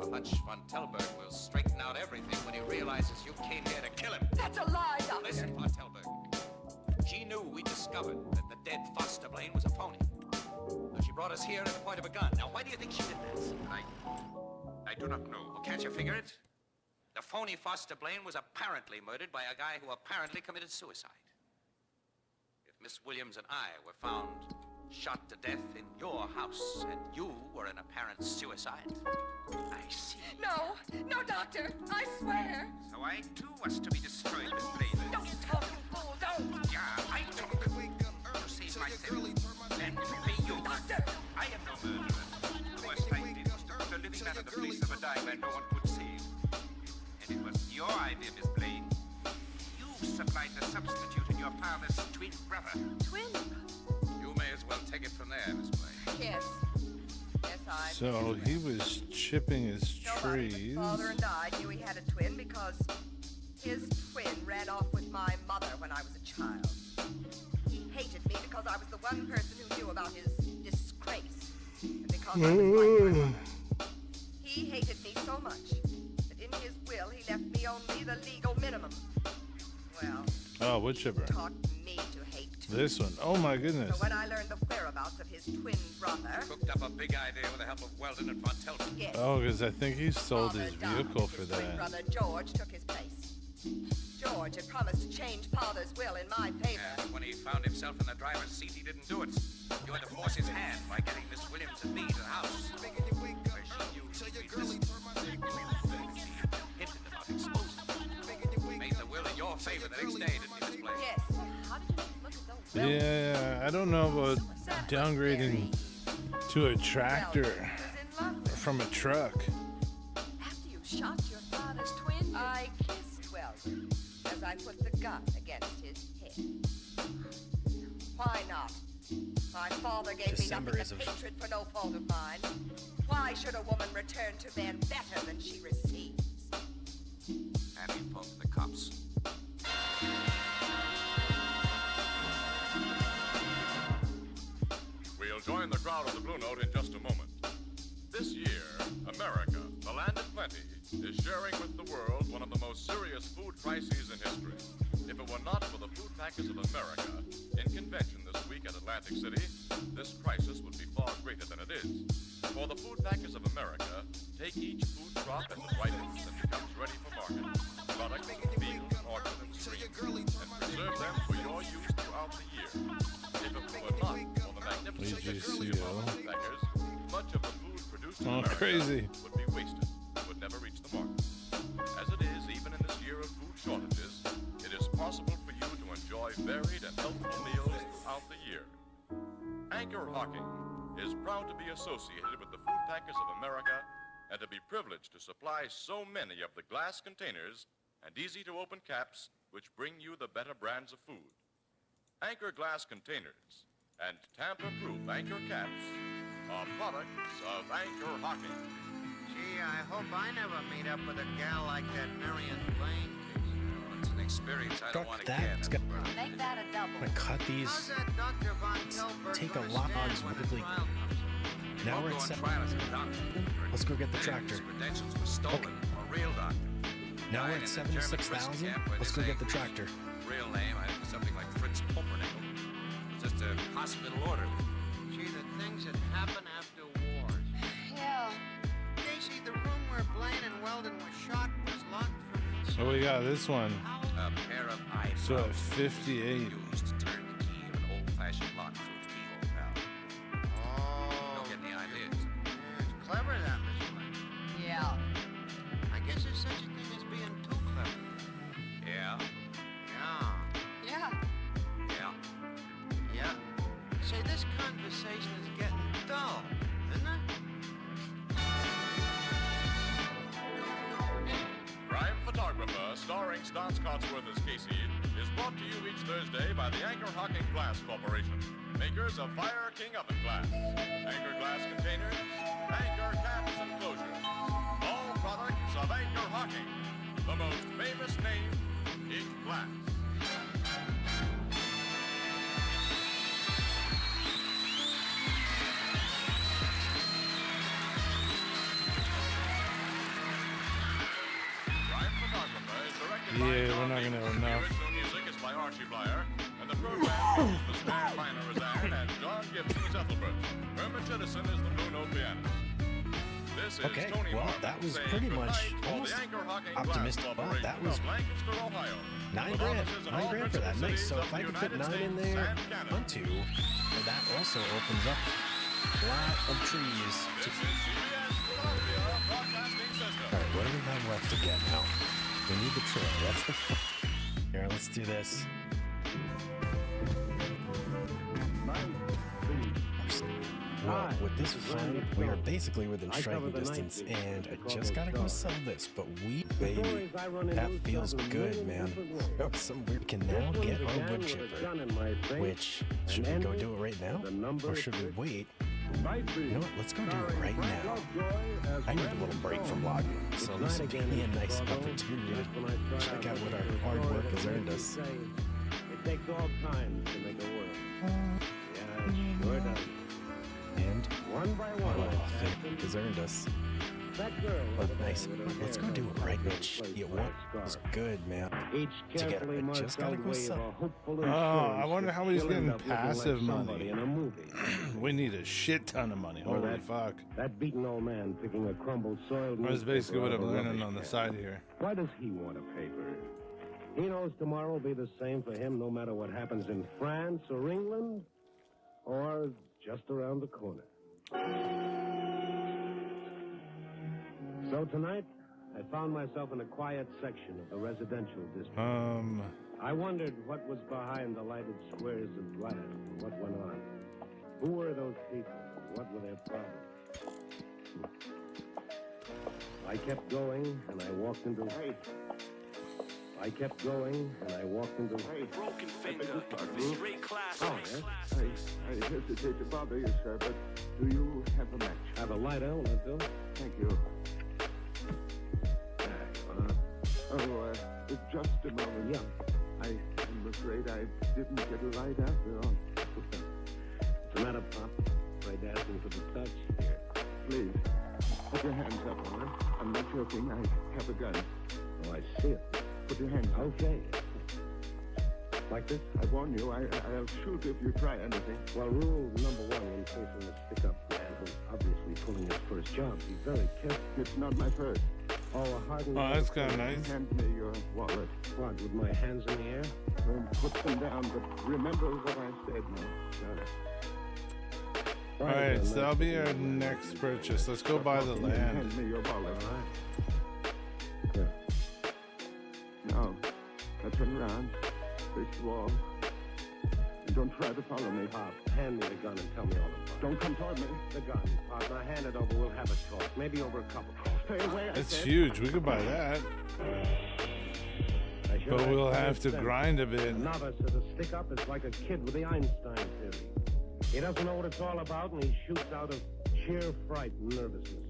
A hunch Von Telberg will straighten out everything when he realizes you came here to kill him. That's a lie, Doctor. Listen, Von Telberg. She knew we discovered that the dead Foster Blaine was a phony. So she brought us here at the point of a gun. Now, why do you think she did that? I do not know. Well, can't you figure it? The phony Foster Blaine was apparently murdered by a guy who apparently committed suicide. If Miss Williams and I were found shot to death in your house and you were an apparent suicide, I see. No, Doctor. I swear. So I too was to be destroyed, Miss Blaine. Don't talk, you fool. Don't. Yeah, I took to save myself. And to pay you. Doctor. I am no murderer. The worst I did was to put a living man in the place of a dying man no one could save. And it was your idea, Miss Blaine. You supplied the substitute in your father's twin brother. Twin? You may as well take it from there, Miss Blaine. Yes. Yes, I. So he was chipping his Nobody but trees. Father and I knew he had a twin because his twin ran off with my mother when I was a child. He hated me because I was the one person who knew about his disgrace. And because I was like my mother. He hated me so much that in his will he left me only the legal minimum. Well, Oh, wood chipper. taught me to hate too. This one. Oh my goodness. So when I learned the whereabouts of his twin brother, Cooked up a big idea with the help of Weldon and Von Telberg. yes, Oh, because I think he sold Father his died. vehicle for His twin that. brother George took his place. George had promised to change Father's will in my favor. And when he found himself in the driver's seat, he didn't do it. You had to force his hand by getting Miss Williams and me to the house. Where she knew we'd hinted about exposing. Made the will in your favor the next day, didn't he, Miss Blaine? Yes. How did you make it look as though Yeah, I don't know about downgrading to a tractor from a truck. after you shot your father's twin? I kissed Weldon as I put the gun against his head. Why not? My father gave December me is nothing of- but hatred for no fault of mine. Why should a woman return to men better than she receives? And he phoned the cops. is sharing with the world one of the most serious food crises in history. If it were not for the Food Packers of America in convention this week at Atlantic City, this crisis would be far greater than it is. For the Food Packers of America take each food crop as it ripens and becomes ready for market. Product from field, orchard, and stream, and preserve them for your use throughout the year. If it were not for the magnificent technology of our food packers, much of the food produced in America would be wasted, would never reach the market. As it is, even in this year of food shortages, it is possible for you to enjoy varied and healthful meals throughout the year. Anchor Hocking is proud to be associated with the Food Packers of America and to be privileged to supply so many of the glass containers and easy-to-open caps which bring you the better brands of food. Anchor glass containers and tamper-proof Anchor caps are products of Anchor Hocking. Gee, I hope I never meet up with a gal like that Marion Blaine. It's an experience I don't want to get. Make that a double. I'm gonna cut these. Take a lot on quickly. Now we're at 7. Let's go get the tractor. Okay. Now we're at 76,000. Let's go get the tractor. Real name, I think something like Fritz Pumpernickel. Just a hospital order. Gee, the things that happen after wars. Yeah. Casey, the room where Blaine and Weldon were shot was locked from inside. So we got this one. A pair of eyebrows. So at 58. Used to turn the key of an old-fashioned lock-proof keyhole valve. Oh. Don't get any ideas. Yeah, it's clever, that, Miss Blaine. Yeah. I guess there's such a thing as being too clever. Yeah. Yeah. Yeah. Yeah. Yeah. Say, this conversation is getting dull, isn't it? Crime Photographer, starring Stance Cotsworth as Casey, is brought to you each Thursday by the Anchor Hocking Glass Corporation, makers of Fire King Oven Glass, Anchor Glass Containers, Anchor Caps and Closures. All products of Anchor Hocking, the most famous name in glass. Yeah, we're not gonna have enough. The original music is by Archie Blyer, and the program features the Stan Miner as Aaron and John Gibson as Ethelbert. Herman Chittison is the Blue Note pianist. This is Okay, Tony well, Martin that was saying pretty goodnight much for almost the Anchor Hocking optimistic. Glass Well, that Corporation was of Lancaster, Ohio. $9 With grand. offices in $9 all grand for that. principal Nice. cities So of if I the can fit United 9 in States there, and Canada. 1, 2, well, that also opens up a lot of trees. This is CBS Columbia Broadcasting System. All right, what do we have left to get now? We need the trailer. That's the. Here, let's do this. Well, with this fun, we are basically within striking distance, and I just gotta go sell this. But baby, that feels good, man. We can now get our wood chipper. Which, should we go do it right now? Or should we wait? You know what, let's go do it right now. I need a little break from logging, so this will be a nice opportunity to check out what our hard work has earned us. It takes all kinds to make a world. Yeah, it sure does. And one by one, it has earned us. But nice. Let's go do it right, Mitch. It was good, man. To get it, I just gotta go sell. Oh, I wonder how he's getting passive money. We need a shit ton of money. Holy fuck. That beaten old man picking a crumbled soiled That's basically what I'm newspaper out of a learning on the rubbish side can. here. Why does he want a paper? He knows tomorrow will be the same for him no matter what happens in France or England or just around the corner. So tonight, I found myself in a quiet section of the residential district. I wondered what was behind the lighted squares of glass and what went on. Who were those people? What were their problems? I kept going, and I walked into... I kept going, and I walked into... Broken finger, straight class. Oh, yes. I hesitate to bother you, sir, but do you have a match? Have a lighter, will that do? Thank you. Just a moment. Yeah. I'm afraid I didn't get a light after all. What's the matter, Pop? Afraid to ask him for the touch? Here. Please. Put your hands up, all right? I'm not joking. I have a gun. Oh, I see it. Put your hands up. Okay. Like this? I warn you, I'll shoot if you try anything. Well, rule number one in facing a stick-up man who's obviously pulling his first job, be very careful. It's not my first. Oh, a hardened... Oh, that's kind of nice. Hand me your wallet. What, with my hands in the air? Put them down, but remember what I said now. Alright, so that'll be our next purchase. Let's go buy the land. Hand me your wallet. All right. Here. Now, turn around. Face the wall. And don't try to follow me. Pop, hand me the gun and tell me all about it. Don't come toward me. The gun. Pop, now hand it over. We'll have a talk. Maybe over a cup of coffee. Stay away, It's huge. We could buy that. But we'll have to grind a bit. A novice at a stick-up is like a kid with the Einstein theory. He doesn't know what it's all about, and he shoots out of sheer fright and nervousness.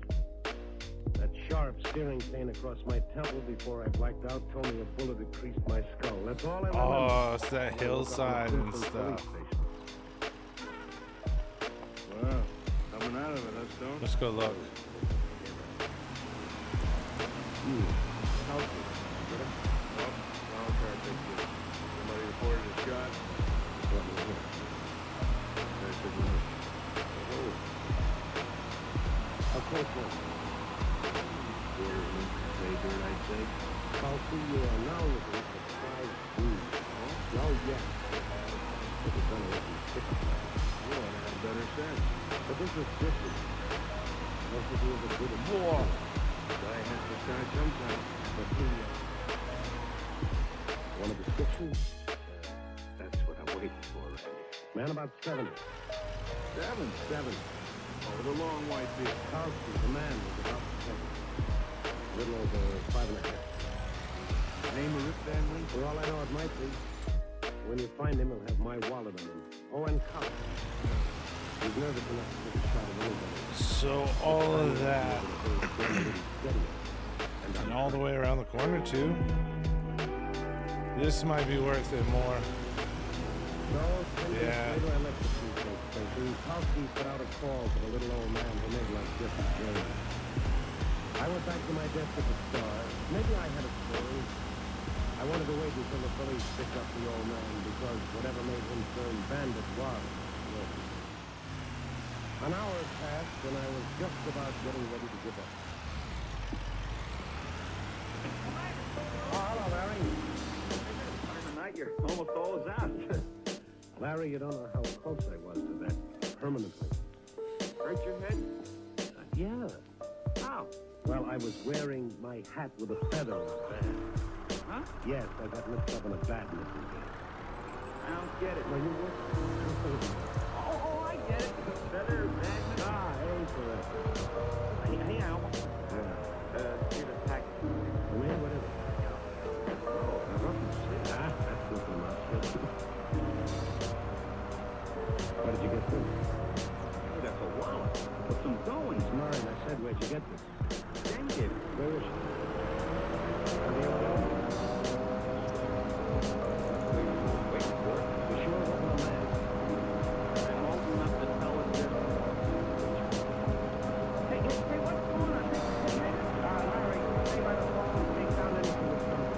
That sharp steering pain across my temple before I blacked out told me a bullet had creased my skull. That's all I remember. Oh, it's that hillside and stuff. Wow, coming out of it, huh, Stone? Let's go look. Somebody reported a shot. A close one. Saber, I'd say. I'll see you are now looking for 5 dudes. Oh, yeah. It's gonna let you stick up. You ought to have better sense. But this is different. Most of you have a good war. Guy has to start sometime. But who, want a description? That's what I'm waiting for, right? Man about 70. 7? Oh, the long white beard. Hugz, the man, was about 70. A little over 5.5. Name of Rip Van Winkle? For all I know, it might be. When you find him, he'll have my wallet on him. Oh, and cop. He's nervous enough to take a shot at anybody. So all of that. And all the way around the corner, too. This might be worth it more. So, 10 days Yeah. later, I left the precinct station. Hugz put out a call for the little old man who made like Jesse James. I went back to my desk at the Star. Maybe I had a story. I wanted to wait until the police picked up the old man because whatever made him turn bandit was. An hour passed and I was just about getting ready to give up. Oh, hello, Larry. Tonight you're almost all is out. Larry, you don't know how close I was to that permanently. Hurt your head? Yeah. How? Well, I was wearing my hat with a feather in the band. Huh? Yes, I got mixed up in a badminton game. I don't get it. Well, you would. Oh, I get it. Feather, magnet. Ah, correct. Hey, I almost... Here's a package. Where? What is it? Oh, Ah, that's good for my shit. Where did you get this? Oh, that's a wallet. Put some dough in It's it. mine. I said, where'd you get this? Then get it. Where is she? Have you got it? Wait for it. You sure it wasn't a man? I'm old enough to tell it just... Hey, what's going on? Larry, stay by the phone and take down anything that's coming.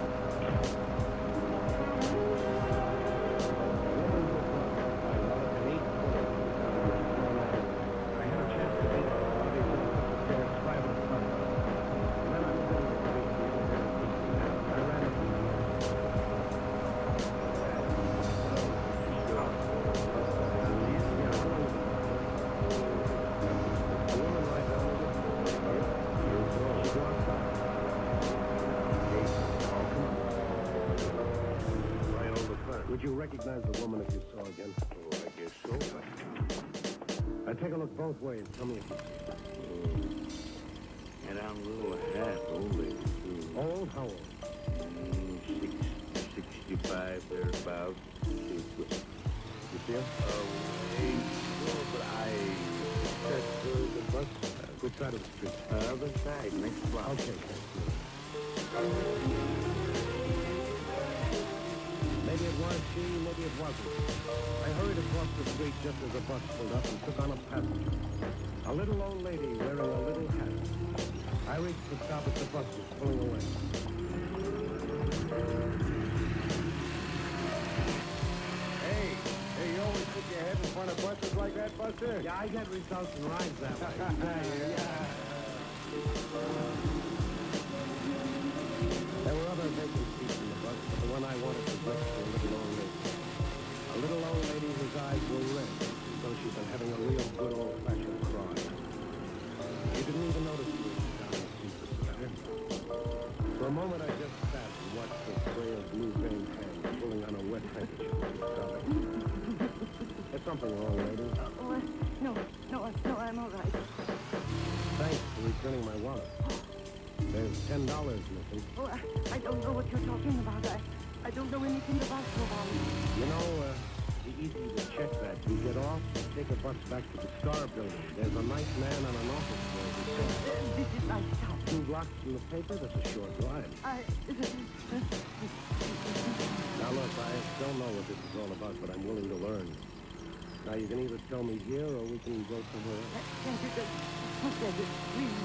I had a chance to meet one of these upstairs private clubs. And then I was in the police. I ran into them. A woman right down the she walked by. Right on the front. Would you recognize the woman if you saw her again? Oh, I guess so. Take a look both ways. Tell me if you see her. And I'm a little hat, only. Old? How old? 65, thereabouts. You see her? Well, but That's the bus. Which side of the street? Other side, next block. Okay, maybe it was she, maybe it wasn't. I hurried across the street just as the bus pulled up and took on a passenger. A little old lady wearing a little hat. I reached the stop as the bus was pulling away. Hey, you always put your head in front of buses like that, Buster? Yeah, I get results and rides that way. There were other vacant seats in the bus, but the one I wanted was next to a little old lady. A little old lady whose eyes were red, as though she'd been having a real good old-fashioned cry. You didn't even notice me down the seat for sweater. For a moment, I just sat and watched the spray of blue-veined hands pulling on a wet handkerchief and sobbing. There's something wrong, lady. No, I'm all right. Thanks for returning my wallet. There's $10 missing. Oh, I don't know what you're talking about. I don't know anything about Slovan. You know, it'd be easy to check that. You get off, take a bus back to the Star Building. There's a nice man on an office floor. This is my stop. 2 blocks from the paper, that's a short drive. Now look, I don't know what this is all about, but I'm willing to learn. Now you can either tell me here or we can go somewhere else. Forget it, please.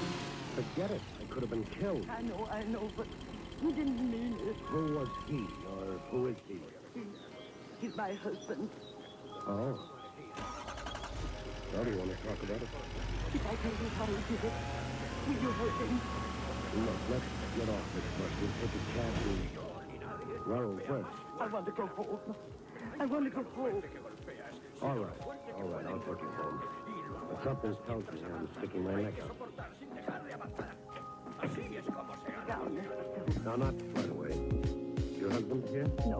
Forget it. I could have been killed. I know, but he didn't mean it. Who was he, or who is he? He's my husband. Oh. Well, do you want to talk about it? If I tell you how he did it, will you hurt him? Look, let's get off this bus. We'll take a cab to... Well, where? I want to go home. I want to go home. All right, I'll take you home. But something tells me I'm sticking my neck out. Now, not right away. Your husband here? No.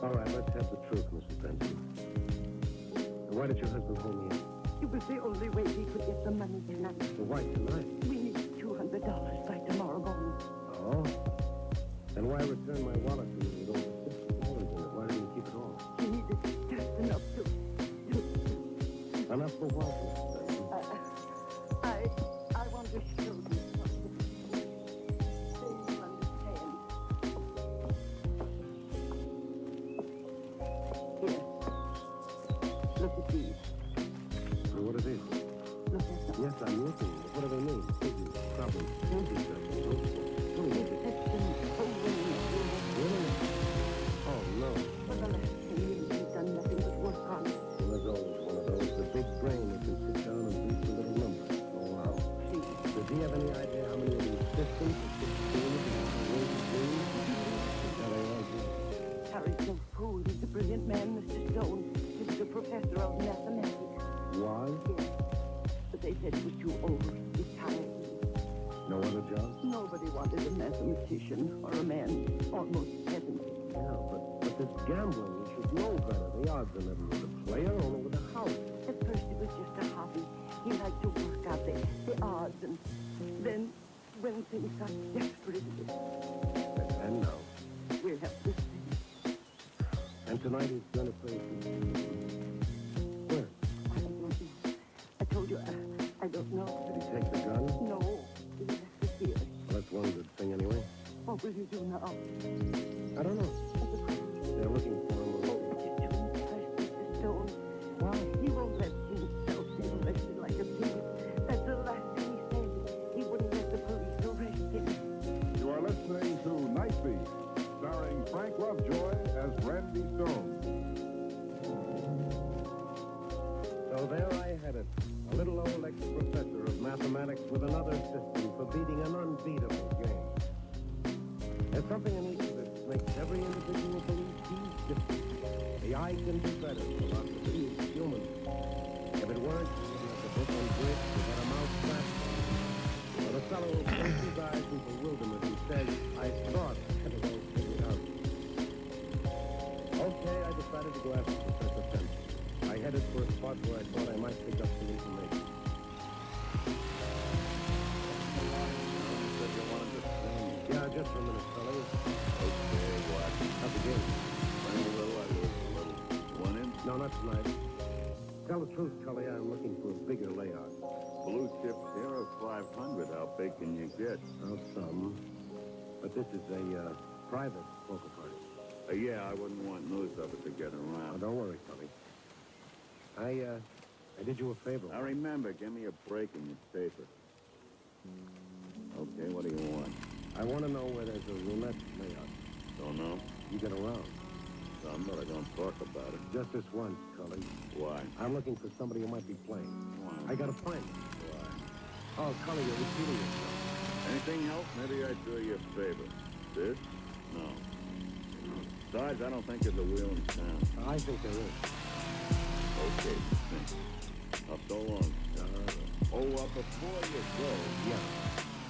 All right, let's have the truth, Mrs. Benson. Why did your husband hold me in? It was the only way he could get the money tonight. Well, why tonight? We need $200 by tomorrow morning. Oh? Then why return my wallet to you with over $50 in it? Why didn't you keep it all? He needed just enough to... Enough for what, Mrs. Benson? I want to show you something. So you understand. Here. Look at these. Well, what are these? Look at them. Yes, I'm looking. What do they mean? Figures, problems, changes, I suppose. It's been Really? Oh, no. For the last 10 years, he's done nothing but work on it. Well, there's always one of those. The big brain that can sit down and beat the little numbers. Oh, wow. Does he have any idea how many of these systems, Harry's no fool. He's a brilliant man, Mr. Stone. He was a professor of mathematics. Was? Yes. But they said he was too old. Retired. No other job? Nobody wanted a mathematician or a man almost 70. Yeah, but this gambling, you should know better. The odds are never with a player, only with a house. At first it was just a hobby. He liked to work out the odds, and then when things got desperate, And now? we'll have to see. And tonight he's going to play. Where? I don't know. I told you, I don't know. Did he take the gun? No, he left it here. Well, that's one good thing anyway. What will you do now? I don't know. They're looking for him. Oh, Mr. Stone. Why? He won't let himself be arrested like a thief. That's the last thing he said. He wouldn't let the police arrest him. You are listening to Night Beat, starring Frank Lovejoy as Randy Stone. So there I had it. A little old ex-professor of mathematics with another system for beating an unbeatable game. There's something in each of us that makes every individual believe he's different. The eye can do better. Philosophy is human. If it weren't, like the book on Bridge, we got a mouse faster. But a fellow who closes his eyes in bewilderment and says, I thought I had it all figured out. Okay, I decided to go after Professor Fenton. I headed for a spot where I thought I might pick up some information. Yeah, just a minute, fellas. Okay, what? How's the game? Playing a little, I lose a little. One in? No, not tonight. Tell the truth, Cully, I'm looking for a bigger layout. Blue chip here of 500. How big can you get? Oh, some. But this is a private poker party. Yeah, I wouldn't want news of it to get Oh, around. don't worry, Cully. I I did you a favor. Now remember, give me a break in your paper. Okay, what do you want? I want to know where there's a roulette layout. Don't know. You get around. Some, but I don't talk about it. Just this once, Cully. Why? I'm looking for somebody who might be playing. Why? I gotta find him. Why? Oh, Cully, you're repeating yourself. Anything else? Maybe I'd do you a favor. This? No. Besides, I don't think there's a wheel in town. I think there is. Okay, thanks. Now, so long. Before you go,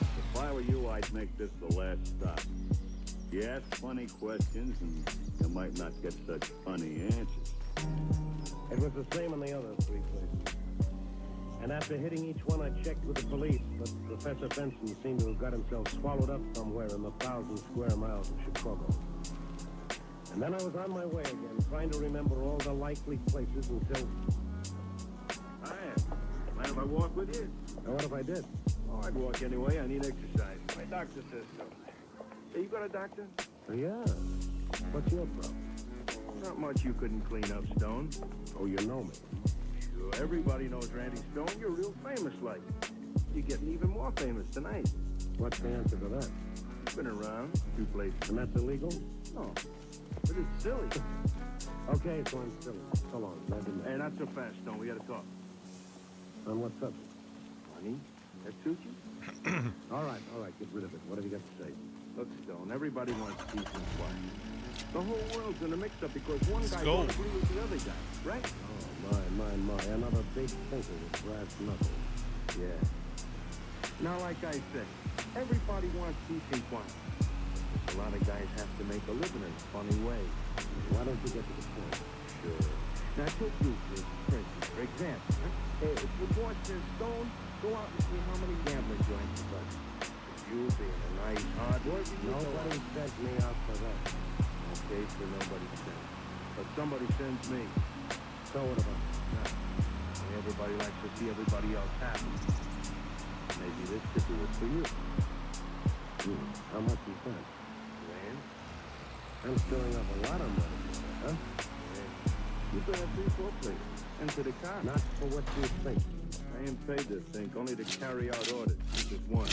if I were you, I'd make this the last stop. You ask funny questions, and you might not get such funny answers. It was the same in the other 3 places. And after hitting each one, I checked with the police, but Professor Benson seemed to have got himself swallowed up somewhere in the 1,000 square miles of Chicago. And then I was on my way again, trying to remember all the likely places until... Mind if I walk with you? Now, what if I did? Oh, I'd walk anyway. I need exercise. My doctor says so. Hey, you got a doctor? Yeah. What's your problem? Not much you couldn't clean up, Stone. Oh, you know me. Sure, everybody knows Randy Stone. You're real famous like. You're getting even more famous tonight. What's the answer to that? Been around 2 places. And that's illegal? No. But it's silly. Okay, so I'm silly. So long. Hey, not so fast, Stone. We gotta talk. On what subject? Money? That suit you? All right. Get rid of it. What have you got to say? Look, Stone, everybody wants peace and quiet. The whole world's in a mix-up because one guy don't agree with the other guy, right? Oh, my. Another big thinker with brass knuckles. Yeah. Now, like I said, everybody wants peace and quiet. A lot of guys have to make a living in a funny way. Why don't you get to the point? Sure. Now, take you, for instance, for example. If your boss says, Stone, go out and see how many gambling joints you've got. You being a nice, hard worker, nobody sent me out for that. Okay, so nobody sends. But somebody sends me. So what about it? Now, everybody likes to see everybody else happy. Maybe this could do it for you. How much you spent? Grand? I'm stirring up a lot of money, huh? Yeah. You've been at 3, 4 places. Enter the car. Not for what you think. I ain't paid to think, only to carry out orders. This is one.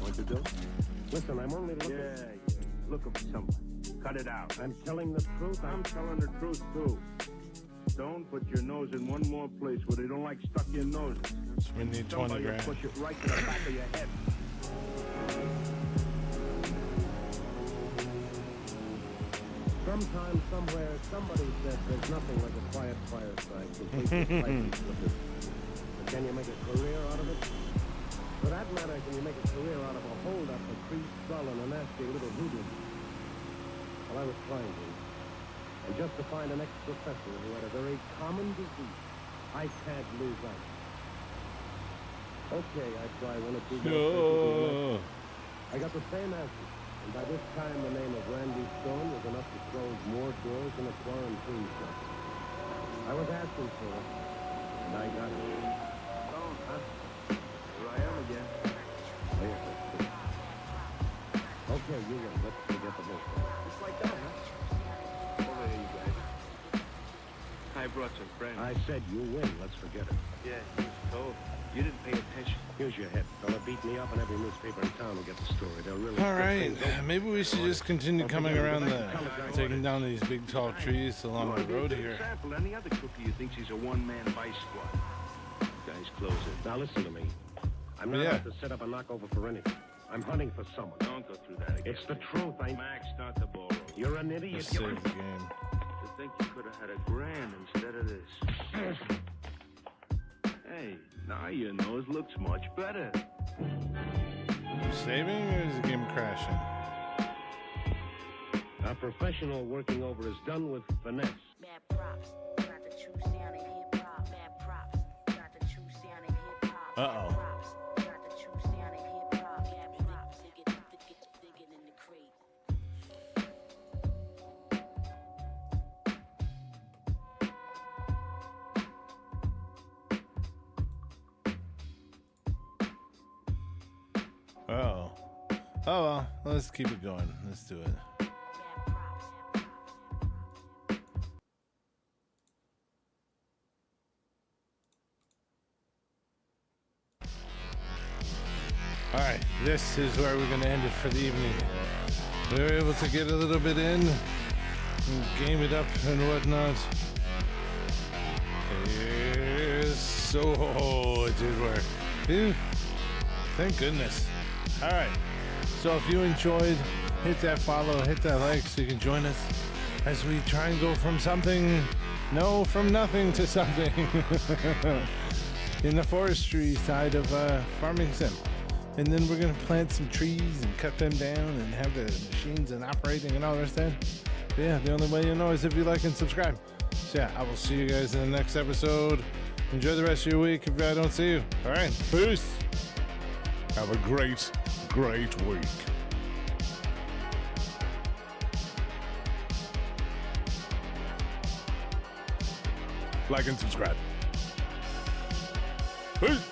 Want to do? Listen, I'm only looking... Yeah. Looking for somebody. Cut it out. I'm telling the truth. I'm telling the truth, too. Don't put your nose in one more place where they don't like stuck-in noses. So we need 20 grand. Push it right to the back of your head. Sometime, somewhere, somebody said there's nothing like a quiet fireside. But can you make a career out of it? For that matter, can you make a career out of a hold-up, a creased skull, and a nasty little hoodoo? Well, I was trying to. And just to find an ex-professor who had a very common disease, I can't lose out. Okay, I try 1 or 2 more. I got the same answer. And by this time, the name of Randy Stone was enough to close more doors than a quarantine shop. I was asking for it, and I got it. Stone, huh? Here I am again. Oh, yes, that's good. Okay, you win. Let's forget the whole thing. Just like that, huh? Over here, you guys. I brought some friends. I said you win. Let's forget it. Yeah, so you didn't pay attention. Here's your head. Fella beat me up, and every newspaper in town will get the story. They'll really... All right, maybe we should just continue coming around taking down these big tall trees along the road here. For example, any other cookie who thinks he's a one-man vice squad. Guys, close it. Now listen to me. I'm not out to set up a knockover for anything. I'm hunting for someone. Don't go through that again. It's the truth. Max, start the ball rolling. You're an idiot. Let's save the game. To think you could have had $1,000 instead of this. Hey, now your nose looks much better. Saving or is the game crashing? A professional working over is done with finesse. Mad props, got the true sound in hip hop. Mad props, got the true sound in hip hop. Uh-oh. Got the true sound in hip hop. Mad props, digging in the crate. Oh. Oh well, let's keep it going. Let's do it. Alright, this is where we're going to end it for the evening. We were able to get a little bit in, and game it up and whatnot. Yes, so it did work. Phew. Thank goodness. Alright, so if you enjoyed, hit that follow, hit that like so you can join us as we try and go from nothing to something in the forestry side of farming sim. And then we're gonna plant some trees and cut them down and have the machines and operating and all the rest of that. But yeah, the only way you know is if you like and subscribe. So yeah, I will see you guys in the next episode. Enjoy the rest of your week if I don't see you. All right, peace. Have a great week. Like and subscribe. Peace.